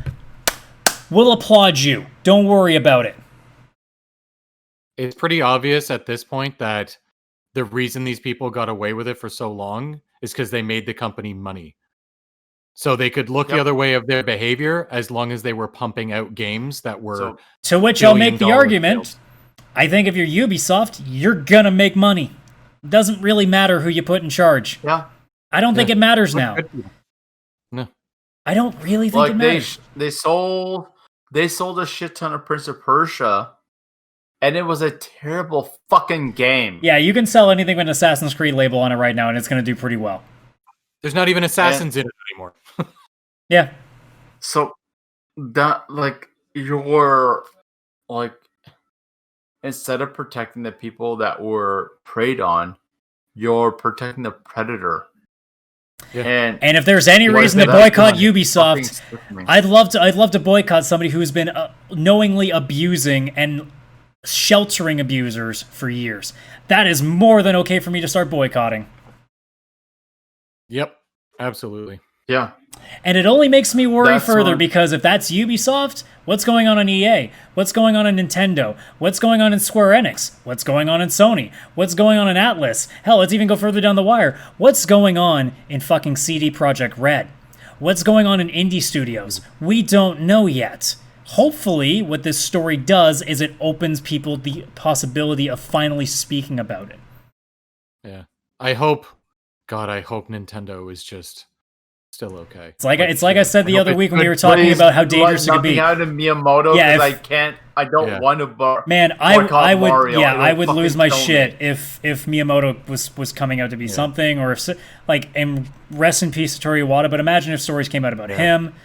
we'll applaud you. Don't worry about it. It's pretty obvious at this point that the reason these people got away with it for so long is because they made the company money. So they could look the other way of their behavior as long as they were pumping out games that were... To which I'll make the argument, I think if you're Ubisoft, you're gonna make money. Doesn't really matter who you put in charge. Yeah. I don't think it matters now. No. I don't really think it matters. They sold a shit ton of Prince of Persia, and it was a terrible fucking game. Yeah, you can sell anything with an Assassin's Creed label on it right now, and it's going to do pretty well. There's not even assassins in it anymore. Yeah. So, that, like, you're, like, instead of protecting the people that were preyed on, you're protecting the predator. Yeah. And if there's any reason to boycott Ubisoft, I'd love to boycott somebody who's been knowingly abusing and sheltering abusers for years. That is more than okay for me to start boycotting. Yep, absolutely. Yeah. And it only makes me worry further because if that's Ubisoft, what's going on in EA? What's going on in Nintendo? What's going on in Square Enix? What's going on in Sony? What's going on in Atlas? Hell, let's even go further down the wire. What's going on in fucking CD Projekt Red? What's going on in indie studios? We don't know yet. Hopefully, what this story does is it opens people the possibility of finally speaking about it. Yeah. I hope Nintendo is just still okay. It's like I said the other week when we were talking about how dangerous it could be. Out of Miyamoto, because I don't want to. Man, I would. Yeah, I would lose my shit if Miyamoto was coming out to be something, or if and rest in peace Satoru Iwata. But imagine if stories came out about him,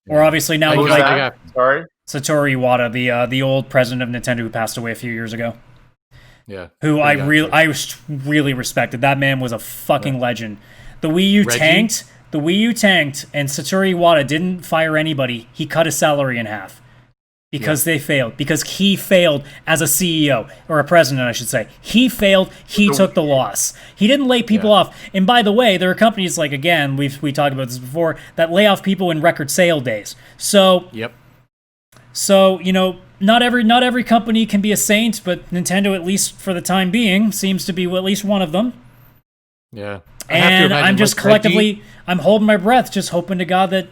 or obviously now Satoru Iwata, the old president of Nintendo who passed away a few years ago. Yeah, who I really respected. That man was a fucking legend. The Wii U tanked. The Wii U tanked, and Satoru Iwata didn't fire anybody. He cut his salary in half because they failed. Because he failed as a CEO, or a president, I should say. He failed. He took the loss. He didn't lay people off. And by the way, there are companies like, again, we talked about this before, that lay off people in record sale days. So, So, not every company can be a saint, but Nintendo, at least for the time being, seems to be at least one of them. Yeah. And I'm just collectively, I'm holding my breath, just hoping to God that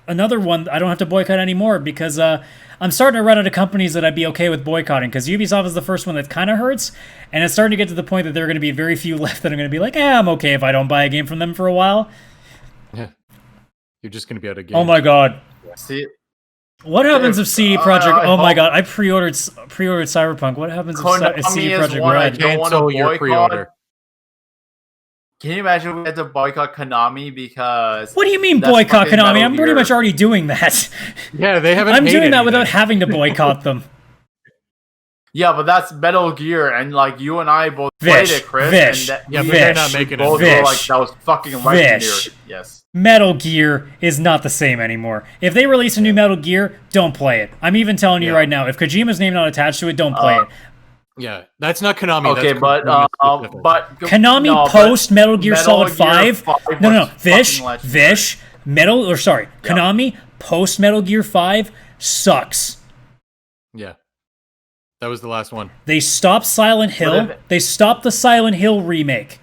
another one, I don't have to boycott anymore, because I'm starting to run out of companies that I'd be okay with boycotting, because Ubisoft is the first one that kind of hurts, and it's starting to get to the point that there are going to be very few left that are going to be like, I'm okay if I don't buy a game from them for a while. Yeah. You're just going to be out of games. Oh my God. See, what happens if CD Projekt? Oh my God, I pre-ordered Cyberpunk. What happens if CD Projekt Red? Cancel your pre-order. Can you imagine we had to boycott Konami because... What do you mean boycott Konami? I'm pretty much already doing that. Yeah, they haven't. I'm doing that without having to boycott them. Yeah, but that's Metal Gear, and like you and I both Vish, played it, Chris. Vish, and Yeah, but Vish, they're not making both it. were like Vish, that was fucking legendary. Vish. Yes. Metal Gear is not the same anymore. If they release a new Metal Gear, don't play it. I'm even telling you right now, if Kojima's name not attached to it, don't play it. Yeah, that's not Konami. Okay, that's but Konami no, post but Metal Gear Solid 5. No, was Vish, fucking legendary. Konami post Metal Gear 5 sucks. Yeah, that was the last one. They stopped Silent Hill. They stopped the Silent Hill remake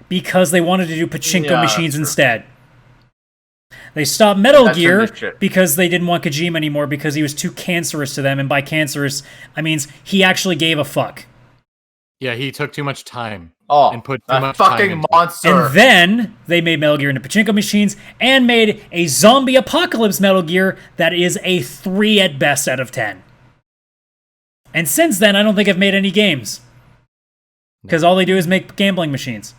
because they wanted to do pachinko machines instead. They stopped Metal Gear because they didn't want Kojima anymore because he was too cancerous to them, and by cancerous, I means he actually gave a fuck. Yeah, he took too much time. Oh, and put too much fucking time into monster. And then they made Metal Gear into pachinko machines and made a zombie apocalypse Metal Gear that is a 3 at best out of 10. And since then, I don't think I've made any games. Because all they do is make gambling machines.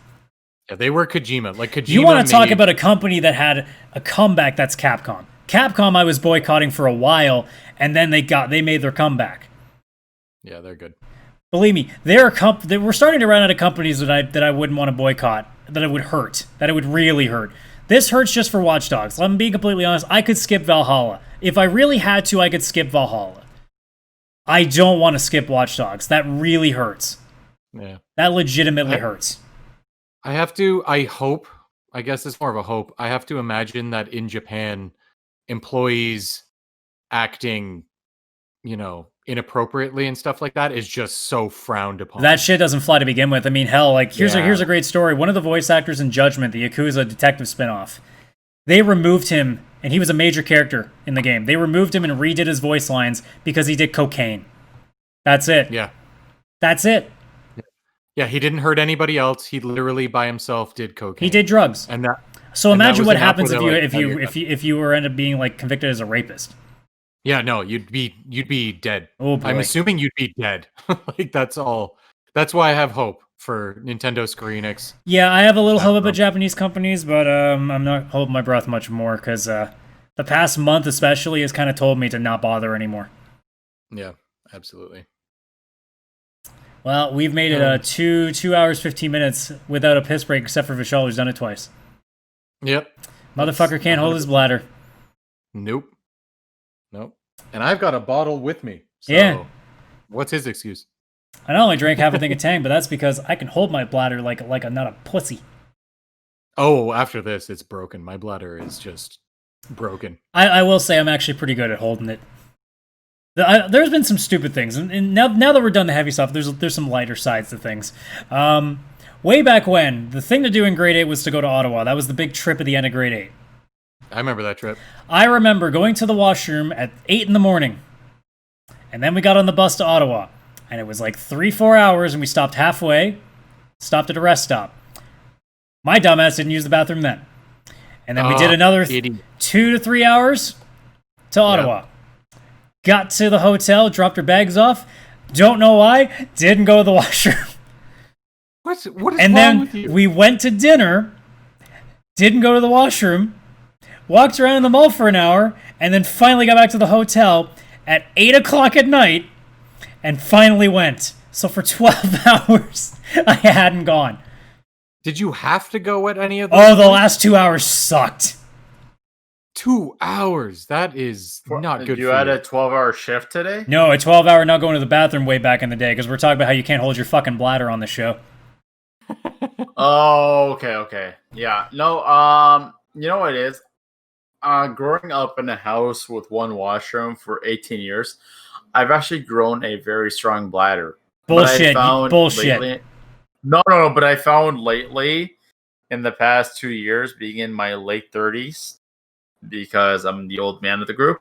Yeah, they were Kojima. Like Kojima. You want to talk about a company that had a comeback? That's Capcom. Capcom, I was boycotting for a while, and then they made their comeback. Yeah, they're good. Believe me, we're starting to run out of companies that I wouldn't want to boycott. That it would hurt. That it would really hurt. This hurts just for Watch Dogs. I'm being completely honest. I could skip Valhalla if I really had to. I could skip Valhalla. I don't want to skip Watch Dogs. That really hurts. Yeah, that legitimately hurts. I have to, I hope, I guess it's more of a hope. I have to imagine that in Japan, employees acting, inappropriately and stuff like that is just so frowned upon. That shit doesn't fly to begin with. I mean, hell, like, here's a great story. One of the voice actors in Judgment, the Yakuza detective spinoff, they removed him, and he was a major character in the game. They removed him and redid his voice lines because he did cocaine. That's it. Yeah. That's it. Yeah, he didn't hurt anybody else. He literally by himself did cocaine. He did drugs. And that. So imagine what happens if you were end up being like convicted as a rapist. Yeah, no, you'd be dead. Oh boy. I'm assuming you'd be dead. Like that's all. That's why I have hope for Nintendo, Square Enix. Yeah, I have a little hope about Japanese companies, but I'm not holding my breath much more because the past month especially has kind of told me to not bother anymore. Yeah, absolutely. Well, we've made it 2 hours 15 minutes without a piss break, except for Vishal, who's done it twice. Yep. Motherfucker can't hold his bladder. Nope. And I've got a bottle with me. So yeah. What's his excuse? I not only drank half a thing of Tang, but that's because I can hold my bladder like I'm not a pussy. Oh, after this, it's broken. My bladder is just broken. I will say I'm actually pretty good at holding it. There's been some stupid things, and now that we're done the heavy stuff, there's some lighter sides to things. Way back when, the thing to do in grade 8 was to go to Ottawa. That was the big trip at the end of grade 8. I remember that trip. I remember going to the washroom at 8 in the morning, and then we got on the bus to Ottawa, and it was like 3-4 hours, and we stopped halfway, stopped at a rest stop. My dumbass didn't use the bathroom then. And then we did another 2 to 3 hours to Ottawa. Yep. Got to the hotel, dropped our bags off. Don't know why. Didn't go to the washroom. What is wrong with you? We went to dinner. Didn't go to the washroom. Walked around in the mall for an hour. And then finally got back to the hotel at 8 o'clock at night. And finally went. So for 12 hours, I hadn't gone. Did you have to go at any of those? Oh, the last 2 hours sucked. 2 hours. That is not good for you. You had a 12-hour shift today? No, a 12-hour not going to the bathroom way back in the day, because we're talking about how you can't hold your fucking bladder on the show. Oh, okay. Yeah. No, you know what it is? Growing up in a house with one washroom for 18 years, I've actually grown a very strong bladder. Bullshit. Bullshit. No, but I found lately, in the past 2 years, being in my late 30s, because I'm the old man of the group.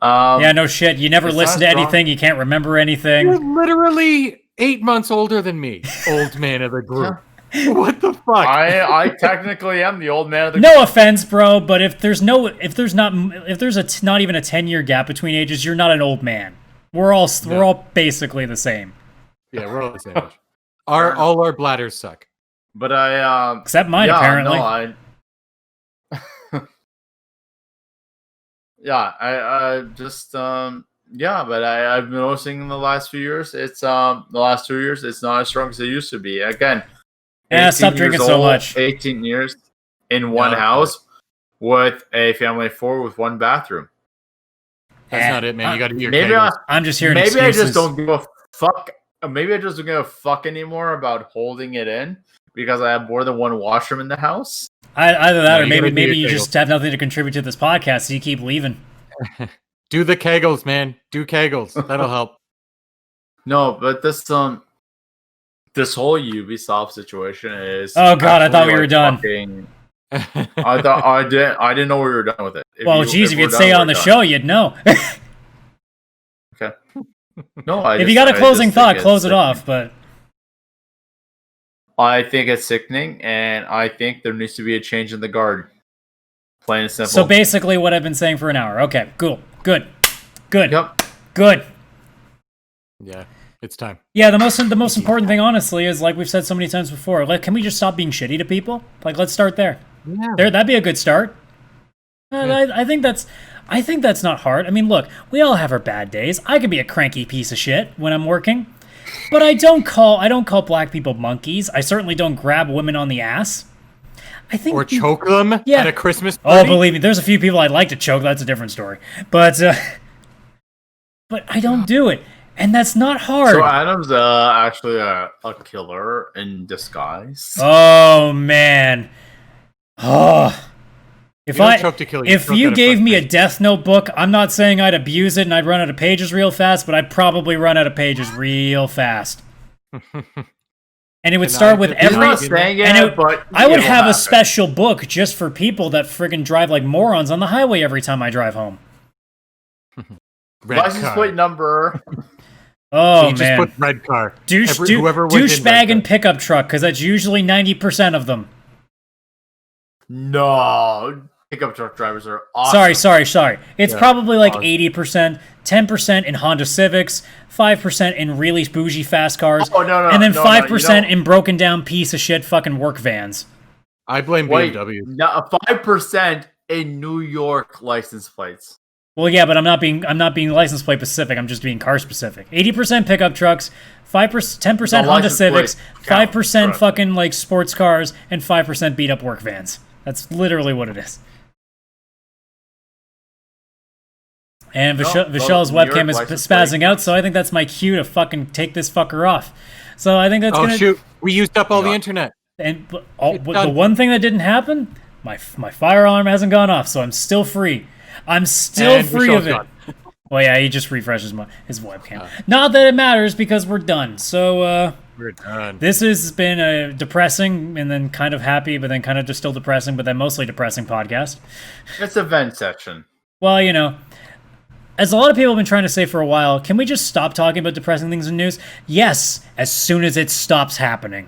Yeah, no shit. You never listen to anything. You can't remember anything. You're literally 8 months older than me, old man of the group. What the fuck? I technically am the old man of the group. No offense, bro, but if there's not even a 10-year gap between ages, you're not an old man. We're all basically the same. Yeah, we're all the same age. All our bladders suck. But I except mine, apparently. No, I just Yeah, but I've been noticing in the last few years, it's the last 2 years, it's not as strong as it used to be. Again, Stop 18 drinking years so old, much. 18 years in one No, house with a family of 4 with 1 bathroom. That's not it, man. You got to be your Maybe kegels. I'm just hearing maybe I excuses. just don't give a fuck. Maybe I just don't give a fuck anymore about holding it in because I have more than 1 washroom in the house. Either that, No, or you gotta do maybe your you just have nothing to contribute to this podcast, so you keep leaving. Do the kegels, man. Do kegels. That'll help. No, but this whole Ubisoft situation is. Oh, God, I actually, thought we were done. fucking- I thought I didn't know we were done with it. Well, geez, if we're you'd done, say it we're on the done. show, you'd know. Okay. No, If you got a closing thought, close it off. But I think it's sickening, and I think there needs to be a change in the guard. Plain and simple. so basically, what I've been saying for an hour. Okay, cool, good. Yep. Good. Yeah, it's time. Yeah, the most important thing, honestly, is like we've said so many times before. Like, can we just stop being shitty to people? Like, let's start there. Yeah. That'd be a good start. I think that's not hard. I mean, look, we all have our bad days. I could be a cranky piece of shit when I'm working, but I don't call black people monkeys. I certainly don't grab women on the ass. I think Or choke them Yeah. at a Christmas Oh, party. believe me, there's a few people I'd like to choke. That's a different story. But I don't do it, and that's not hard. So Adam's actually a killer in disguise. Oh man. Oh. If You don't choke to kill, you if choke you out of gave me a frustration. death notebook, I'm not saying I'd abuse it and I'd run out of pages real fast, but I'd probably run out of pages real fast. And it would start with He's He's every not saying it, and it- but I would it'll have a happen. special book just for people that friggin' drive like morons on the highway every time I drive home. Red license car. plate number. Oh You just man. put red car. Whoever was in Douchebag red and car. pickup truck, because that's usually 90% of them. No, pickup truck drivers are awesome. Sorry. It's Yeah. probably like Awesome. 80%, 10% in Honda Civics, 5% in really bougie fast cars, Oh, no, and then no, 5% you know- in broken down piece of shit fucking work vans. I blame Wait, BMW. no, 5% in New York license plates. Well, yeah, but I'm not being license plate specific. I'm just being car specific. 80% pickup trucks, 5%, 10% The Honda license Civics, plate 5% counts, fucking like sports cars, and 5% beat up work vans. That's literally what it is. And Vishal's New York webcam is license spazzing plate out, so I think that's my cue to fucking take this fucker off. So I think that's Oh gonna. shoot, we used up all the Yeah. internet. And the done. one thing that didn't happen, my fire alarm hasn't gone off, so I'm still free. I'm still And free Vishal's of it. gone. Well, yeah, he just refreshes his webcam. Not that it matters because we're done. So We're done. this has been a depressing and then kind of happy, but then kind of just still depressing, but then mostly depressing podcast. It's a vent section. Well, you know, as a lot of people have been trying to say for a while, can we just stop talking about depressing things in news? Yes, as soon as it stops happening.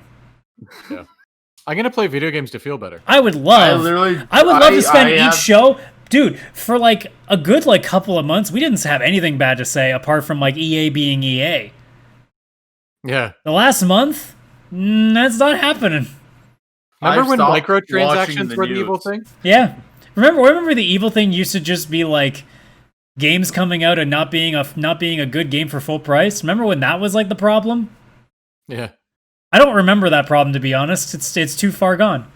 I'm gonna play video games to feel better. I would love to spend each show, dude, for like a good like couple of months. We didn't have anything bad to say apart from like EA being EA. Yeah. The last month, that's not happening. Remember I've when stopped watching microtransactions the were the evil news. thing? Yeah, remember the evil thing used to just be like games coming out and not being a good game for full price. Remember when that was like the problem? Yeah. I don't remember that problem, to be honest. It's too far gone.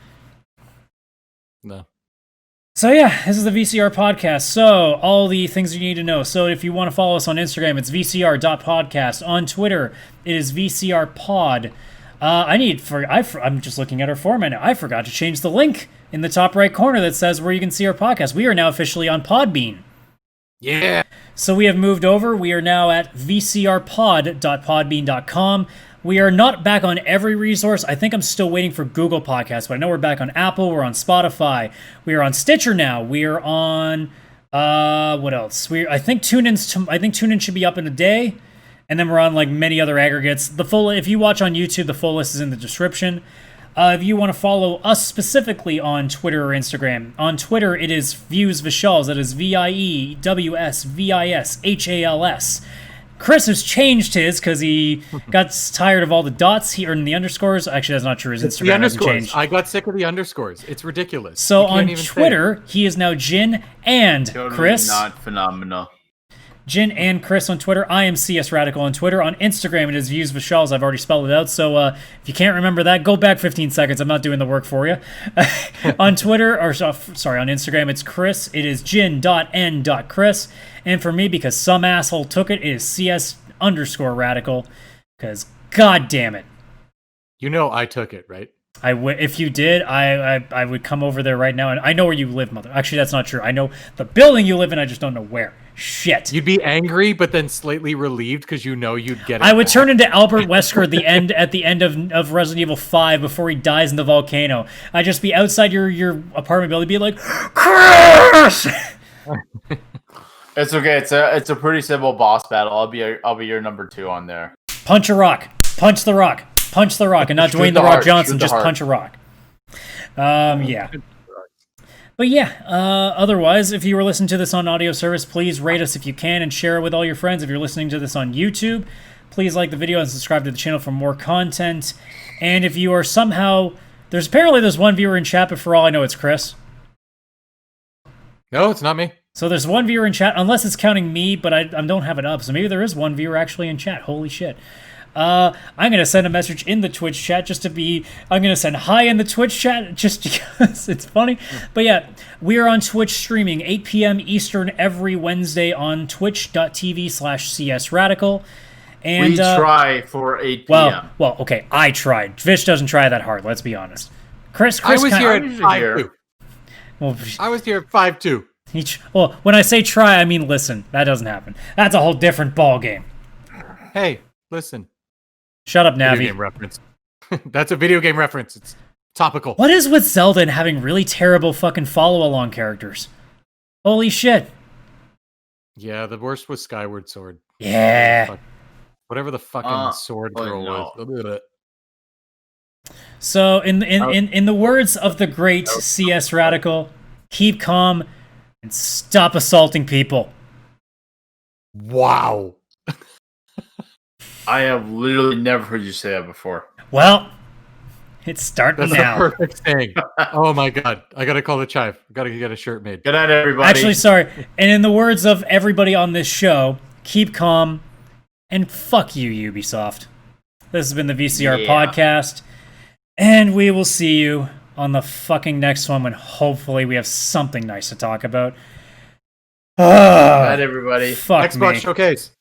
No. So yeah, this is the VCR podcast. So all the things you need to know. So if you want to follow us on Instagram, it's vcr.podcast. On Twitter, it is VCRpod. I'm just looking at our format now. I forgot to change the link in the top right corner that says where you can see our podcast. We are now officially on Podbean. Yeah. So we have moved over. We are now at vcrpod.podbean.com. We are not back on every resource. I think I'm still waiting for Google Podcasts, but I know we're back on Apple. We're on Spotify. We are on Stitcher now. We are on what else? I think TuneIn should be up in a day, and then we're on like many other aggregates. If you watch on YouTube, the full list is in the description. If you want to follow us specifically on Twitter or Instagram, on Twitter it is Views Vishals. That is VIEWSVISHALS. Chris has changed his because he got tired of all the dots here in the underscores. Actually, that's not true. His The Instagram hasn't underscores. changed. I got sick of the underscores. It's ridiculous. So You can't on even say it. Twitter, he is now Jin and Totally Chris. not phenomenal. Jin and Chris on Twitter. I am CS Radical on Twitter. On Instagram, it is Views Vishals. I've already spelled it out. So if you can't remember that, go back 15 seconds. I'm not doing the work for you. On Twitter, on Instagram, it's Chris. It is Jin.N.Chris. And for me, because some asshole took it, it is CS_Radical. Because, god damn it. You know I took it, right? If you did, I would come over there right now, and I know where you live, mother. Actually, that's not true. I know the building you live in. I just don't know where. Shit. You'd be angry, but then slightly relieved because you know you'd get it. I would turn into Albert Wesker at the end of Resident Evil 5 before he dies in the volcano. I'd just be outside your apartment building, be like, Chris! It's okay. It's a pretty simple boss battle. I'll be your number 2 on there. Punch a rock. Punch the rock. Punch the rock, and not Dwayne the Rock Johnson. Just punch a rock. Yeah. But yeah, otherwise, if you were listening to this on audio service, please rate us if you can and share it with all your friends. If you're listening to this on YouTube, please like the video and subscribe to the channel for more content. And if you are somehow... There's one viewer in chat, but for all I know, it's Chris. No, it's not me. So there's one viewer in chat, unless it's counting me, but I don't have it up. So maybe there is one viewer actually in chat. Holy shit. I'm going to send a message in the Twitch chat I'm going to send hi in the Twitch chat just because it's funny. But yeah, we are on Twitch streaming 8 p.m. Eastern every Wednesday on twitch.tv/csradical. And we try for 8 p.m. Well, okay, I tried. Vish doesn't try that hard, let's be honest. Chris I was here at 5-2. Well, I was here at 5-2. Well, when I say try, I mean listen. That doesn't happen. That's a whole different ball game. Hey, listen. Shut up, Navi. Video game reference. That's a video game reference. It's topical. What is with Zelda and having really terrible fucking follow-along characters? Holy shit. Yeah, the worst was Skyward Sword. Yeah. Whatever the fucking sword girl was. So, in the words of the great CS Radical, keep calm and stop assaulting people. Wow. I have literally never heard you say that before. Well, it's starting now. That's the perfect saying. Oh my god. I gotta call the chive. I gotta get a shirt made. Good night, everybody. Actually, sorry. And in the words of everybody on this show, keep calm and fuck you, Ubisoft. This has been the VCR Podcast. And we will see you on the fucking next one when hopefully we have something nice to talk about. Good night, everybody. Fuck Xbox me. Showcase.